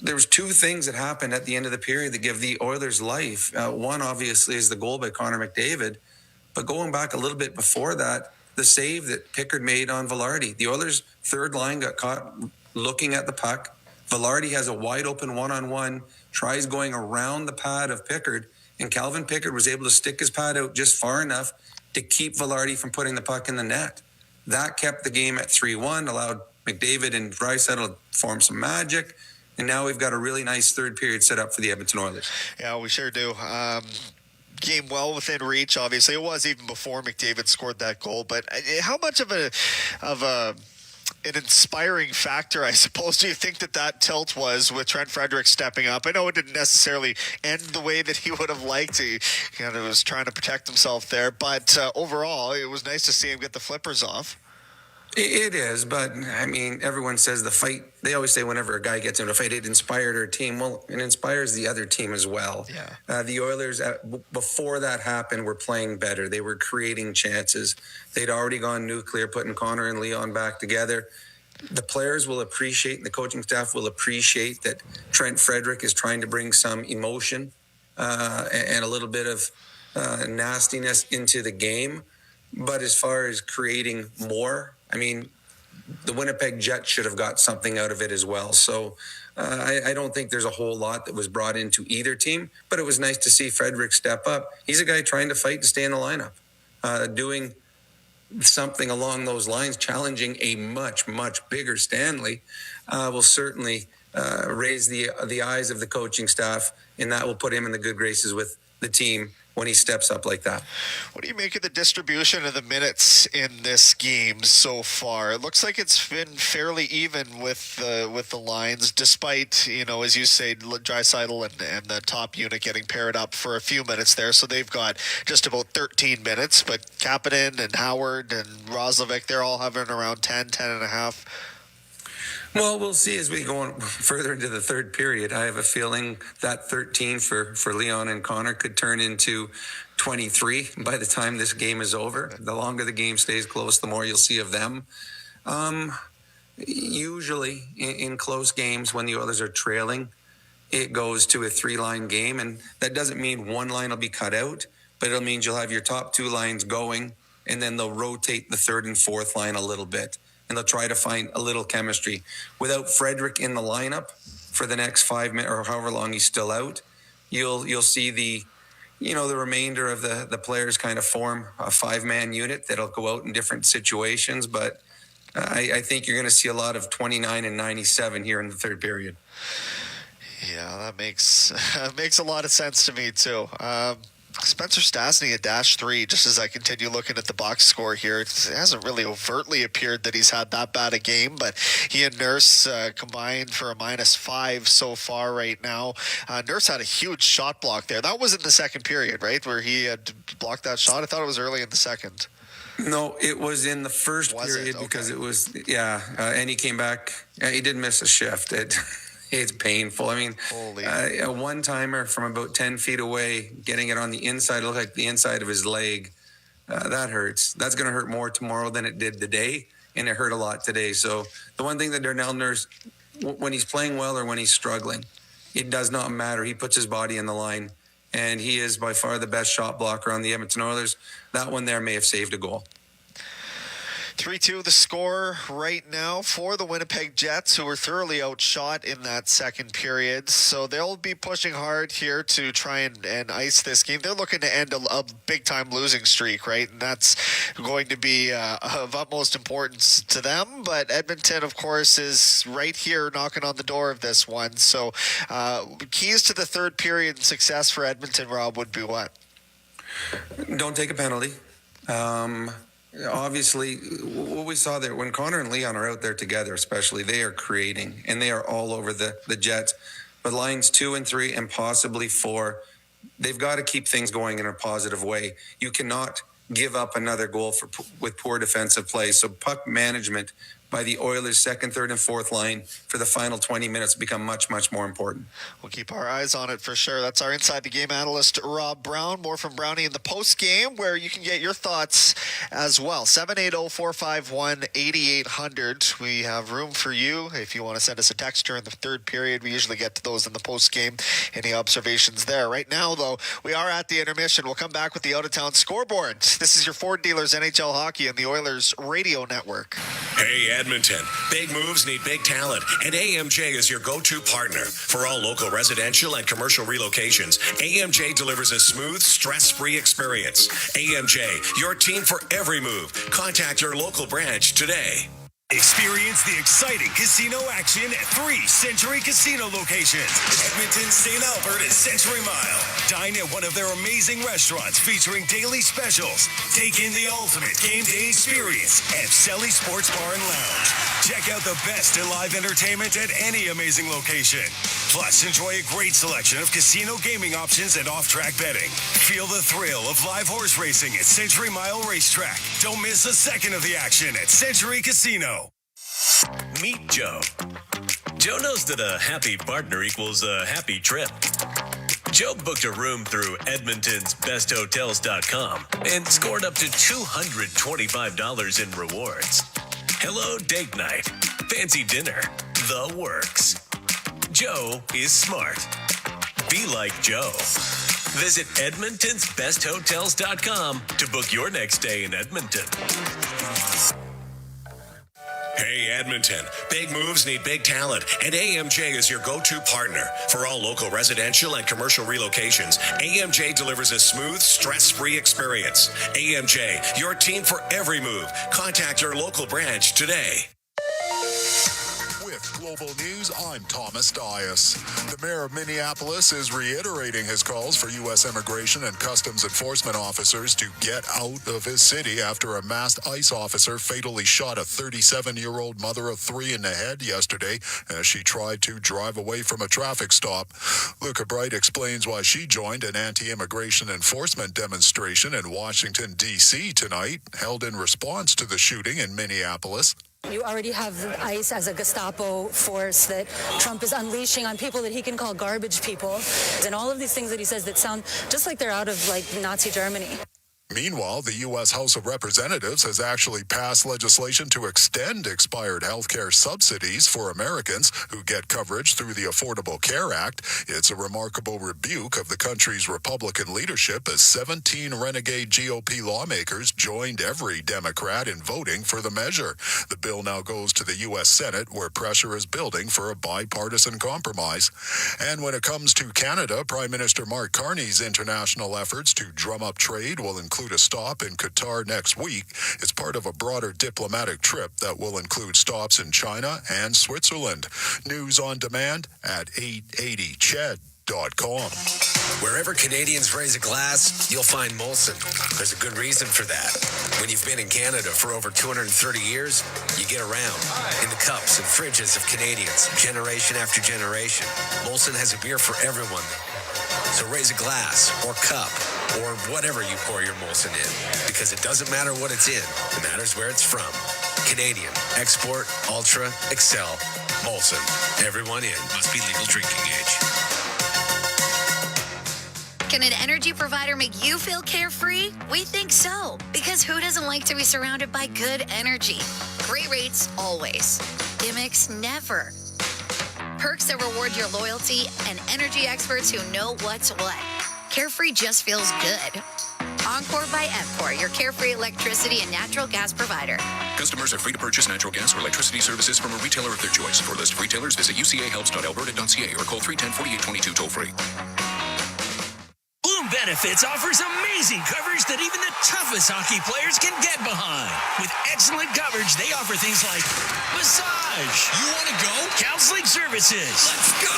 there was 2 things that happened at the end of the period that give the Oilers life. One, obviously, is the goal by Connor McDavid. But going back a little bit before that, the save that Pickard made on Velarde. The Oilers' third line got caught looking at the puck. Velarde has a wide-open one-on-one, tries going around the pad of Pickard, and Calvin Pickard was able to stick his pad out just far enough to keep Velarde from putting the puck in the net. That kept the game at 3-1, allowed McDavid and Draisaitl to form some magic. And now we've got a really nice third period set up for the Edmonton Oilers. Yeah, we sure do. Game well within reach, obviously. It was even before McDavid scored that goal. But how much of an inspiring factor, I suppose, do you think that tilt was with Trent Frederick stepping up? I know it didn't necessarily end the way that he would have liked. He kind of was trying to protect himself there. But overall, it was nice to see him get the flippers off. It is, but I mean, everyone says the fight, they always say whenever a guy gets into a fight, it inspired our team. Well, it inspires the other team as well. Yeah. The Oilers, before that happened, were playing better. They were creating chances. They'd already gone nuclear, putting Connor and Leon back together. The players will appreciate, and the coaching staff will appreciate that Trent Frederick is trying to bring some emotion and a little bit of nastiness into the game. But as far as creating more, I mean, the Winnipeg Jets should have got something out of it as well. So I don't think there's a whole lot that was brought into either team, but it was nice to see Frederick step up. He's a guy trying to fight to stay in the lineup, doing something along those lines, challenging a much, much bigger Stanley, will certainly raise the eyes of the coaching staff, and that will put him in the good graces with the team when he steps up like that. What do you make of the distribution of the minutes in this game so far? It looks like it's been fairly even with the lines, despite, as you say, Draisaitl and the top unit getting paired up for a few minutes there. So they've got just about 13 minutes, but Kapanen and Howard and Roslovic, they're all hovering around 10 and a half. Well, we'll see as we go on further into the third period. I have a feeling that 13 for Leon and Connor could turn into 23 by the time this game is over. The longer the game stays close, the more you'll see of them. Usually in close games when the Oilers are trailing, it goes to a 3-line game, and that doesn't mean one line will be cut out, but it'll mean you'll have your top 2 lines going, and then they'll rotate the third and fourth line a little bit, and they'll try to find a little chemistry. Without Frederic in the lineup for the next 5 minutes or however long he's still out, you'll see the remainder of the players kind of form a 5-man unit that'll go out in different situations. But I think you're going to see a lot of 29 and 97 here in the third period. Yeah, that makes a lot of sense to me too. Spencer Stastny at -3, just as I continue looking at the box score here. It hasn't really overtly appeared that he's had that bad a game, but he and Nurse combined for a -5 so far right now. Nurse had a huge shot block there. That was in the second period, right, where he had blocked that shot? I thought it was early in the second. No, it was in the first period because it was, and he came back. He did miss a shift. It's painful. I mean, a one-timer from about 10 feet away, getting it on the inside, it looked like the inside of his leg. That hurts. That's going to hurt more tomorrow than it did today, and it hurt a lot today. So the one thing that Darnell Nurse, when he's playing well or when he's struggling, it does not matter. He puts his body in the line, and he is by far the best shot blocker on the Edmonton Oilers. That one there may have saved a goal. 3-2 the score right now for the Winnipeg Jets, who were thoroughly outshot in that second period. So they'll be pushing hard here to try and ice this game. They're looking to end a big-time losing streak, right? And that's going to be of utmost importance to them. But Edmonton, of course, is right here knocking on the door of this one. So keys to the third period and success for Edmonton, Rob, would be what? Don't take a penalty. Obviously, what we saw there, when Connor and Leon are out there together especially, they are creating, and they are all over the Jets. But lines 2 and 3 and possibly 4, they've got to keep things going in a positive way. You cannot give up another goal with poor defensive play. So puck management by the Oilers' second, third, and fourth line for the final 20 minutes become much, much more important. We'll keep our eyes on it for sure. That's our Inside the Game analyst, Rob Brown. More from Brownie in the post-game, where you can get your thoughts as well. 780-451-8800. We have room for you if you want to send us a text during the third period. We usually get to those in the post-game. Any observations there? Right now, though, we are at the intermission. We'll come back with the out-of-town scoreboard. This is your Ford Dealers NHL Hockey and the Oilers Radio Network. Hey, Edmonton. Big moves need big talent, and AMJ is your go-to partner. For all local residential and commercial relocations, AMJ delivers a smooth, stress-free experience. AMJ, your team for every move. Contact your local branch today. Experience the exciting casino action at 3 Century Casino locations. Edmonton, St. Albert, and Century Mile. Dine at one of their amazing restaurants featuring daily specials. Take in the ultimate game day experience at Selly Sports Bar and Lounge. Check out the best in live entertainment at any amazing location. Plus, enjoy a great selection of casino gaming options and off-track betting. Feel the thrill of live horse racing at Century Mile Racetrack. Don't miss a second of the action at Century Casino. Meet Joe. Joe knows that a happy partner equals a happy trip. Joe booked a room through Edmonton's besthotels.com and scored up to $225 in rewards. Hello date night, fancy dinner, the works. Joe is smart. Be like Joe. Visit EdmontonsBestHotels.com to book your next stay in Edmonton. Hey, Edmonton. Big moves need big talent, and AMJ is your go-to partner. For all local residential and commercial relocations, AMJ delivers a smooth, stress-free experience. AMJ, your team for every move. Contact your local branch today. With Global News, I'm Thomas Dias. The mayor of Minneapolis is reiterating his calls for U.S. Immigration and Customs Enforcement officers to get out of his city after a masked ICE officer fatally shot a 37-year-old mother of 3 in the head yesterday as she tried to drive away from a traffic stop. Luca Bright explains why she joined an anti-immigration enforcement demonstration in Washington, D.C. tonight, held in response to the shooting in Minneapolis. You already have ICE as a Gestapo force that Trump is unleashing on people that he can call garbage people, and all of these things that he says that sound just like they're out of Nazi Germany. Meanwhile, the U.S. House of Representatives has actually passed legislation to extend expired health care subsidies for Americans who get coverage through the Affordable Care Act. It's a remarkable rebuke of the country's Republican leadership as 17 renegade GOP lawmakers joined every Democrat in voting for the measure. The bill now goes to the U.S. Senate, where pressure is building for a bipartisan compromise. And when it comes to Canada, Prime Minister Mark Carney's international efforts to drum up trade will include a stop in Qatar next week. It's part of a broader diplomatic trip that will include stops in China and Switzerland. News on demand at 880ched.com. Wherever Canadians raise a glass, you'll find Molson. There's a good reason for that. When you've been in Canada for over 230 years, you get around in the cups and fridges of Canadians, generation after generation. Molson has a beer for everyone. So raise a glass or cup or whatever you pour your Molson in, because it doesn't matter what it's in. It matters where it's from. Canadian, export, ultra, excel, Molson. Everyone in. Must be legal drinking age. Can an energy provider make you feel carefree? We think so, because who doesn't like to be surrounded by good energy? Great rates, always. Gimmicks, never. Perks that reward your loyalty, and energy experts who know what's what. Carefree just feels good. Encore by Epcor, your carefree electricity and natural gas provider. Customers are free to purchase natural gas or electricity services from a retailer of their choice. For a list of retailers, visit ucahelps.alberta.ca or call 310-4822 toll-free. Bloom Benefits offers amazing coverage that even the toughest hockey players can get behind. With excellent coverage, they offer things like massage. You want to go? Counseling services. Let's go!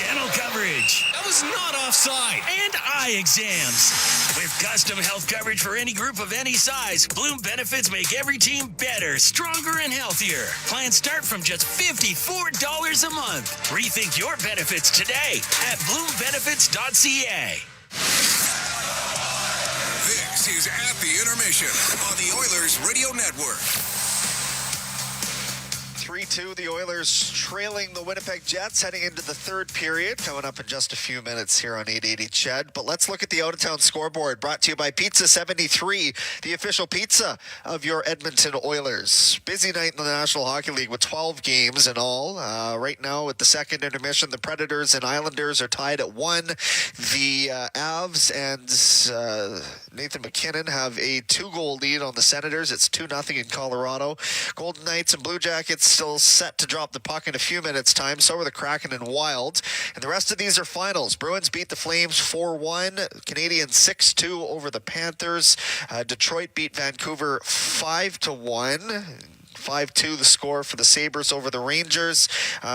Dental coverage. That was not offside. And eye exams. With custom health coverage for any group of any size, Bloom Benefits make every team better, stronger, and healthier. Plans start from just $54 a month. Rethink your benefits today at bloombenefits.ca. This is At the Intermission on the Oilers Radio Network. 3-2, the Oilers trailing the Winnipeg Jets heading into the third period. Coming up in just a few minutes here on 880 Ched. But let's look at the out-of-town scoreboard, brought to you by Pizza 73, the official pizza of your Edmonton Oilers. Busy night in the National Hockey League with 12 games in all. Right now at the second intermission, the Predators and Islanders are tied at 1. The Avs and Nathan McKinnon have a 2-goal lead on the Senators. It's 2-0 in Colorado. Golden Knights and Blue Jackets still set to drop the puck in a few minutes' time. So are the Kraken and Wild. And the rest of these are finals. Bruins beat the Flames 4-1. Canadians 6-2 over the Panthers. Detroit beat Vancouver 5-1. 5-2 the score for the Sabres over the Rangers.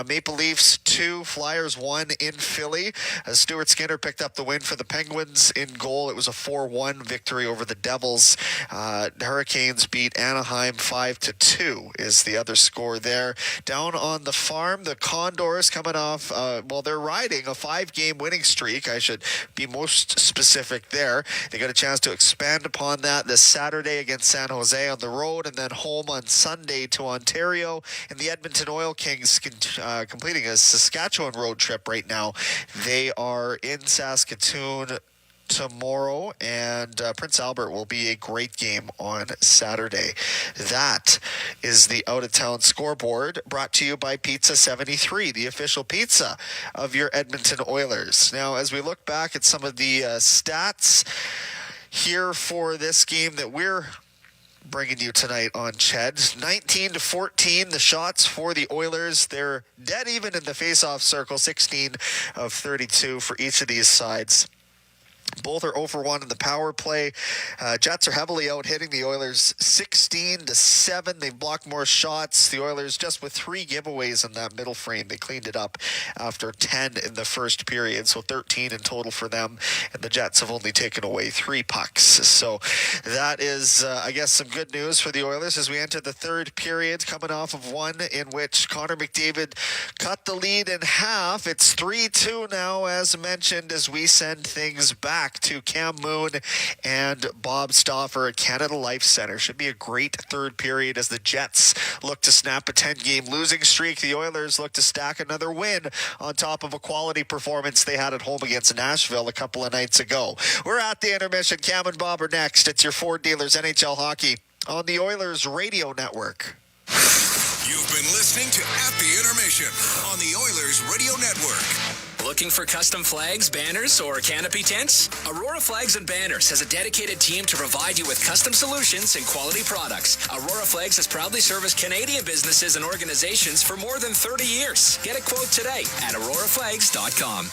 Maple Leafs 2, Flyers 1 in Philly. Stuart Skinner picked up the win for the Penguins in goal. It was a 4-1 victory over the Devils. Hurricanes beat Anaheim 5-2 is the other score there. Down on the farm, the Condors coming off, they're riding a 5-game winning streak. I should be most specific there. They got a chance to expand upon that this Saturday against San Jose on the road, and then home on Sunday to Ontario. And the Edmonton Oil Kings completing a Saskatchewan road trip right now. They are in Saskatoon tomorrow, and Prince Albert will be a great game on Saturday. That is the out-of-town scoreboard, brought to you by Pizza 73, the official pizza of your Edmonton Oilers. Now, as we look back at some of the stats here for this game that we're bringing you tonight on Ched. 19-14, the shots for the Oilers. They're dead even in the face-off circle, 16 of 32 for each of these sides. Both are 0-for-1 in the power play. Jets are heavily out hitting the Oilers 16-7. They've blocked more shots. The Oilers just with 3 giveaways in that middle frame. They cleaned it up after 10 in the first period, so 13 in total for them. And the Jets have only taken away 3 pucks. So that is, I guess, some good news for the Oilers as we enter the third period, coming off of one in which Connor McDavid cut the lead in half. It's 3-2 now, as mentioned, as we send things back back to Cam Moon and Bob Stauffer at Canada Life Centre. Should be a great third period as the Jets look to snap a 10-game losing streak. The Oilers look to stack another win on top of a quality performance they had at home against Nashville a couple of nights ago. We're at the intermission. Cam and Bob are next. It's your Ford Dealers NHL Hockey on the Oilers Radio Network. You've been listening to At the Intermission on the Oilers Radio Network. Looking for custom flags, banners, or canopy tents? Aurora Flags and Banners has a dedicated team to provide you with custom solutions and quality products. Aurora Flags has proudly serviced Canadian businesses and organizations for more than 30 years. Get a quote today at auroraflags.com.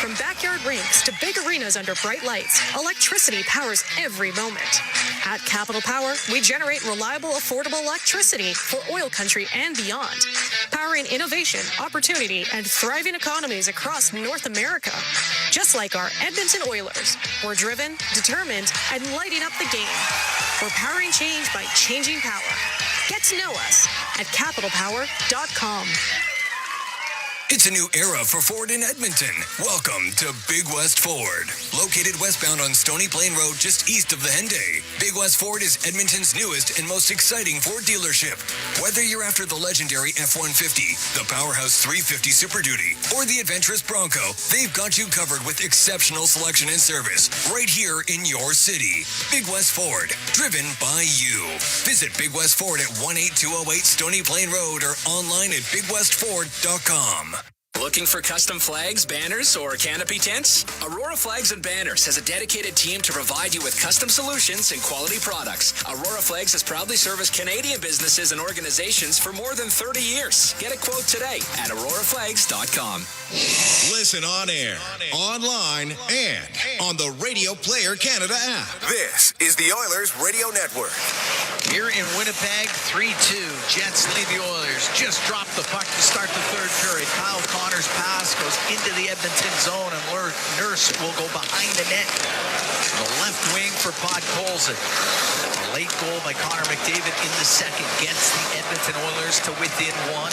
From backyard rinks to big arenas under bright lights, electricity powers every moment. At Capital Power, we generate reliable, affordable electricity for OilCountry and beyond, powering innovation, opportunity, and thriving economies across North America. Just like our Edmonton Oilers, we're driven, determined, and lighting up the game. We're powering change by changing power. Get to know us at capitalpower.com. It's a new era for Ford in Edmonton. Welcome to Big West Ford. Located westbound on Stony Plain Road just east of the Henday, Big West Ford is Edmonton's newest and most exciting Ford dealership. Whether you're after the legendary F-150, the powerhouse 350 Super Duty, or the adventurous Bronco, they've got you covered with exceptional selection and service right here in your city. Big West Ford, driven by you. Visit Big West Ford at 18208 Stony Plain Road or online at bigwestford.com. Looking for custom flags, banners, or canopy tents? Aurora Flags and Banners has a dedicated team to provide you with custom solutions and quality products. Aurora Flags has proudly serviced Canadian businesses and organizations for more than 30 years. Get a quote today at auroraflags.com. Listen on air, online, and on the Radio Player Canada app. This is the Oilers Radio Network. Here in Winnipeg, 3-2. Jets lead the Oilers. Just dropped the puck to start the third period. Kyle Connor's pass goes into the Edmonton zone, and Nurse will go behind the net. The left wing for Podkolzin. A late goal by Connor McDavid in the second gets the Edmonton Oilers to within one.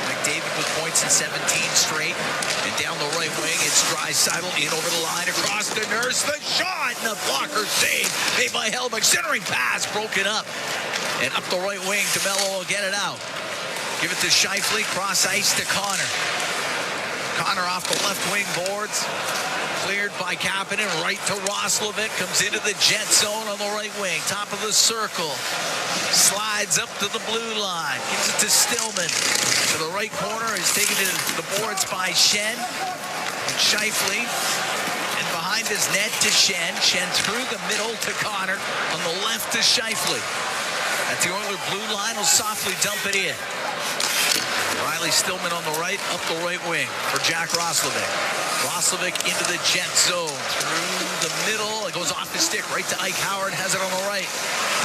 McDavid with points in 17 straight. And down the right wing, it's Draisaitl in over the line across to Nurse. The shot and the blocker save made by Hellebuyck. Centering pass broken up. And up the right wing, DeMello will get it out. Give it to Scheifele, cross ice to Connor. Connor off the left wing boards. Cleared by Kapanen, right to Roslovic. Comes into the Jet zone on the right wing. Top of the circle. Slides up to the blue line. Gives it to Stillman. To the right corner. Is taken to the boards by Schenn. And Scheifele. And behind his net to Schenn. Schenn through the middle to Connor. On the left to Scheifele. At the Oiler blue line, will softly dump it in. Riley Stillman on the right, up the right wing for Jack Roslovic. Roslovic into the Jet zone, through the middle. It goes off his stick, right to Ike Howard, has it on the right.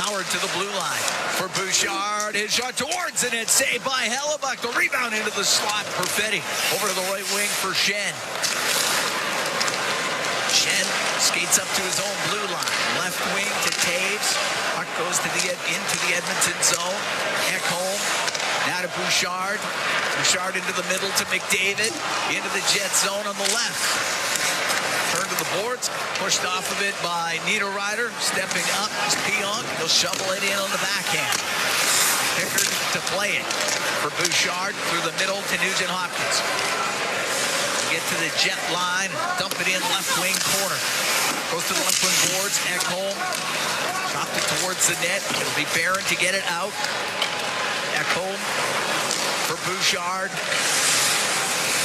Howard to the blue line for Bouchard. His shot towards the net, saved by Hellebuyck. The rebound into the slot. Perfetti over to the right wing for Schenn. Schenn skates up to his own blue line. Left wing to Taves. Puck goes to into the Edmonton zone. Ekholm. Now to Bouchard. Bouchard into the middle to McDavid. Into the Jet zone on the left. Turn to the boards. Pushed off of it by Niederreiter. Stepping up is Pionk. He'll shovel it in on the backhand. Pickard to play it for Bouchard through the middle to Nugent Hopkins. Get to the Jet line, dump it in left wing corner. Goes to the left wing boards. Ekholm chopped it towards the net. It'll be Barron to get it out. Ekholm for Bouchard.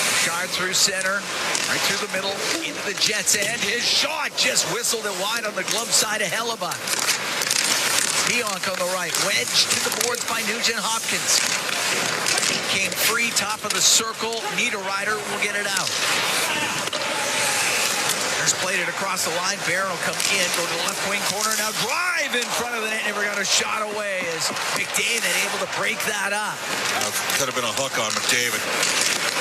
Bouchard through center, right through the middle, into the Jets end. His shot just whistled it wide on the glove side of Hellebuyck. Pionk on the right, wedge to the boards by Nugent Hopkins. He came free, top of the circle. Niederreiter will get it out. There's played it across the line. Barron will come in, go to the left wing corner. Now drive in front of the net. Never got a shot away as McDavid able to break that up. Could have been a hook on McDavid.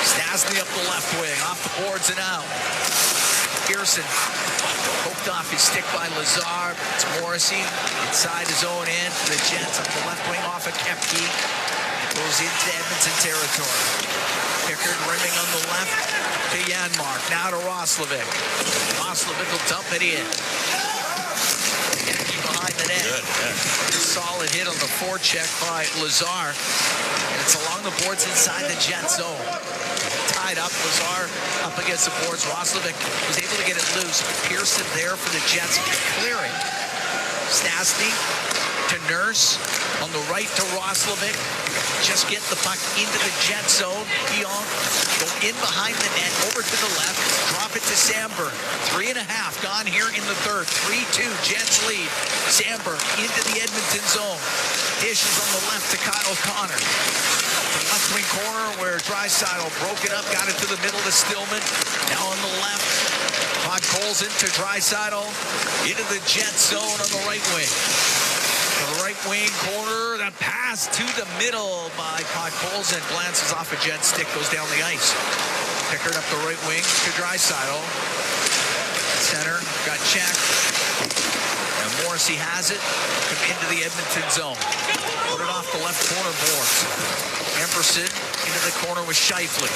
Stastny up the left wing, off the boards and out. Pearson poked off his stick by Lazar. It's Morrissey inside his own end for the Jets up the left wing off of Kepke. Goes into Edmonton territory. Pickard rimming on the left to Janmark. Now to Roslovic. Roslovic will dump it in. Behind the net. Good, yeah. Solid hit on the forecheck by Lazar. And it's along the boards inside the Jet zone. Tied up, Lazar up against the boards. Roslovic was able to get it loose. Pearson there for the Jets clearing. Stastny to Nurse. On the right to Roslovic. Just get the puck into the Jet zone. Dion go in behind the net, over to the left, drop it to Sandberg. 3.5 gone here in the third. 3-2, Jets lead. Sandberg into the Edmonton zone. Dishes on the left to Kyle Connor. The left wing corner where Draisaitl broke it up, got it to the middle to Stillman. Now on the left, Podkolzin into Draisaitl, into the Jet zone on the right wing. The right wing corner, that pass to the middle by Podkolzin. Glances off a Jet stick, goes down the ice. Pickard up the right wing to Draisaitl. Center, got checked. And Morrissey has it. Come into the Edmonton zone. Put it off the left corner boards. Emerson into the corner with Scheifele.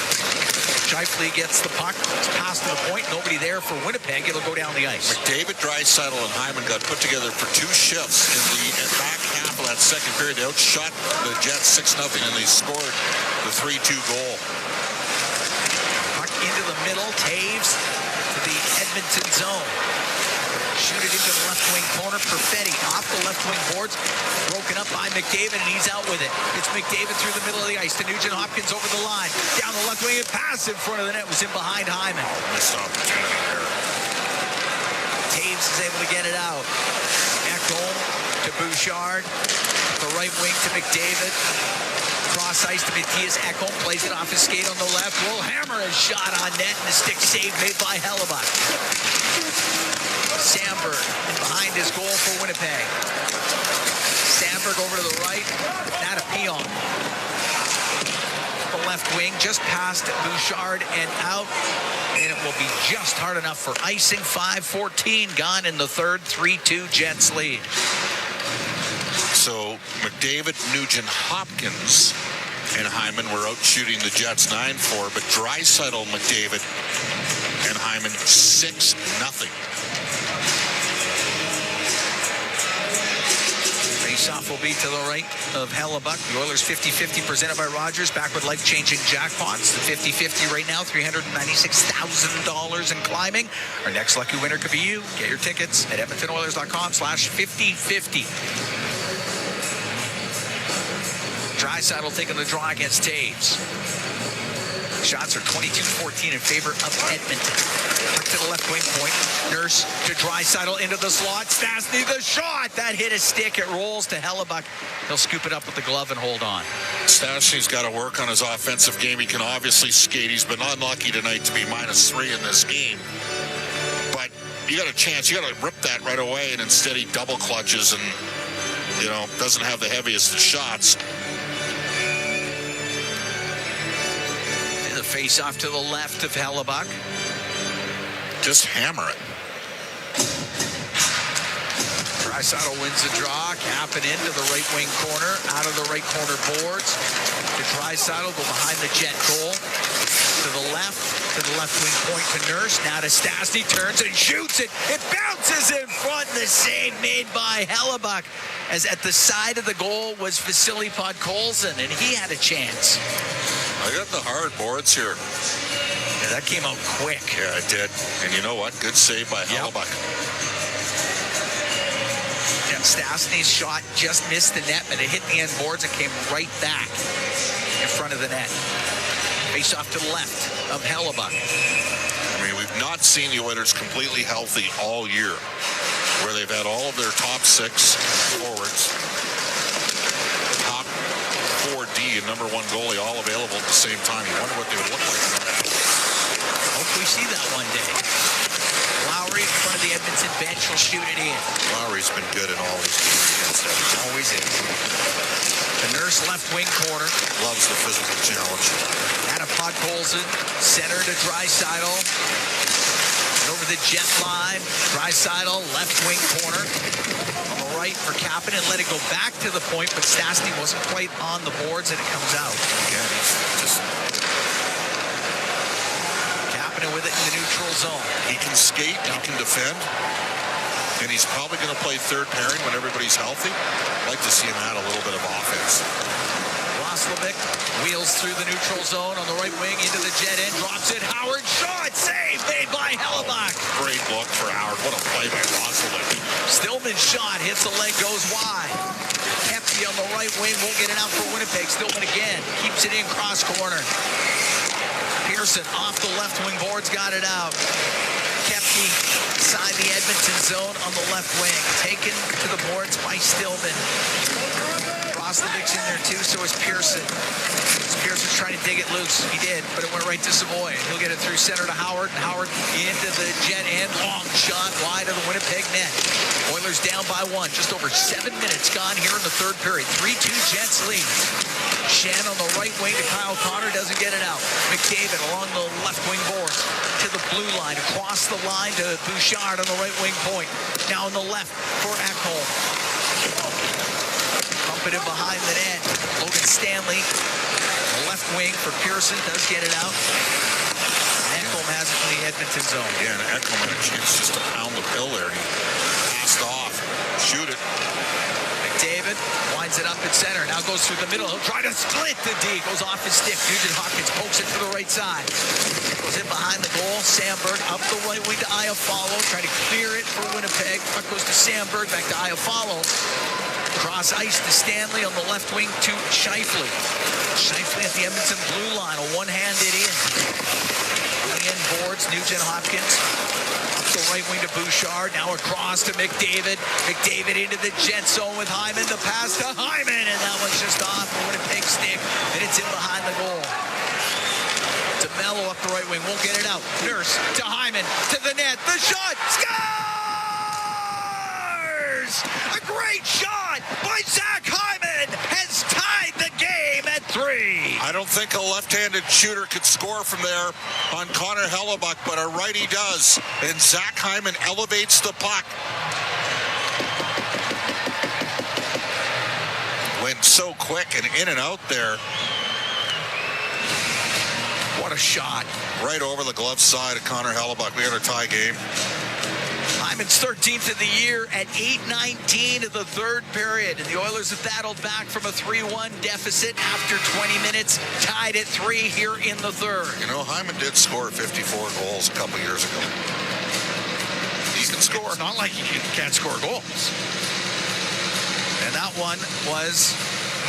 Scheifele gets the puck. It's passed to the point. Nobody there for Winnipeg. It'll go down the ice. McDavid, Draisaitl, and Hyman got put together for 2 shifts in the back half of that second period. They outshot the Jets 6-0, and they scored the 3-2 goal. Puck into the middle. Taves to the Edmonton zone. Shoot it into the left wing corner. Perfetti off the left wing boards. Broken up by McDavid, and he's out with it. It's McDavid through the middle of the ice to Nugent Hopkins over the line. Down the left wing, and pass in front of the net was in behind Hyman. Missed opportunity there. Taves is able to get it out. Ekholm to Bouchard. The right wing to McDavid. Cross ice to Matthias Ekholm. Plays it off his skate on the left. Will hammer a shot on net, and the stick save made by Hellebuck. Sandberg behind his goal for Winnipeg. Sandberg over to the right. Now to Pion. The left wing just past Bouchard and out. And it will be just hard enough for icing. 5:14 gone in the third. 3-2 Jets lead. So McDavid, Nugent Hopkins, and Hyman were out shooting the Jets 9-4, but Draisaitl, McDavid, and Hyman 6-0. Face-off will be to the right of Hellebuck. The Oilers 50-50 presented by Rogers. Back with life-changing jackpots. The 50-50 right now, $396,000 in climbing. Our next lucky winner could be you. Get your tickets at EdmontonOilers.com/5050. Draisaitl taking the draw against Taves. Shots are 22-14 in favor of Edmonton. Back to the left wing point. Nurse to Draisaitl into the slot. Stastny the shot. That hit a stick. It rolls to Hellebuck. He'll scoop it up with the glove and hold on. Stastny's got to work on his offensive game. He can obviously skate. He's been unlucky tonight to be -3 in this game. But you got a chance. You got to rip that right away, and instead he double clutches and, doesn't have the heaviest of shots. Face off to the left of Hellebuck. Just hammer it. Draisaitl wins the draw. Capping into the right wing corner. Out of the right corner boards. To Draisaitl, go behind the Jet goal. To the left wing point to Nurse. Now to Stastny. Turns and shoots it. It bounces in front. The save made by Hellebuck. As at the side of the goal was Vasily Podkolzin, and he had a chance. I got the hard boards here. Yeah, that came out quick. Yeah, it did. And you know what? Good save by Hellebuck. Yeah, Stastny's shot just missed the net, but it hit the end boards and came right back in front of the net. Face off to the left of Hellebuck. I mean, we've not seen the Oilers completely healthy all year, where they've had all of their top 6 forwards, top 4D and number 1 goalie all available at the same time. You wonder what they would look like. Hope we see that one day. Lowry in front of the Edmonton bench will shoot it in. Lowry's been good in all these games against Edmonton. Always is. The Nurse left wing corner. Loves the physical challenge. Out of Podkolzin. Center to Draisaitl. And over the Jet line. Draisaitl left wing corner. On the right for Kapanen. Let it go back to the point, but Stastny wasn't quite on the boards, and it comes out. Again, he's just Heiman with it in the neutral zone. He can skate, he can defend, and he's probably going to play third pairing when everybody's healthy. I'd like to see him add a little bit of offense. Roslovic wheels through the neutral zone on the right wing into the jet end, drops it. Howard, shot, save made by Hellebuck. Great look for Howard. What a play by Roslovic. Stillman's shot hits the leg, goes wide. Kepke on the right wing won't get it out for Winnipeg. Stillman again keeps it in cross corner. Pearson off the left wing boards, got it out. Kepke inside the Edmonton zone on the left wing, taken to the boards by Stillman. Roslovic's in there too, so is Pearson. Pearson's trying to dig it loose. He did, but it went right to Savoy. He'll get it through center to Howard, and Howard into the jet end. Long shot wide of the Winnipeg net. Oilers down by 1. Just over 7 minutes gone here in the third period. 3-2 Jets lead. Shen on the right wing to Kyle Connor, doesn't get it out. McDavid along the left wing boards to the blue line, across the line to Bouchard on the right wing point. Now on the left for Ekholm. Pump it in behind the net. Logan Stanley, the left wing for Pearson, does get it out. Ekholm has it in the Edmonton zone. Yeah, and Ekholm had a chance just to pound the pill there, and he passed off. Shoot it. McDavid winds it up at center. Now goes through the middle. He'll try to split the D. Goes off his stick. Nugent Hopkins pokes it to the right side. Goes in behind the goal. Sandberg up the right wing to Iafallo. Trying to clear it for Winnipeg. Puck goes to Sandberg. Back to Iafallo. Cross ice to Stanley on the left wing to Scheifele. Scheifele at the Edmonton blue line. A one-handed in. Coming in boards. Nugent Hopkins. The right wing to Bouchard, now across to McDavid. McDavid into the jet zone with Hyman. The pass to Hyman, and that one's just off the Winnipeg stick, and it's in behind the goal. DeMello up the right wing, won't get it out. Nurse to Hyman, to the net. The shot, scores! A great shot by Zach Hyman has tied the game at 3. I don't think a left-handed shooter could score from there on Connor Hellebuck, but a righty does. And Zach Hyman elevates the puck. Went so quick and in and out there. What a shot. Right over the glove side of Connor Hellebuck. We had a tie game. Hyman's 13th of the year at 8:19 of the third period. And the Oilers have battled back from a 3-1 deficit after 20 minutes, tied at 3 here in the third. You know, Hyman did score 54 goals a couple years ago. He can score. It's not like he can't score goals. And that one was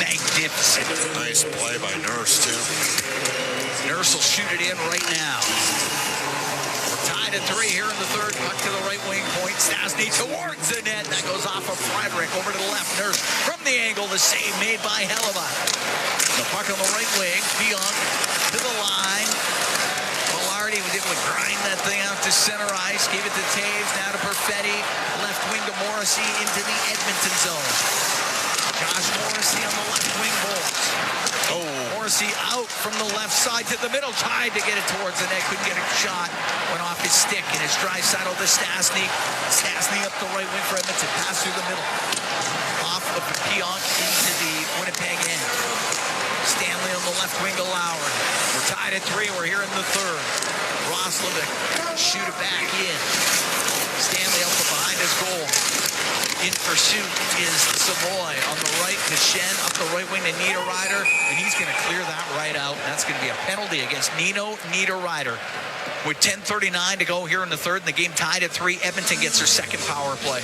magnificent. Nice play by Nurse, too. Nurse will shoot it in right now. Tied at 3 here in the third. Puck to the right wing point. Stastny towards the net. That goes off of Frederick over to the left. Nurse from the angle. The save made by Hellebuck. The puck on the right wing. Pionk to the line. Velarde was able to grind that thing out to center ice. Gave it to Taves. Now to Perfetti. Left wing to Morrissey into the Edmonton zone. Josh Morrissey on the left wing bolts. Morrissey out from the left side to the middle. Tried to get it towards the net. Couldn't get a shot. Went off his stick. And it's Draisaitl to Stastny. Stastny up the right wing for Edmonton. Pass through the middle. Off of Pionk into the Winnipeg end. Stanley on the left wing to Lowry. We're tied at 3. We're here in the third. Roslovic shoot it back in. Stanley up from behind his goal. In pursuit is Savoy on the right to Shen, up the right wing to Niederreiter, and he's going to clear that right out. That's going to be a penalty against Nino Niederreiter. With 10:39 to go here in the third, and the game tied at 3, Edmonton gets their second power play.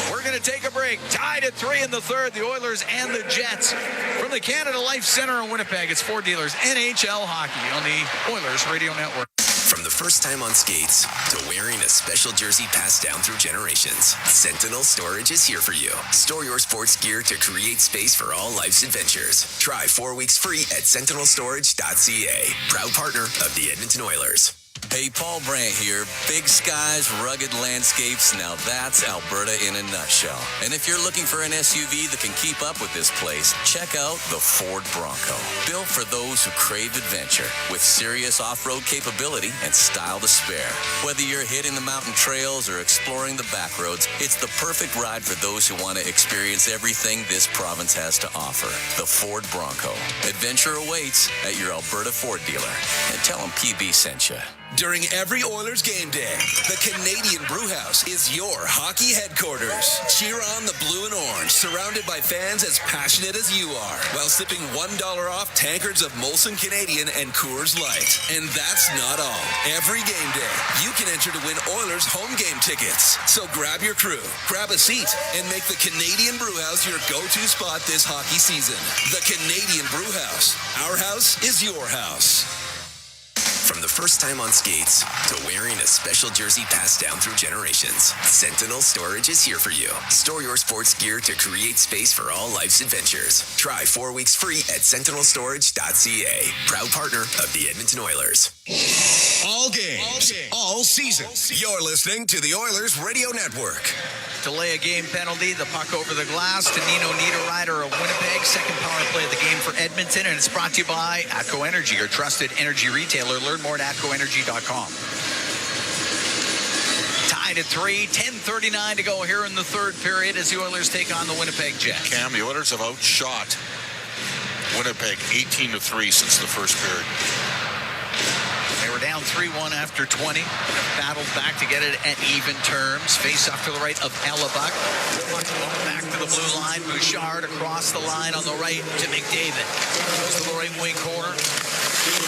We're going to take a break. Tied at 3 in the third, the Oilers and the Jets. From the Canada Life Center in Winnipeg, it's Ford Dealers NHL Hockey on the Oilers Radio Network. From the first time on skates to wearing a special jersey passed down through generations, Sentinel Storage is here for you. Store your sports gear to create space for all life's adventures. Try 4 weeks free at sentinelstorage.ca. Proud partner of the Edmonton Oilers. Hey, Paul Brandt here. Big skies, rugged landscapes. Now that's Alberta in a nutshell. And if you're looking for an SUV that can keep up with this place, check out the Ford Bronco. Built for those who crave adventure, with serious off-road capability and style to spare. Whether you're hitting the mountain trails or exploring the back roads, it's the perfect ride for those who want to experience everything this province has to offer. The Ford Bronco. Adventure awaits at your Alberta Ford dealer. And tell them PB sent you. During every Oilers game day, the Canadian Brewhouse is your hockey headquarters. Cheer on the blue and orange, surrounded by fans as passionate as you are, while sipping $1 off tankards of Molson Canadian and Coors Light. And that's not all. Every game day, you can enter to win Oilers home game tickets. So grab your crew, grab a seat, and make the Canadian Brewhouse your go-to spot this hockey season. The Canadian Brewhouse. Our house is your house. From the first time on skates to wearing a special jersey passed down through generations, Sentinel Storage is here for you. Store your sports gear to create space for all life's adventures. Try 4 weeks free at sentinelstorage.ca. Proud partner of the Edmonton Oilers. All games, all seasons. You're listening to the Oilers Radio Network. Delay a game penalty, the puck over the glass to Nino Niederreiter of Winnipeg. Second power play of the game for Edmonton, and it's brought to you by ATCO Energy, your trusted energy retailer. Learn more at atcoenergy.com. Tied at 3, 10:39 to go here in the third period as the Oilers take on the Winnipeg Jets. Cam, the Oilers have outshot Winnipeg 18-3 since the first period. They were down 3-1 after 20. Battled back to get it at even terms. Face off to the right of Hellebuck. Back to the blue line. Bouchard across the line on the right to McDavid. Goes to the right wing corner.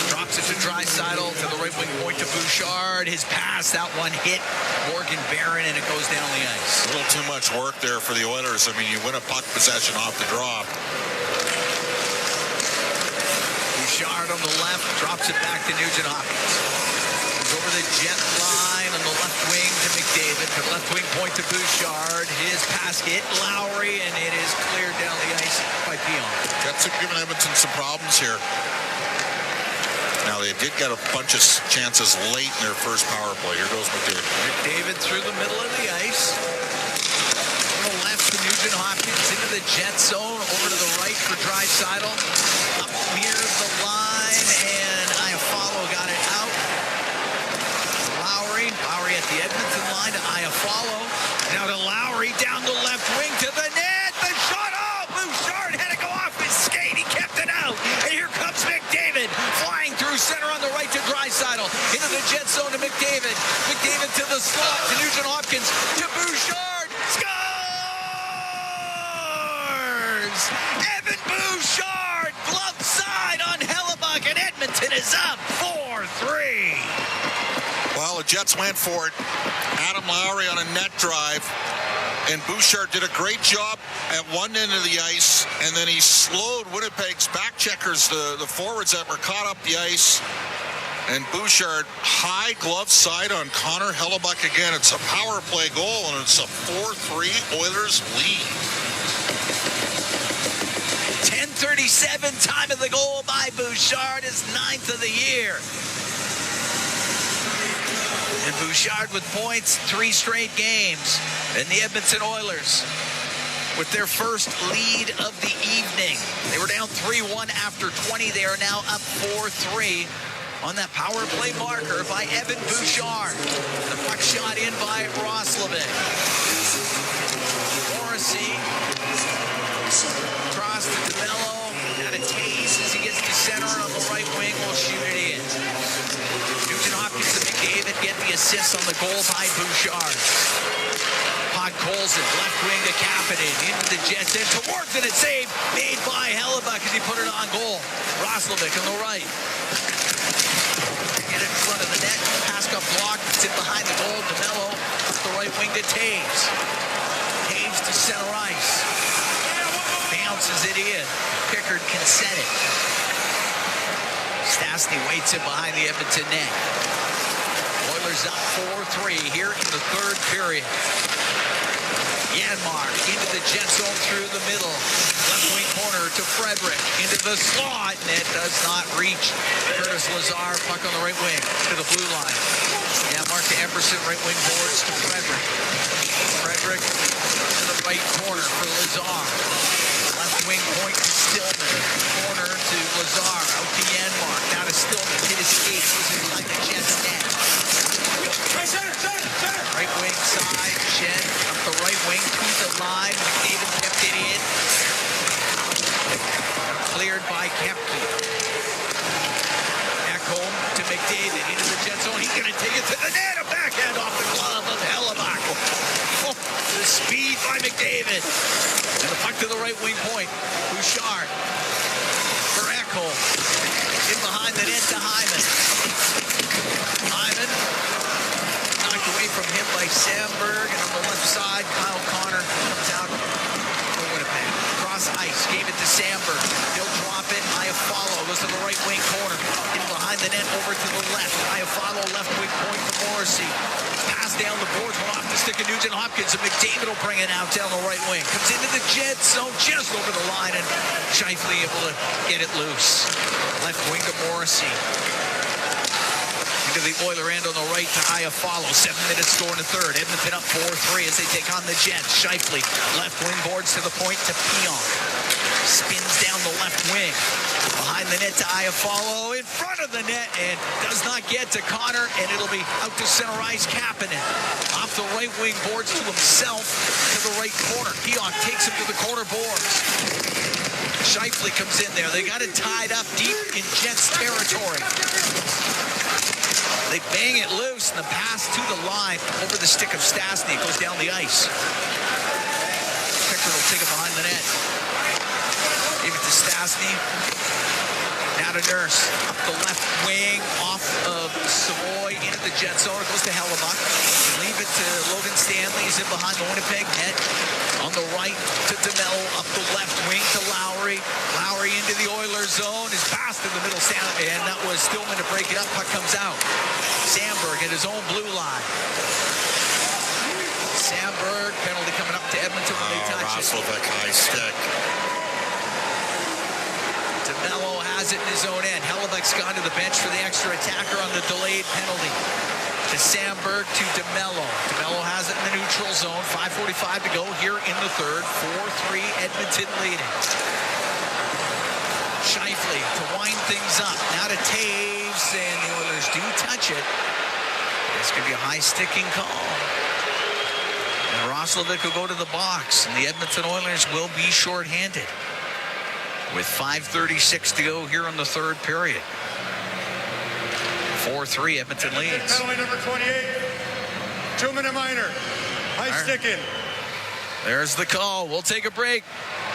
Drops it to Draisaitl to the right wing point to Bouchard. His pass, that one hit Morgan Barron, and it goes down the ice. A little too much work there for the Oilers. I mean, you win a puck possession off the draw. Bouchard on the left, drops it back to Nugent Hopkins. Goes over the jet line on the left wing to McDavid. The left wing point to Bouchard. His pass hit Lowry, and it is cleared down the ice by Pion. That's giving Edmonton some problems here. Now, they did get a bunch of chances late in their first power play. Here goes McDavid. McDavid through the middle of the ice. On the left to Nugent Hopkins into the jet zone. Over to the right for Draisaitl. Up near the line, and Iafallo got it out. Lowry at the Edmonton line to Iafallo. Now to Lowry down the left wing to the net. The shot off. Bouchard had to go off his skate. He kept it out. And here comes McDavid flying through center on the right to Draisaitl. Into the jet zone to McDavid. McDavid to the slot to Nugent Hopkins to Bouchard. Scores! Evan Bouchard, glove side on Hellebuck, and Edmonton is up 4-3. Well, the Jets went for it. Adam Lowry on a net drive. And Bouchard did a great job at one end of the ice, and then he slowed Winnipeg's back checkers, the forwards that were caught up the ice. And Bouchard, high glove side on Connor Hellebuck again. It's a power play goal, and it's a 4-3 Oilers lead. 10:37, time of the goal by Bouchard, his 9th of the year. And Bouchard with points, 3 straight games. And the Edmonton Oilers with their first lead of the evening. They were down 3-1 after 20. They are now up 4-3 on that power play marker by Evan Bouchard. The puck shot in by Roslovic. Morrissey across to DeMello. Now to Taves as he gets to center on the right wing. Will shoot it in. Nugent Hopkins and McDavid get the assist on the goal by Bouchard. Colson, left wing to Kapanen, into the Jets, and towards it, a save made by Hellebuck as he put it on goal. Roslovic on the right. Get it in front of the net, pass got blocked, it's in behind the goal. DeMello up the right wing to Taves. Taves to center ice. Bounces it in. Pickard can set it. Stastny waits it behind the Edmonton net. Oilers up 4-3 here in the third period. Janmark into the jet zone through the middle. Left wing corner to Frederick. Into the slot. Net does not reach. Curtis Lazar, puck on the right wing to the blue line. Yeah, Mark Everson, right wing boards to Frederick. Frederick to the right corner for Lazar. Left wing point to Stillman. Corner to Lazar. Out the end mark. Now to Stillman. Hit his skates. Was inside the Jets net. Right wing side. Jen up the right wing to the line. McDavid kept it in. Cleared by Kepke. Back home to McDavid. Into the Jet zone. He's going to take it to the net. A backhand off the glove of Hellebuck. Oh, the speed by McDavid. And the puck to the right wing point. Bouchard for Ekholm. In behind the net to Hyman. Hyman knocked away from him by Sandberg. And on the left side, Kyle Connor comes out for Winnipeg. Cross ice. Gave it to Sandberg. He'll drop it. Iafallo goes to the right wing corner. In behind the net over to the left. Iafallo left wing point for Morrissey. Pass down the boards. One off the stick of Nugent Hopkins. And McDavid will bring it out down the right wing. Comes into the Jet zone just over the line. And Scheifele able to get it loose. Left wing to Morrissey. Into the Oiler end on the right to Iafallo. 7 minutes to go in the third. Edmonton up 4-3 as they take on the Jets. Scheifele left wing boards to the point to Pionk. Spins down the left wing. Behind the net to Iafallo. In front of the net and does not get to Connor. And it'll be out to center ice. Kapanen off the right wing boards to himself to the right corner. Pionk takes him to the corner boards. Scheifele comes in there. They got it tied up deep in Jets territory. They bang it loose, and the pass to the line over the stick of Stastny. It goes down the ice. Pickford will take it behind the net. Give it to Stastny. Now to Nurse. Up the left wing, off of Savoy, into the Jet zone. It goes to Hellebuck. Leave it to Logan Stanley. He's in behind the Winnipeg net. On the right to DeMello. Up the left wing to Lowry. Lowry into the Oilers zone. Is passed in the middle. And that was Stillman to break it up. Puck comes out. Sandberg at his own blue line. Sandberg, penalty coming up to Edmonton when they touch it. Roslovic, high stick. DeMello has it in his own end. Hellebuck's gone to the bench for the extra attacker on the delayed penalty. To Sandberg to DeMello. DeMello has it in the neutral zone. 5:45 to go here in the third. 4-3 Edmonton leading. Scheifele to wind things up. Now to Taves, and the Oilers do touch it. This could be a high sticking call. And Roslovic will go to the box, and the Edmonton Oilers will be shorthanded. With 5:36 to go here in the third period. 4-3 Edmonton leads. Penalty number 28. 2-minute minor. High sticking. There's the call. We'll take a break.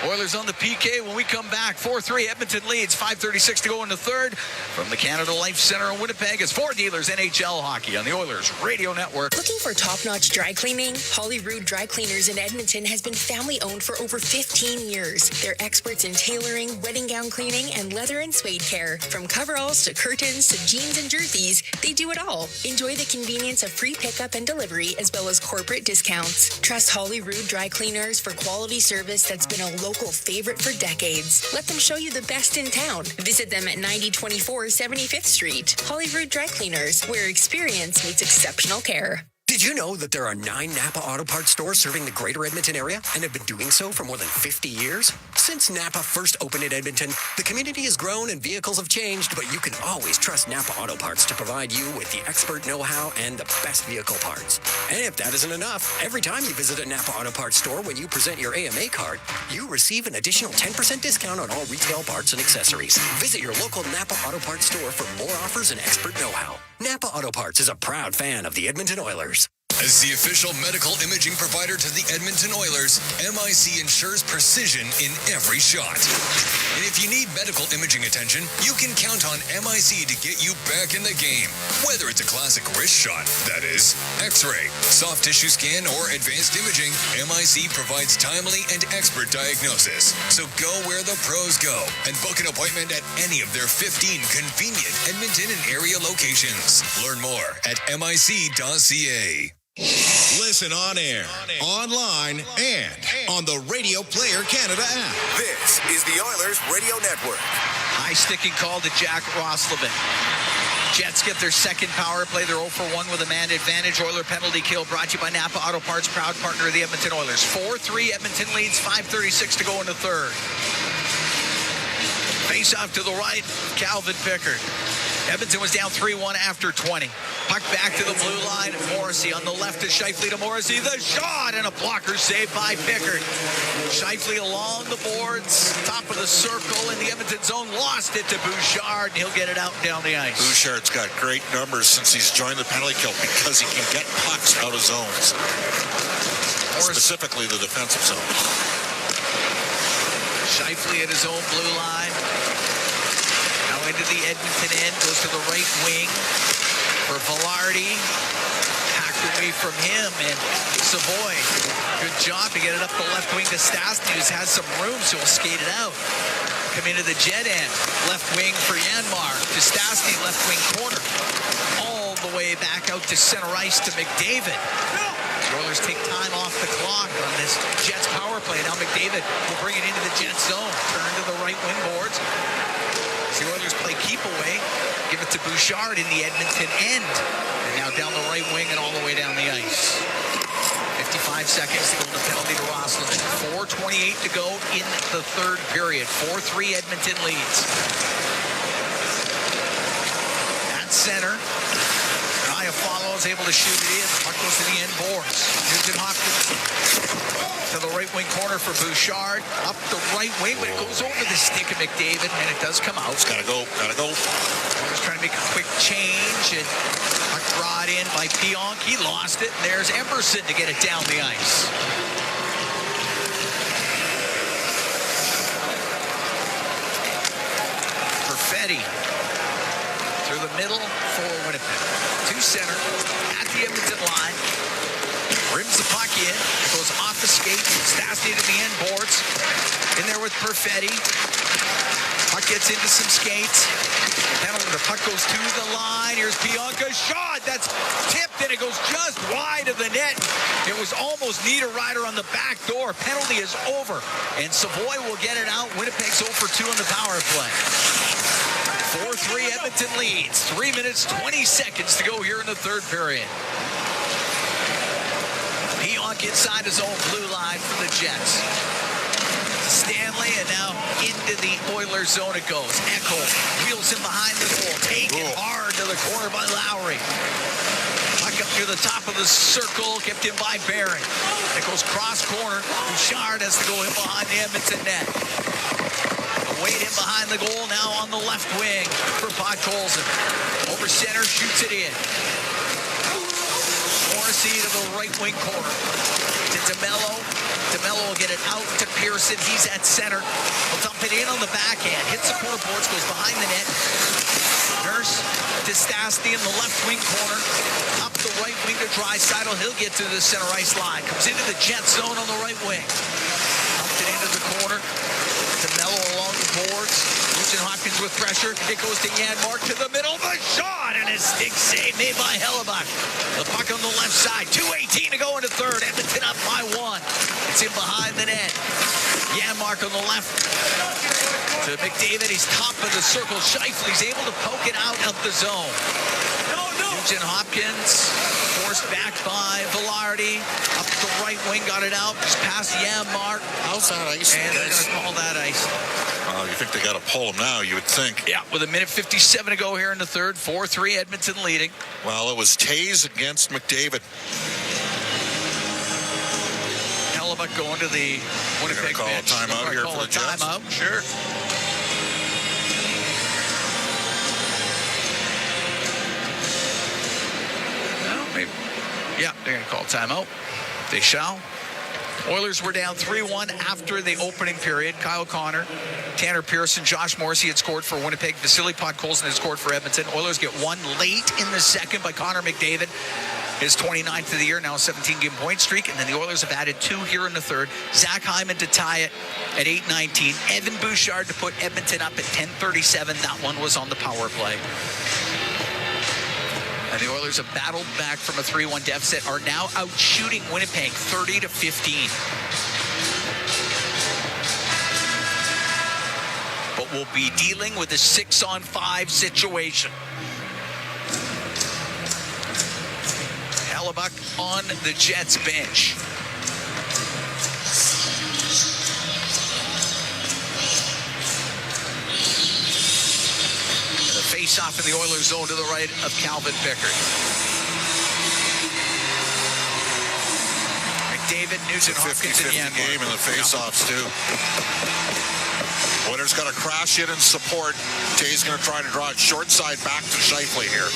Oilers on the PK when we come back. 4-3 Edmonton leads. 5:36 to go in the third. From the Canada Life Center in Winnipeg, it's Ford Dealers NHL Hockey on the Oilers Radio Network. Looking for top-notch dry cleaning? Holyrood Dry Cleaners in Edmonton has been family-owned for over 15 years. They're experts in tailoring, wedding gown cleaning, and leather and suede care. From coveralls to curtains to jeans and jerseys, they do it all. Enjoy the convenience of free pickup and delivery as well as corporate discounts. Trust Holyrood Dry Cleaners for quality service that's been a local favorite for decades. Let them show you the best in town. Visit them at 9024 75th Street. Holyrood Dry Cleaners, where experience meets exceptional care. Did you know that there are 9 Napa Auto Parts stores serving the greater Edmonton area and have been doing so for more than 50 years? Since Napa first opened in Edmonton, the community has grown and vehicles have changed, but you can always trust Napa Auto Parts to provide you with the expert know-how and the best vehicle parts. And if that isn't enough, every time you visit a Napa Auto Parts store when you present your AMA card, you receive an additional 10% discount on all retail parts and accessories. Visit your local Napa Auto Parts store for more offers and expert know-how. Napa Auto Parts is a proud fan of the Edmonton Oilers. As the official medical imaging provider to the Edmonton Oilers, MIC ensures precision in every shot. And if you need medical imaging attention, you can count on MIC to get you back in the game. Whether it's a classic wrist shot, that is, X-ray, soft tissue scan, or advanced imaging, MIC provides timely and expert diagnosis. So go where the pros go and book an appointment at any of their 15 convenient Edmonton and area locations. Learn more at mic.ca. Listen on air, online, and on the Radio Player Canada app. This is the Oilers Radio Network. High sticking call to Jack Roslovic. Jets get their second power play. They're 0 for 1 with a man advantage. Oiler penalty kill brought to you by Napa Auto Parts, proud partner of the Edmonton Oilers. 4-3, Edmonton leads, 5:36 to go in the third. Face off to the right, Calvin Pickard. Edmonton was down 3-1 after 20. Puck back to the blue line. Morrissey on the left to Scheifele to Morrissey. The shot and a blocker saved by Pickard. Scheifele along the boards, top of the circle in the Edmonton zone. Lost it to Bouchard, and he'll get it out and down the ice. Bouchard's got great numbers since he's joined the penalty kill because he can get pucks out of zones, specifically the defensive zone. Scheifele at his own blue line. Now into the Edmonton end, goes to the right wing for Velarde. Hacked away from him, and Savoy, good job to get it up the left wing to Stastny, who has some room, so he'll skate it out. Come into the Jet end, left wing for Janmark, to Stastny, left wing corner. All the way back out to center ice to McDavid. The Oilers take time off the clock on this Jets power play. Now McDavid will bring it into the Jets zone. Turn to the right wing boards. As the Oilers play keep away, give it to Bouchard in the Edmonton end. And now down the right wing and all the way down the ice. 55 seconds to go in the penalty to Roslovic. 4:28 to go in the third period. 4-3 Edmonton leads. At center, Follows, able to shoot it in. Puck goes to the end boards. Nugent Hopkins to the right wing corner for Bouchard. Up the right wing, but it goes over the stick of McDavid, and it does come out. It's gotta go. Just trying to make a quick change, and puck brought in by Pionk. He lost it, and there's Emerson to get it down the ice. Perfetti through the middle for Winnipeg. To center at the Edmonton line. Rims the puck in. Goes off the skate. Stastny to the end boards. In there with Perfetti. Puck gets into some skates. Penalty. The puck goes to the line. Here's Pionka's shot. That's tipped, and it goes just wide of the net. It was almost Niederreiter on the back door. Penalty is over, and Savoy will get it out. Winnipeg's 0 for 2 on the power play. 4-3 Edmonton leads. 3 minutes, 20 seconds to go here in the third period. Pionk inside his own blue line for the Jets. Stanley, and now into the Oilers zone it goes. Echo wheels him behind the goal. Taken hard to the corner by Lowry. Puck up near the top of the circle, kept in by Barron. It goes cross corner. Bouchard has to go in behind the Edmonton net. Wade in behind the goal, now on the left wing for Podkolzin. Over center, shoots it in. Morrissey to the right wing corner. To DeMello. DeMello will get it out to Pearson. He's at center. He'll dump it in on the backhand. Hits the corner boards, goes behind the net. Nurse to Stastny in the left wing corner. Up the right wing to Draisaitl. He'll get to the center ice line. Comes into the Jet zone on the right wing. Dumped it into the corner. DeMello along the boards. Nugent Hopkins with pressure. It goes to Janmark to the middle. The shot and a stick save made by Hellebuck. The puck on the left side. 2:18 to go in the third. Edmonton up by 1. It's in behind the net. Janmark on the left to McDavid. He's top of the circle. Scheifele's able to poke it out of the zone. Nugent Hopkins forced back by Velarde. Up the right wing, got it out. Just past Janmark. Outside ice. And they're going to call that ice. Well, you think they got to pull him now, you would think. Yeah, with 1:57 to go here in the third. 4-3 Edmonton leading. Well, it was Taze against McDavid. Hellebuck going to the Winnipeg call bench. a timeout here for the Jets. Timeout, sure. Yeah, they're going to call timeout. They shall. Oilers were down 3-1 after the opening period. Kyle Connor, Tanner Pearson, Josh Morrissey had scored for Winnipeg. Vasily Podkolzin had scored for Edmonton. Oilers get one late in the second by Connor McDavid. His 29th of the year, now a 17-game point streak. And then the Oilers have added 2 here in the third. Zach Hyman to tie it at 8:19. Evan Bouchard to put Edmonton up at 10:37. That one was on the power play. And the Oilers have battled back from a 3-1 deficit, are now out shooting Winnipeg 30-15. But will be dealing with a 6-on-5 situation. Hellebuck on the Jets bench. Face off in the Oilers zone to the right of Calvin Pickard. McDavid, Nugent Hopkins, 50-50 game in the face-offs, too. Oilers got to crash in and support. Tay's going to try to draw it short side back to Scheifele here.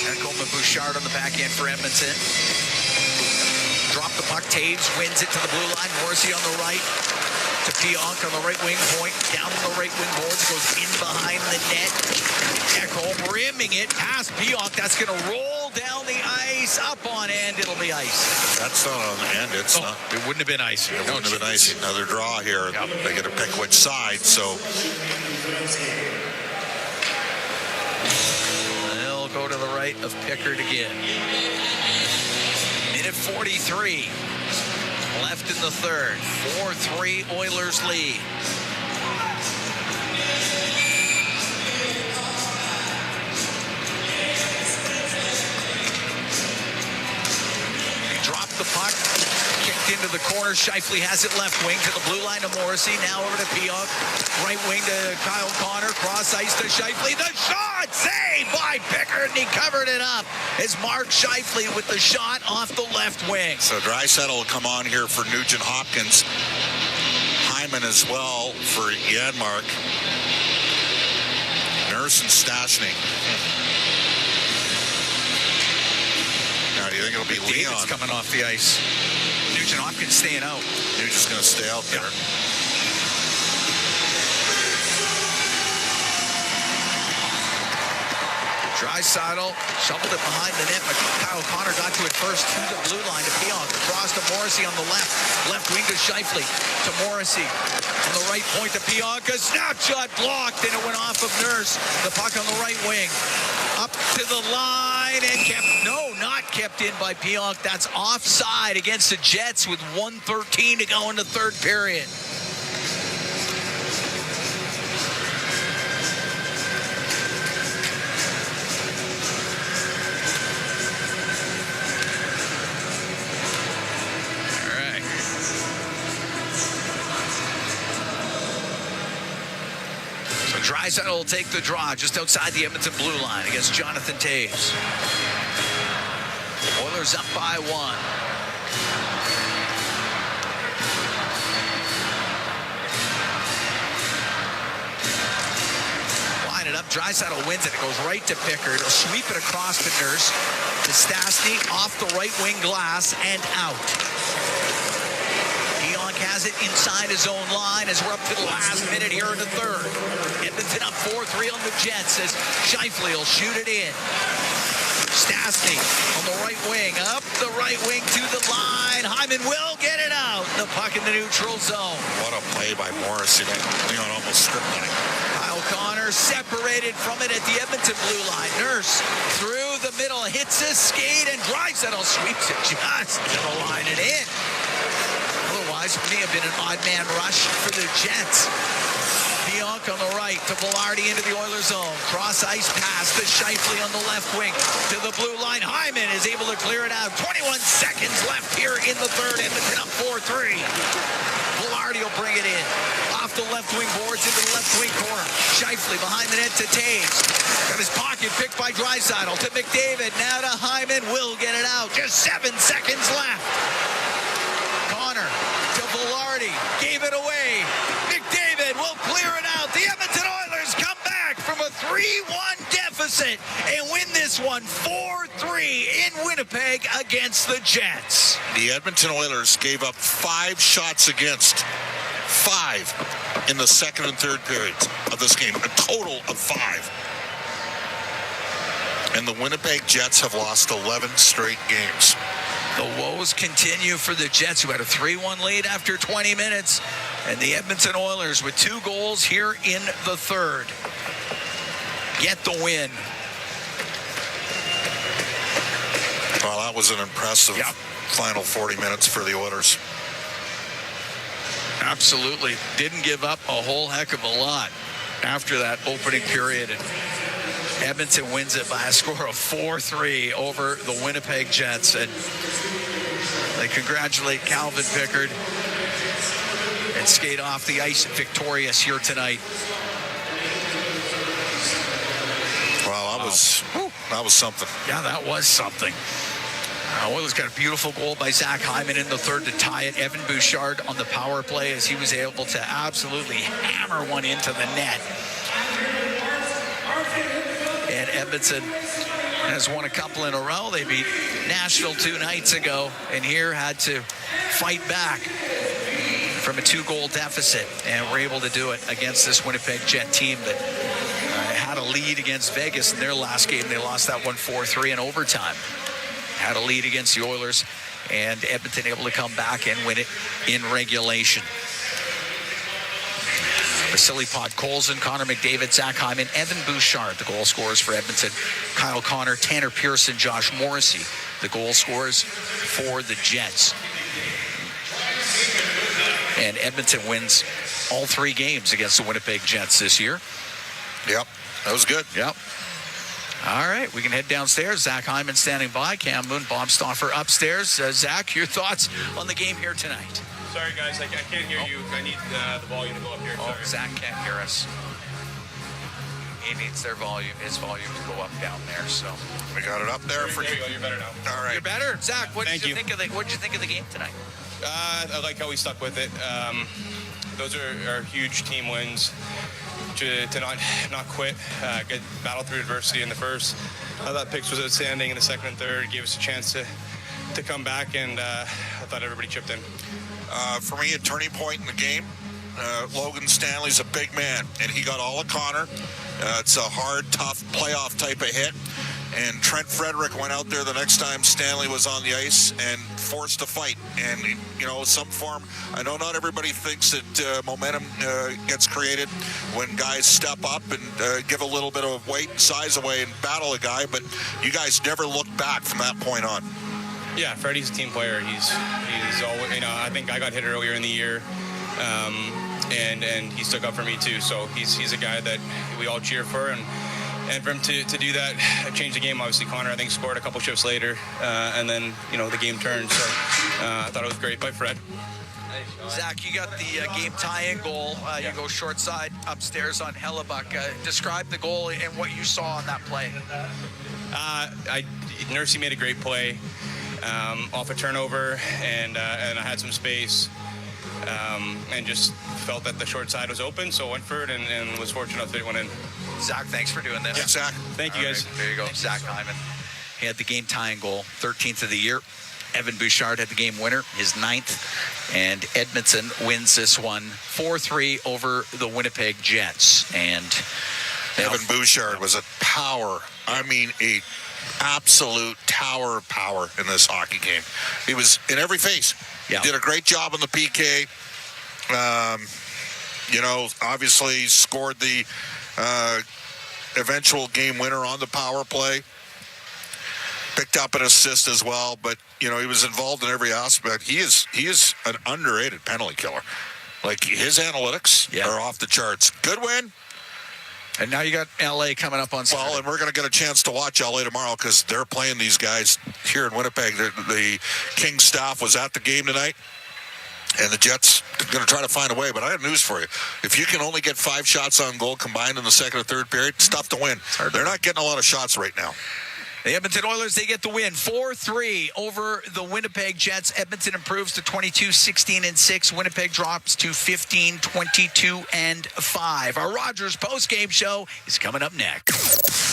Ekholm and Bouchard on the back end for Edmonton. Drop the puck. Taves wins it to the blue line. Morrissey on the right. To Pionk on the right wing point, down on the right wing boards, goes in behind the net. Ekholm rimming it past Pionk. That's going to roll down the ice, up on end. It'll be ice. That's not on the end. It's not. It wouldn't have been ice. It wouldn't have been ice. Another draw here. Yep. They get to pick which side. So they'll go to the right of Pickard again. Minute 43. Left in the third. 4-3 Oilers lead. He dropped the puck. Kicked into the corner. Scheifele has it left wing to the blue line to Morrissey. Now over to Pionk. Right wing to Kyle Connor. Cross ice to Scheifele. The shot! Saved by Pickard, and he covered it up. As Mark Scheifele with the shot off the left wing. So Draisaitl will come on here for Nugent Hopkins. Hyman as well for Janmark. Nurse and Stastny. Now, do you think it'll be Leon? David's coming off the ice. Nugent Hopkins staying out. Nugent's going to stay out there. Draisaitl shoveled it behind the net, but Kyle Connor got to it first to the blue line to Pionk. Across to Morrissey on the left. Left wing to Scheifele. To Morrissey. On the right point to Pionk. A snapshot blocked, and it went off of Nurse. The puck on the right wing. Up to the line and not kept in by Pionk. That's offside against the Jets with 1:13 to go in the third period. Draisaitl will take the draw just outside the Edmonton blue line against Jonathan Toews. Oilers up by 1. Line it up. Draisaitl wins it. It goes right to Pickard. He'll sweep it across to Nurse. To Stastny off the right wing glass and out. Has it inside his own line as we're up to the last minute here in the third. Edmonton up 4-3 on the Jets as Scheifele will shoot it in. Stastny on the right wing, up the right wing to the line. Hyman will get it out. The puck in the neutral zone. What a play by Morrissey. Leon almost stripped on it. Kyle Connor separated from it at the Edmonton blue line. Nurse through the middle, hits a skate, and Draisaitl sweeps it just to the line and in. May have been an odd man rush for the Jets. Pionk on the right to Velarde into the Oilers zone. Cross ice pass to Scheifele on the left wing to the blue line. Hyman is able to clear it out. 21 seconds left here in the third. Edmonton up 4-3. Velarde will bring it in. Off the left wing boards into the left wing corner. Scheifele behind the net to Taves. Got his pocket picked by Draisaitl to McDavid. Now to Hyman. Will get it out. Just 7 seconds left. Connor to Velarde. Gave it away. McDavid will clear it out. The Edmonton Oilers come back from a 3-1 deficit and win this one 4-3 in Winnipeg against the Jets. The Edmonton Oilers gave up 5 shots against. 5 in the second and third periods of this game. A total of 5. And the Winnipeg Jets have lost 11 straight games. The woes continue for the Jets, who had a 3-1 lead after 20 minutes. And the Edmonton Oilers with 2 goals here in the third get the win. Well, that was an impressive final 40 minutes for the Oilers. Absolutely. Didn't give up a whole heck of a lot after that opening period. And Edmonton wins it by a score of 4-3 over the Winnipeg Jets. And they congratulate Calvin Pickard and skate off the ice victorious here tonight. Well, that was something. Yeah, that was something. Oilers got a beautiful goal by Zach Hyman in the third to tie it. Evan Bouchard on the power play as he was able to absolutely hammer one into the net. And Edmonton has won a couple in a row. They beat Nashville 2 nights ago, and here had to fight back from a 2-goal deficit, and were able to do it against this Winnipeg Jet team that had a lead against Vegas in their last game. They lost that one 4-3 in overtime. Had a lead against the Oilers, and Edmonton able to come back and win it in regulation. Vasily Podkolzin, Connor McDavid, Zach Hyman, Evan Bouchard, the goal scorers for Edmonton. Kyle Connor, Tanner Pearson, Josh Morrissey, the goal scorers for the Jets. And Edmonton wins all 3 games against the Winnipeg Jets this year. Yep, that was good. Yep. All right, we can head downstairs. Zach Hyman standing by. Cam Moon, Bob Stauffer upstairs. Zach, your thoughts on the game here tonight? Sorry, guys, I can't hear you. I need the volume to go up here. Oh, Zach can't hear us. He needs his volume to go up down there. So we got it up there for you. There you go. You're better now. All right. You're better, Zach. What did you think of the game tonight? I like how we stuck with it. Those are huge team wins. To not quit, get battle through adversity in the first. I thought Picks was outstanding in the second and third. Gave us a chance to come back, and I thought everybody chipped in. For me, a turning point in the game. Logan Stanley's a big man, and he got all of Connor. It's a hard, tough playoff type of hit. And Trent Frederick went out there the next time Stanley was on the ice and forced a fight. And, some form, I know not everybody thinks that momentum gets created when guys step up and give a little bit of weight and size away and battle a guy, but you guys never looked back from that point on. Yeah, Freddie's a team player. He's always, I think I got hit earlier in the year, and he stuck up for me too. So he's a guy that we all cheer for, and for him to do that, change the game. Obviously, Connor, I think, scored a couple shifts later, and then, the game turned. So I thought it was great by Fred. Zach, you got the game tie-in goal. You go short side upstairs on Hellebuck. Describe the goal and what you saw on that play. Nursey made a great play off a turnover, and I had some space. And just felt that the short side was open, so went for it and was fortunate enough that it went in. Zach, thanks for doing this. Yeah, Zach. Thank you, guys. Right, there you go, Zach Hyman. He had the game tying goal, 13th of the year. Evan Bouchard had the game winner, his 9th. And Edmonton wins this one 4-3 over the Winnipeg Jets. And Evan Bouchard was a power. I mean, a absolute tower of power in this hockey game. He was in every phase. Yeah. Did a great job on the PK. Obviously scored the eventual game winner on the power play. Picked up an assist as well, but he was involved in every aspect. He is an underrated penalty killer. Like, his analytics are off the charts. Good win. And now you got LA coming up on Saturday. Well, and we're going to get a chance to watch LA tomorrow because they're playing these guys here in Winnipeg. The Kings staff was at the game tonight, and the Jets are going to try to find a way. But I have news for you. If you can only get 5 shots on goal combined in the second or third period, it's tough to win. They're not getting a lot of shots right now. The Edmonton Oilers, they get the win 4-3 over the Winnipeg Jets. Edmonton improves to 22-16-6. Winnipeg drops to 15-22-5. Our Rogers postgame show is coming up next.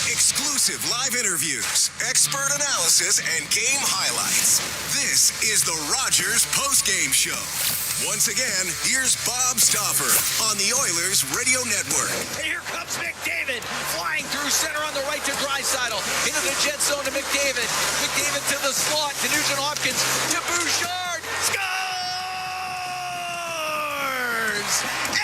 Exclusive live interviews, expert analysis, and game highlights. This is the Rogers postgame show. Once again, here's Bob Stauffer on the Oilers Radio Network. And here comes McDavid, flying through center on the right to Draisaitl. Into the jet zone to McDavid. McDavid to the slot to Nugent-Hopkins to Bouchard. Scores!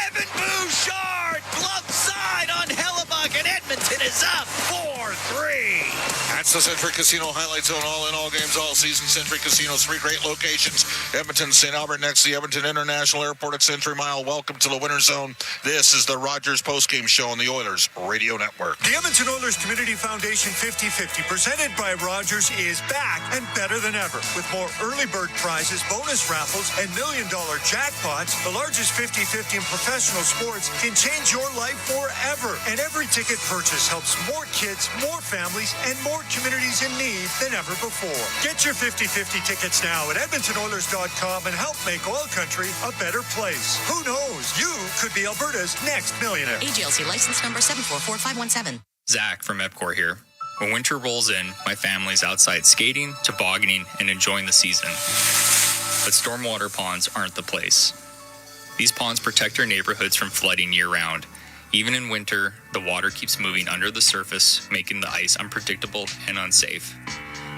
Evan Bouchard, glove side on Hellebuck, and Edmonton is up 4-3. That's It's the Century Casino Highlight Zone, all in all games, all season. Century Casino's 3 great locations. Edmonton, St. Albert, next to the Edmonton International Airport at Century Mile. Welcome to the Winter Zone. This is the Rogers postgame show on the Oilers Radio Network. The Edmonton Oilers Community Foundation 50-50, presented by Rogers, is back and better than ever. With more early bird prizes, bonus raffles, and million-dollar jackpots, the largest 50-50 in professional sports can change your life forever. And every ticket purchase helps more kids, more families, and more communities in need than ever before. Get your 50-50 tickets now at EdmontonOilers.com and help make OilCountry a better place. Who knows? You could be Alberta's next millionaire. AGLC license number 744517. Zach from EPCOR here. When winter rolls in, my family's outside skating, tobogganing, and enjoying the season. But stormwater ponds aren't the place. These ponds protect our neighborhoods from flooding year-round. Even in winter, the water keeps moving under the surface, making the ice unpredictable and unsafe.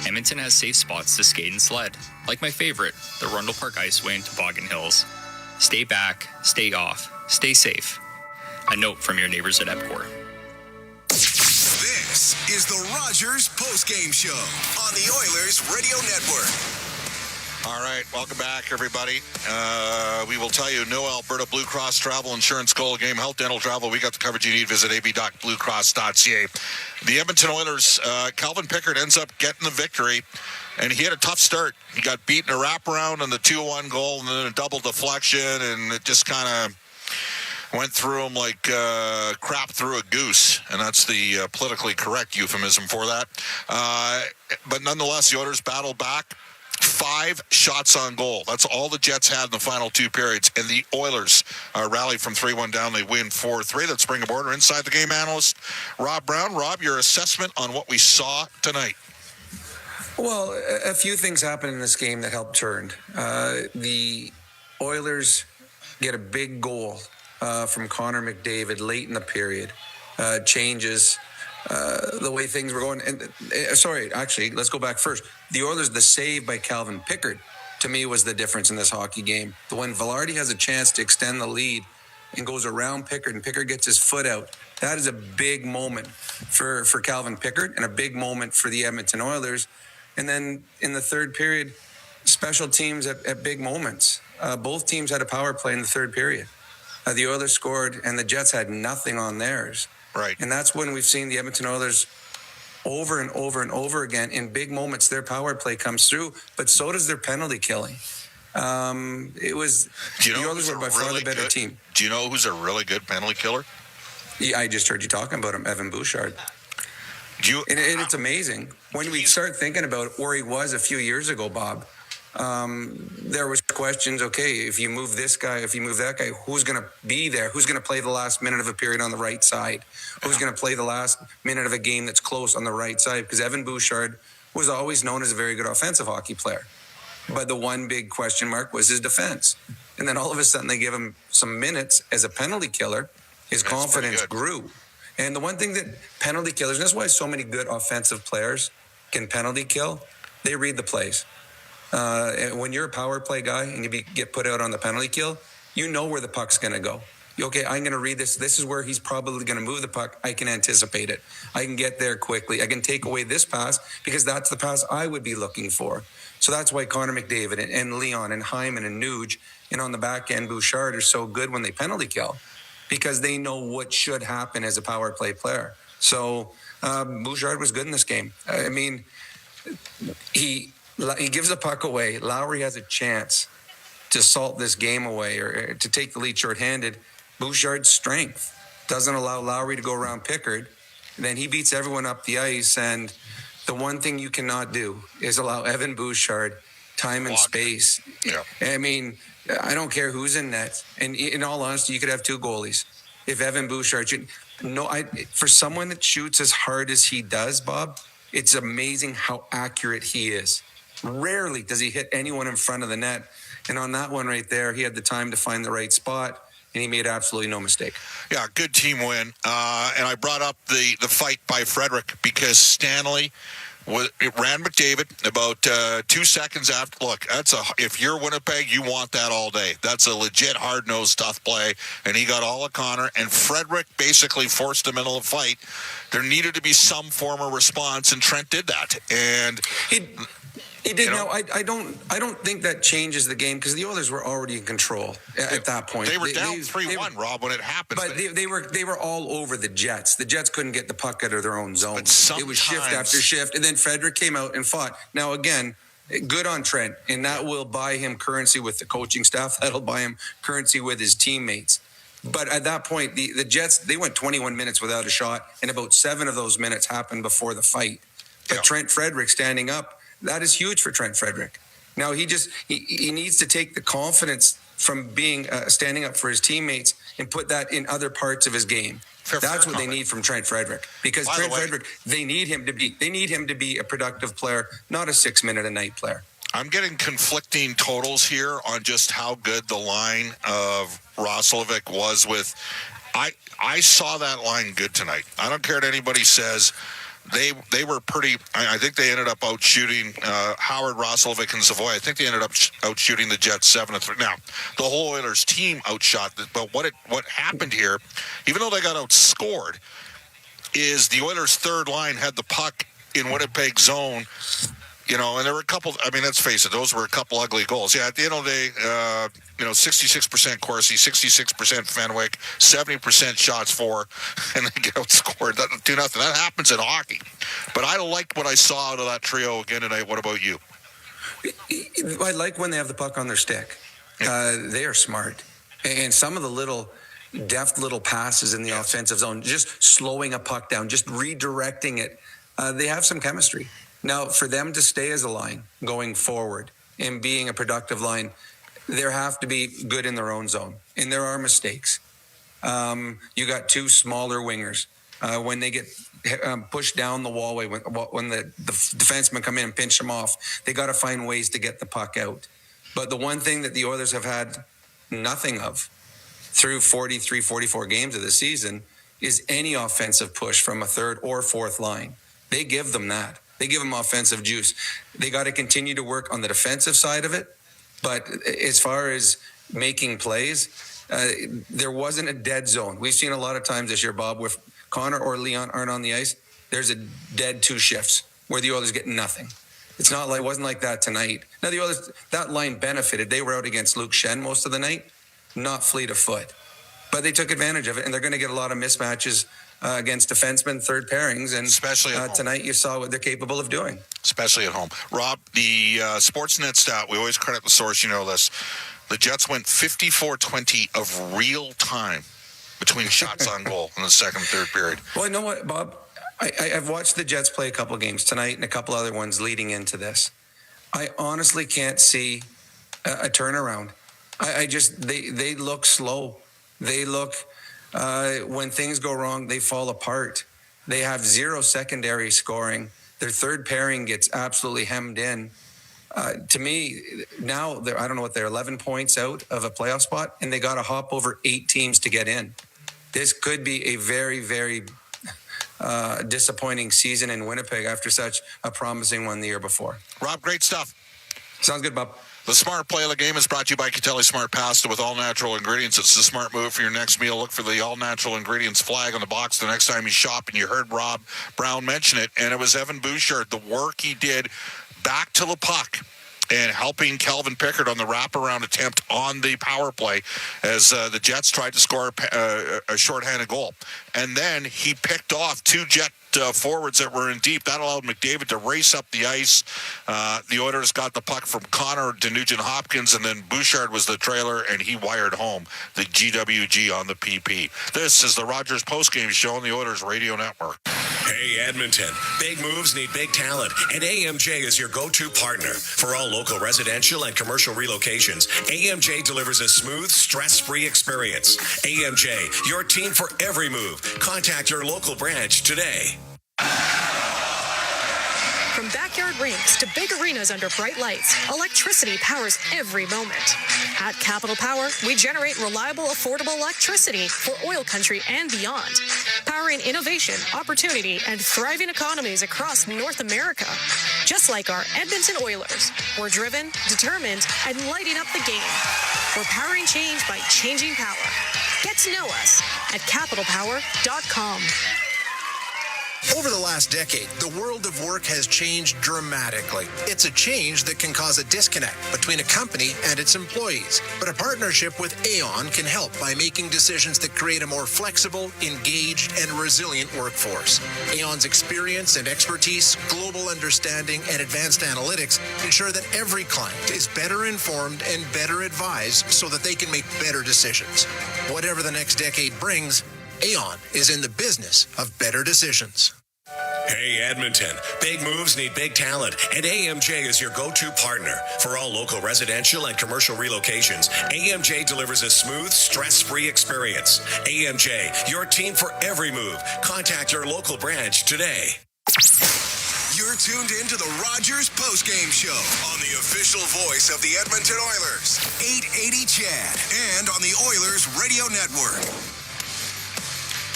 Edmonton has safe spots to skate and sled, like my favorite, the Rundle Park Iceway and Toboggan Hills. Stay back, stay off, stay safe. A note from your neighbors at EPCOR. This is the Rogers postgame show on the Oilers Radio Network. All right, welcome back, everybody. We will tell you, no Alberta Blue Cross Travel Insurance Goal Game, Health, Dental, Travel. We got the coverage you need. Visit ab.bluecross.ca. The Edmonton Oilers, Calvin Pickard ends up getting the victory, and he had a tough start. He got beaten a wraparound on the 2-1 goal and then a double deflection, and it just kind of went through him like crap through a goose, and that's the politically correct euphemism for that. But nonetheless, the Oilers battled back. 5 shots on goal. That's all the Jets had in the final 2 periods. And the Oilers rallied from 3-1 down. They win 4-3. Let's bring aboard our Inside the Game analyst, Rob Brown. Rob, your assessment on what we saw tonight. Well, a few things happened in this game that helped turn. The Oilers get a big goal from Connor McDavid late in the period. Changes the way things were going. And actually, let's go back first. The Oilers, the save by Calvin Pickard, to me, was the difference in this hockey game. When Velarde has a chance to extend the lead and goes around Pickard, and Pickard gets his foot out, that is a big moment for Calvin Pickard and a big moment for the Edmonton Oilers. And then in the third period, special teams at big moments. Both teams had a power play in the third period. The Oilers scored, and the Jets had nothing on theirs. Right. And that's when we've seen the Edmonton Oilers over and over and over again in big moments. Their power play comes through, but so does their penalty killing. It was the Oilers were by far the better team. Do you know who's a really good penalty killer? Yeah, I just heard you talking about him, Evan Bouchard. And it's amazing when we start thinking about where he was a few years ago, Bob. There was questions, okay, if you move this guy, if you move that guy, who's going to be there? Who's going to play the last minute of a period on the right side? Who's going to play the last minute of a game that's close on the right side? Because Evan Bouchard was always known as a very good offensive hockey player. But the one big question mark was his defense. And then all of a sudden they give him some minutes as a penalty killer. His confidence grew. And the one thing that penalty killers, and that's why so many good offensive players can penalty kill, they read the plays. When you're a power play guy and you get put out on the penalty kill, you know where the puck's going to go. Okay, I'm going to read this. This is where he's probably going to move the puck. I can anticipate it. I can get there quickly. I can take away this pass because that's the pass I would be looking for. So that's why Connor McDavid and Leon and Hyman and Nuge and on the back end Bouchard are so good when they penalty kill because they know what should happen as a power play player. So Bouchard was good in this game. I mean, he gives the puck away. Lowry has a chance to salt this game away or to take the lead shorthanded. Bouchard's strength doesn't allow Lowry to go around Pickard. And then he beats everyone up the ice. And the one thing you cannot do is allow Evan Bouchard time and space. Yeah. I mean, I don't care who's in net. And in all honesty, you could have 2 goalies. If Evan Bouchard for someone that shoots as hard as he does, Bob, it's amazing how accurate he is. Rarely does he hit anyone in front of the net. And on that one right there, he had the time to find the right spot, and he made absolutely no mistake. Yeah, good team win. And I brought up the fight by Frederick because Stanley It ran McDavid about 2 seconds after. Look, if you're Winnipeg, you want that all day. That's a legit hard-nosed tough play, and he got all of Connor. And Frederick basically forced him into a fight. There needed to be some form of response, and Trent did that. And he did. No, I don't think that changes the game because the Oilers were already in control at that point. They were down 3-1, Rob, when it happened. But they were all over the Jets. The Jets couldn't get the puck out of their own zone. It was shift after shift, and then Frederick came out and fought. Now again, good on Trent, and that will buy him currency with the coaching staff. That'll buy him currency with his teammates. But at that point, the Jets, they went 21 minutes without a shot, and about 7 of those minutes happened before the fight. But Trent Frederick standing up, that is huge for Trent Frederick. Now, he needs to take the confidence from being standing up for his teammates and put that in other parts of his game. That's what they need from Trent Frederick. Because Trent Frederick, they need him to be a productive player, not a 6-minute-a-night player. I'm getting conflicting totals here on just how good the line of Roslovic was with. I saw that line good tonight. I don't care what anybody says. They were pretty. I think they ended up outshooting Howard, Roslovic, and Savoy. I think they ended up outshooting the Jets 7-3. Now, the whole Oilers team outshot. But what happened here, even though they got outscored, is the Oilers' third line had the puck in Winnipeg zone. And there were a couple. I mean, let's face it; those were a couple ugly goals. Yeah, at the end of the day, 66% Corsi, 66% Fenwick, 70% shots for, and they get outscored. 2-0. That happens in hockey. But I like what I saw out of that trio again tonight. What about you? I like when they have the puck on their stick. They are smart, and some of the deft little passes in the offensive zone, just slowing a puck down, just redirecting it. They have some chemistry. Now, for them to stay as a line going forward and being a productive line, they have to be good in their own zone. And there are mistakes. You got 2 smaller wingers. When they get pushed down the wallway, when the defensemen come in and pinch them off, they got to find ways to get the puck out. But the one thing that the Oilers have had nothing of through 43, 44 games of the season is any offensive push from a third or fourth line. They give them that. They give them offensive juice. They got to continue to work on the defensive side of it. But as far as making plays, there wasn't a dead zone. We've seen a lot of times this year, Bob, where Connor or Leon aren't on the ice, there's a dead 2 shifts where the Oilers get nothing. It wasn't like that tonight. Now, the Oilers, that line benefited. They were out against Luke Shen most of the night, not fleet of foot. But they took advantage of it, and they're going to get a lot of mismatches against defensemen, third pairings, and especially tonight you saw what they're capable of doing. Especially at home. Rob, the Sportsnet stat, we always credit the source, you know this. The Jets went 54-20 of real time between shots on goal in the second and third period. Well, you know what, Bob? I've watched the Jets play a couple games tonight and a couple other ones leading into this. I honestly can't see a turnaround. They look slow. They look... when things go wrong, they fall apart. They have 0 secondary scoring. Their third pairing gets absolutely hemmed in. To me, now, I don't know what they're 11 points out of a playoff spot, and they got to hop over 8 teams to get in. This could be a very, very disappointing season in Winnipeg after such a promising one the year before. Rob, great stuff. Sounds good, Bob. The Smart Play of the Game is brought to you by Catelli Smart Pasta with all natural ingredients. It's the smart move for your next meal. Look for the all natural ingredients flag on the box the next time you shop. And you heard Rob Brown mention it, and it was Evan Bouchard, the work he did back to the puck and helping Calvin Pickard on the wraparound attempt on the power play as the Jets tried to score a shorthanded goal. And then he picked off 2 Jet forwards that were in deep. That allowed McDavid to race up the ice. The Oilers got the puck from Connor to Nugent-Hopkins, and then Bouchard was the trailer, and he wired home the GWG on the PP. This is the Rogers postgame show on the Oilers Radio Network. Hey, Edmonton. Big moves need big talent, and AMJ is your go-to partner. For all local residential and commercial relocations, AMJ delivers a smooth, stress-free experience. AMJ, your team for every move. Contact your local branch today. From backyard rinks to big arenas under bright lights, electricity powers every moment. At Capital Power, we generate reliable, affordable electricity for oil country and beyond, powering innovation, opportunity, and thriving economies across North America. Just like our Edmonton Oilers, we're driven, determined, and lighting up the game. We're powering change by changing power. Get to know us at capitalpower.com. Over the last decade, the world of work has changed dramatically. It's a change that can cause a disconnect between a company and its employees. But a partnership with Aon can help by making decisions that create a more flexible, engaged, and resilient workforce. Aon's experience and expertise, global understanding, and advanced analytics ensure that every client is better informed and better advised so that they can make better decisions. Whatever the next decade brings, Aon is in the business of better decisions. Hey, Edmonton. Big moves need big talent, and AMJ is your go-to partner. For all local residential and commercial relocations, AMJ delivers a smooth, stress-free experience. AMJ, your team for every move. Contact your local branch today. You're tuned in to the Rogers Postgame Show on the official voice of the Edmonton Oilers, 880 CHAD, and on the Oilers Radio Network.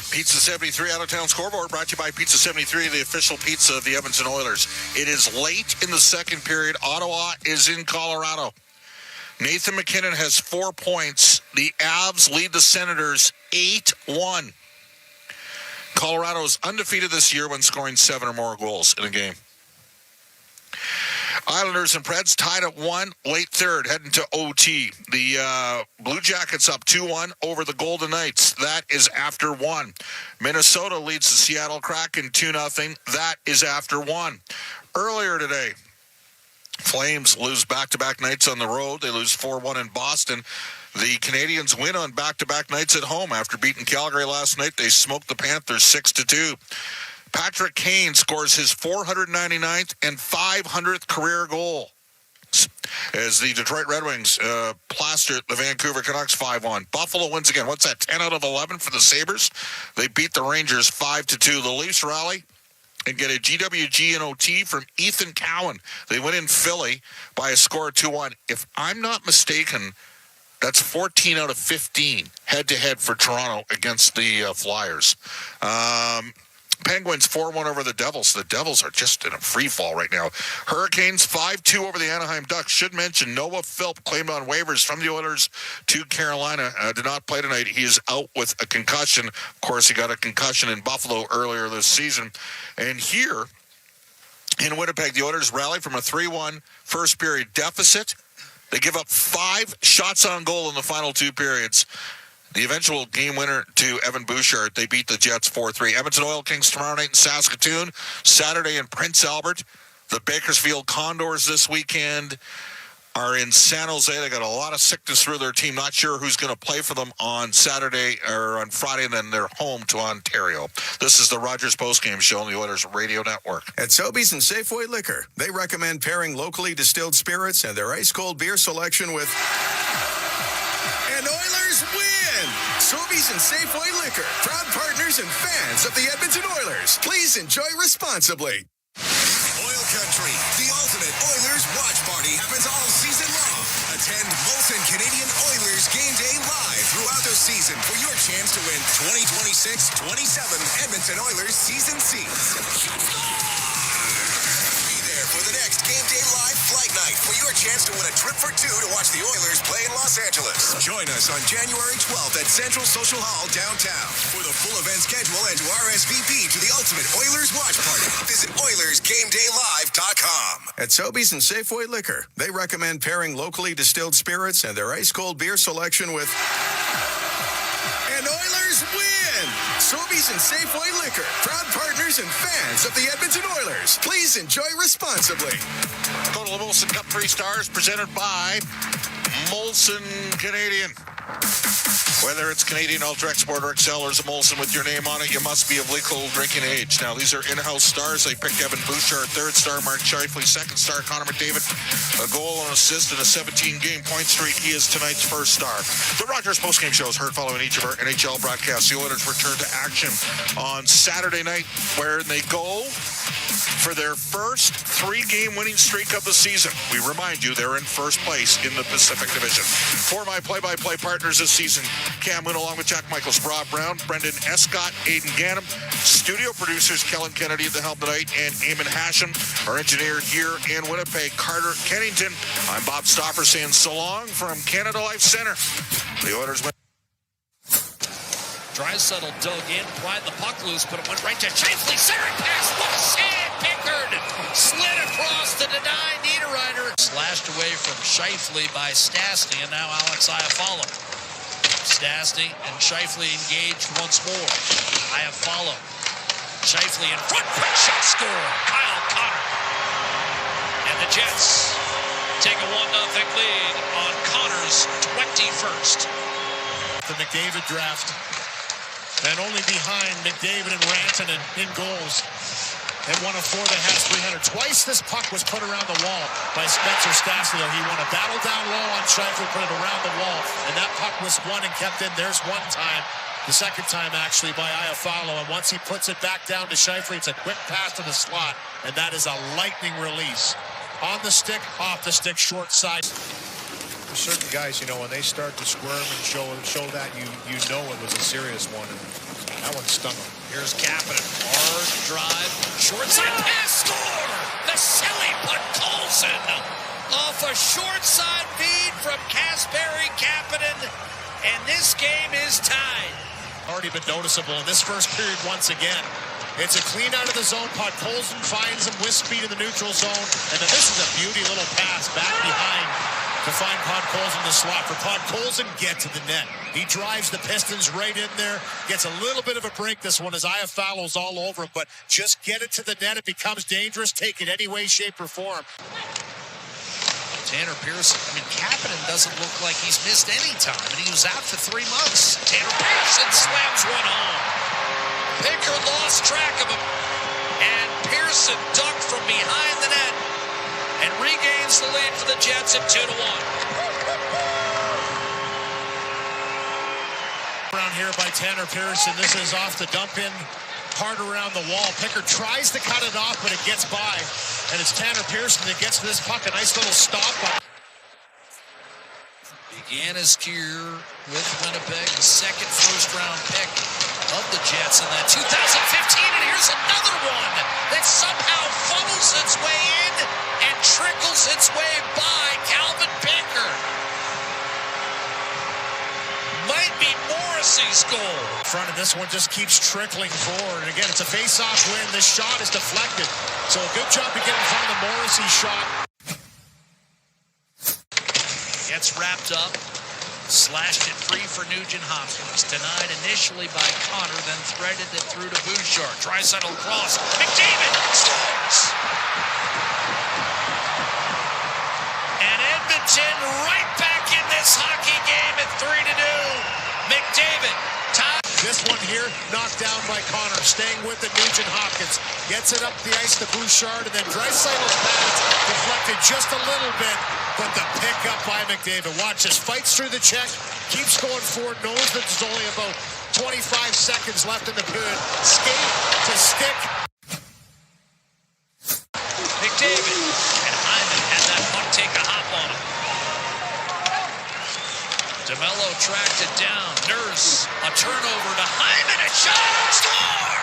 Pizza 73 out-of-town scoreboard brought to you by Pizza 73, the official pizza of the Edmonton Oilers. It is late in the second period. Ottawa is in Colorado. Nathan McKinnon has 4 points. The Avs lead the Senators 8-1. Colorado is undefeated this year when scoring 7 or more goals in a game. Islanders and Preds tied at 1, late third, heading to OT. The Blue Jackets up 2-1 over the Golden Knights. That is after 1. Minnesota leads the Seattle Kraken 2-0. That is after 1. Earlier today, Flames lose back-to-back nights on the road. They lose 4-1 in Boston. The Canadians win on back-to-back nights at home. After beating Calgary last night, they smoked the Panthers 6-2. Patrick Kane scores his 499th and 500th career goal as the Detroit Red Wings plastered the Vancouver Canucks 5-1. Buffalo wins again. What's that, 10 out of 11 for the Sabres? They beat the Rangers 5-2. The Leafs rally and get a GWG and OT from Ethan Cowan. They win in Philly by a score of 2-1. If I'm not mistaken, that's 14 out of 15 head-to-head for Toronto against the Flyers. Penguins 4-1 over the Devils. The Devils are just in a free fall right now. Hurricanes 5-2 over the Anaheim Ducks. Should mention Noah Philp claimed on waivers from the Oilers to Carolina. Did not play tonight. He is out with a concussion. Of course, he got a concussion in Buffalo earlier this season. And here in Winnipeg, the Oilers rally from a 3-1 first period deficit. They give up 5 shots on goal in the final 2 periods. The eventual game winner to Evan Bouchard, they beat the Jets 4-3. Edmonton Oil Kings tomorrow night in Saskatoon. Saturday in Prince Albert. The Bakersfield Condors this weekend are in San Jose. They got a lot of sickness through their team. Not sure who's going to play for them on Saturday or on Friday, and then they're home to Ontario. This is the Rogers Postgame Show on the Oilers Radio Network. At Sobeys and Safeway Liquor, they recommend pairing locally distilled spirits and their ice-cold beer selection with... And Oilers win! Sobeys and Safeway Liquor, proud partners and fans of the Edmonton Oilers. Please enjoy responsibly. OilCountry, the ultimate Oilers watch party, happens all season long. Attend Molson Canadian Oilers Game Day live throughout the season for your chance to win 2026-27 Edmonton Oilers season seats. Be there for the next Game Day live flight night for your chance to win a trip for 2 to watch the Oilers play in Los Angeles. Join us on January 12th at Central Social Hall downtown. For the full event schedule and to RSVP to the ultimate Oilers watch party, visit OilersGameDayLive.com. At Sobeys and Safeway Liquor, they recommend pairing locally distilled spirits and their ice-cold beer selection with... And Oilers win! Sobeys and Safeway Liquor, proud partners and fans of the Edmonton Oilers. Please enjoy responsibly. Go to the Molson Cup 3 Stars presented by Molson Canadian. Whether it's Canadian Ultra Export or Excel or Molson with your name on it, you must be of legal drinking age. Now, these are in-house stars. They picked Evan Bouchard, third star Mark Scheifele, second star Connor McDavid, a goal and assist in a 17-game point streak. He is tonight's first star. The Rogers postgame show is heard following each of our NHL broadcasts. The Oilers return to action on Saturday night, where they go for their first 3-game winning streak of the season. We remind you, they're in first place in the Pacific Division. For my play-by-play partners this season, Cam Moon along with Jack Michaels, Rob Brown, Brendan Escott, Aidan Gannam, studio producers Kellen Kennedy at the helm tonight, and Eamon Hashem, our engineer here in Winnipeg, Carter Kennington. I'm Bob Stauffer saying so long from Canada Life Center. The Oilers win. Draisaitl dug in, pried the puck loose, but it went right to Scheifele. Center pass, what a save! Pickard slid across the denied Niederreiter. Slashed away from Scheifele by Stastny, and now Alex Iafallo. Stastny and Scheifele engaged once more. Iafallo. Scheifele in front, quick shot score. Kyle Connor. And the Jets take a 1-0 lead on Connor's 21st. The McDavid draft. And only behind McDavid and Rantanen in goals. And one of 4 that has 300. Twice this puck was put around the wall by Spencer Stastny. He won a battle down low on Scheifele, put it around the wall. And that puck was won and kept in. There's one time. The second time, actually, by Iafallo. And once he puts it back down to Scheifele, it's a quick pass to the slot. And that is a lightning release. On the stick, off the stick, short side. Certain guys, you know, when they start to squirm and show that, you know it was a serious one. And that one stung him. Here's Kapanen. Hard drive. Short side pass. Score! Vasily Podkolzin off a short side feed from Kasperi Kapanen. And this game is tied. Already been noticeable in this first period once again. It's a clean out of the zone. Podkolzin finds him with speed in the neutral zone. And then this is a beauty little pass back behind to find Podkolzin in the slot. For Podkolzin, get to the net. He drives the Pistons right in there. Gets a little bit of a break this one as Iafallo's all over him. But just get it to the net. It becomes dangerous. Take it any way, shape, or form. Tanner Pearson. I mean, Kapanen doesn't look like he's missed any time. And he was out for 3 months. Tanner Pearson slams one home. Pickard lost track of him. And Pearson ducked from behind the net and regains the lead for the Jets at 2-1. Around here by Tanner Pearson. This is off the dump in, hard around the wall. Pickard tries to cut it off, but it gets by. And it's Tanner Pearson that gets to this puck. A nice little stop. Yanis Kier with Winnipeg, the second first-round pick of the Jets in that 2015. And here's another one that somehow funnels its way in and trickles its way by Calvin Pickard. Might be Morrissey's goal. Front of this one just keeps trickling forward. And again, it's a face-off win. This shot is deflected. So a good job to get in front of the Morrissey shot. Gets wrapped up. Slashed it free for Nugent Hopkins. Denied initially by Connor, then threaded it through to Bouchard. Draisaitl cross. McDavid scores! And Edmonton right back in this hockey game at 3-2. McDavid tied. This one here knocked down by Connor. Staying with the Nugent Hopkins. Gets it up the ice to Bouchard, and then Draisaitl's pass deflected just a little bit. But the pickup by McDavid. Watch this. Fights through the check. Keeps going forward. Knows that there's only about 25 seconds left in the period. Skate to stick. McDavid. And Hyman had that puck take a hop on him. DeMello tracked it down. Nurse. A turnover to Hyman. A shot. Score!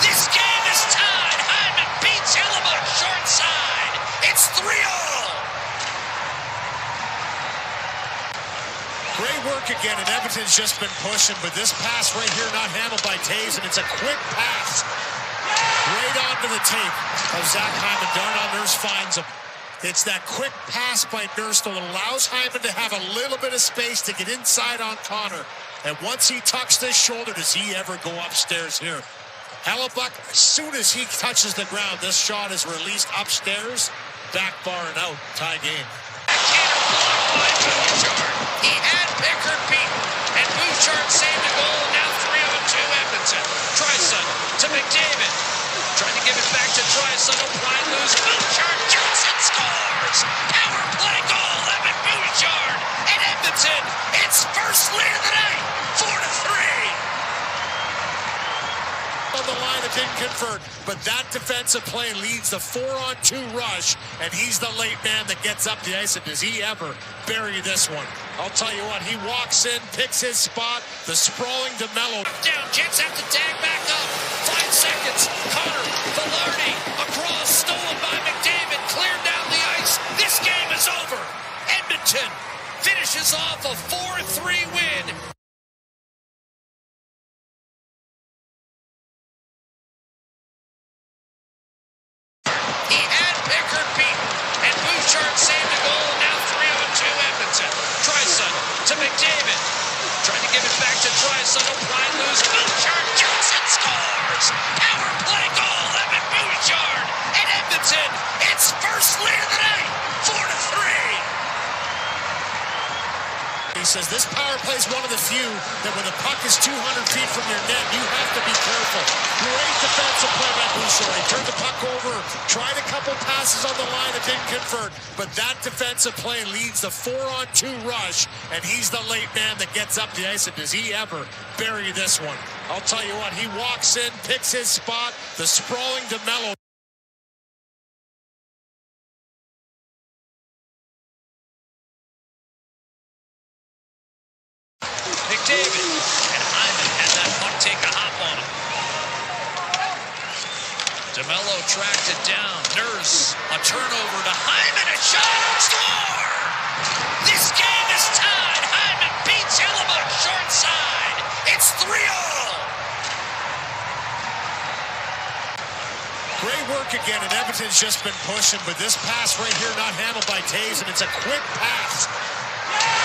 This game is tied. Hyman beats Hellebuck short side. It's 3-0. Great work again, and Edmonton's just been pushing, but this pass right here not handled by Taves, and it's a quick pass right onto the tape of Zach Hyman. Darnell Nurse finds him. It's that quick pass by Nurse that allows Hyman to have a little bit of space to get inside on Connor. And once he tucks this shoulder, does he ever go upstairs here? Hellebuck, as soon as he touches the ground, this shot is released upstairs, back bar and out, tie game. blocked by Bouchard. He had Pickard beaten, and Bouchard saved a goal. Now 3-on-2 Edmonton. Draisaitl to McDavid. Trying to give it back to Draisaitl. Blind loose. Bouchard shoots and scores. Power play goal. Evan Bouchard. And Edmonton, its first lead of the night. 4-3. On the line that didn't convert, but that defensive play leads the 4-on-2 rush, and he's the late man that gets up the ice. And does he ever bury this one? I'll tell you what, he walks in, picks his spot, the sprawling DeMello. Down, Jets have to tag back up. 5 seconds. Connor, Velarde, across, stolen by McDavid, cleared down the ice. This game is over. Edmonton finishes off a 4-3 win. He had Pickard beaten, and Bouchard saved a goal. Now 3-on-2 Edmonton. Draisaitl to McDavid. Trying to give it back to Draisaitl. Blind loose. Bouchard shoots and scores. Power play goal. Evan Bouchard. And Edmonton, its first lead of the night. 4-3. He says this power play is one of the few that when the puck is 200 feet from your net, you have to be careful. Great defensive play by Bouchard. He turned the puck over, tried a couple passes on the line that didn't convert, but that defensive play leads the 4-on-2 rush, and he's the late man that gets up the ice. And does he ever bury this one? I'll tell you what, he walks in, picks his spot, the sprawling DeMello. McDavid and Hyman had that puck take a hop on him. DeMello tracked it down. Nurse, a turnover to Hyman, a shot, score! This game is tied. Hyman beats Hellebuck short side. It's 3-all. Great work again, and Edmonton's just been pushing, but this pass right here not handled by Taves, and it's a quick pass.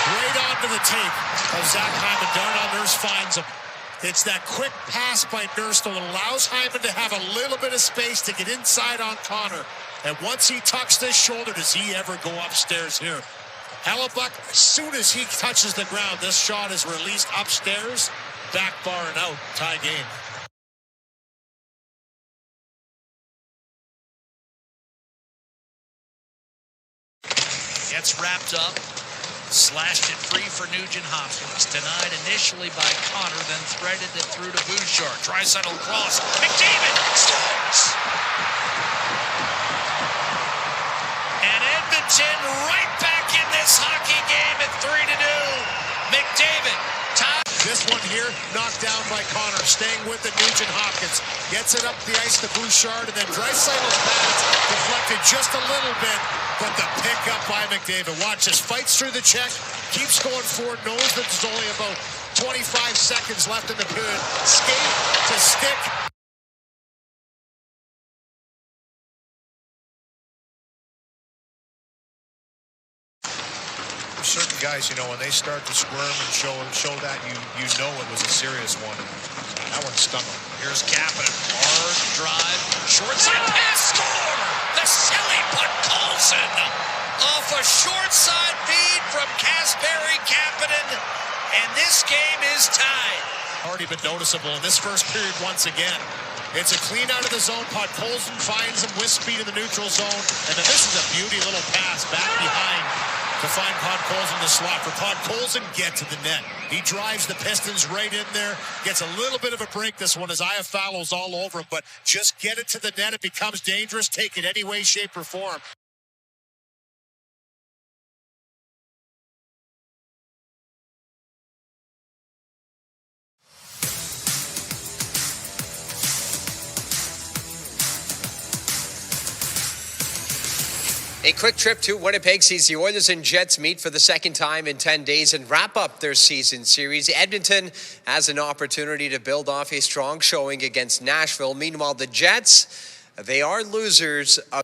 Right onto the tape of Zach Hyman. Darnell Nurse finds him. It's that quick pass by Nurse that allows Hyman to have a little bit of space to get inside on Connor. And once he tucks this shoulder, does he ever go upstairs here? Hellebuck, as soon as he touches the ground, this shot is released upstairs. Back bar and out. Tie game. Gets wrapped up. Slashed it free for Nugent Hopkins. Denied initially by Connor, then threaded it through to Bouchard. Draisaitl cross. McDavid scores! And Edmonton right back in this hockey game at 3-2. McDavid top. This one here knocked down by Connor. Staying with it, Nugent Hopkins. Gets it up the ice to Bouchard, and then Draisaitl's pass deflected just a little bit. But the pickup by McDavid. Watch this. Fights through the check. Keeps going forward. Knows that there's only about 25 seconds left in the period. Skate to stick. Certain guys, you know, when they start to squirm and show that, you know it was a serious one. That one stung him. Here's Kapanen. Hard drive. Short side pass. Score! The silly putt Colson off a short side feed from Kasperi Kapanen. And this game is tied. Already been noticeable in this first period once again. It's a clean out of the zone. Podkolzin finds him with speed in the neutral zone. And then this is a beauty little pass back behind to find Podkolzin the slot. For Podkolzin, get to the net. He drives the Pistons right in there. Gets a little bit of a break this one as Iafallo's all over him. But just get it to the net. It becomes dangerous. Take it any way, shape, or form. A quick trip to Winnipeg sees the Oilers and Jets meet for the second time in 10 days and wrap up their season series. Edmonton has an opportunity to build off a strong showing against Nashville. Meanwhile, the Jets, they are losers of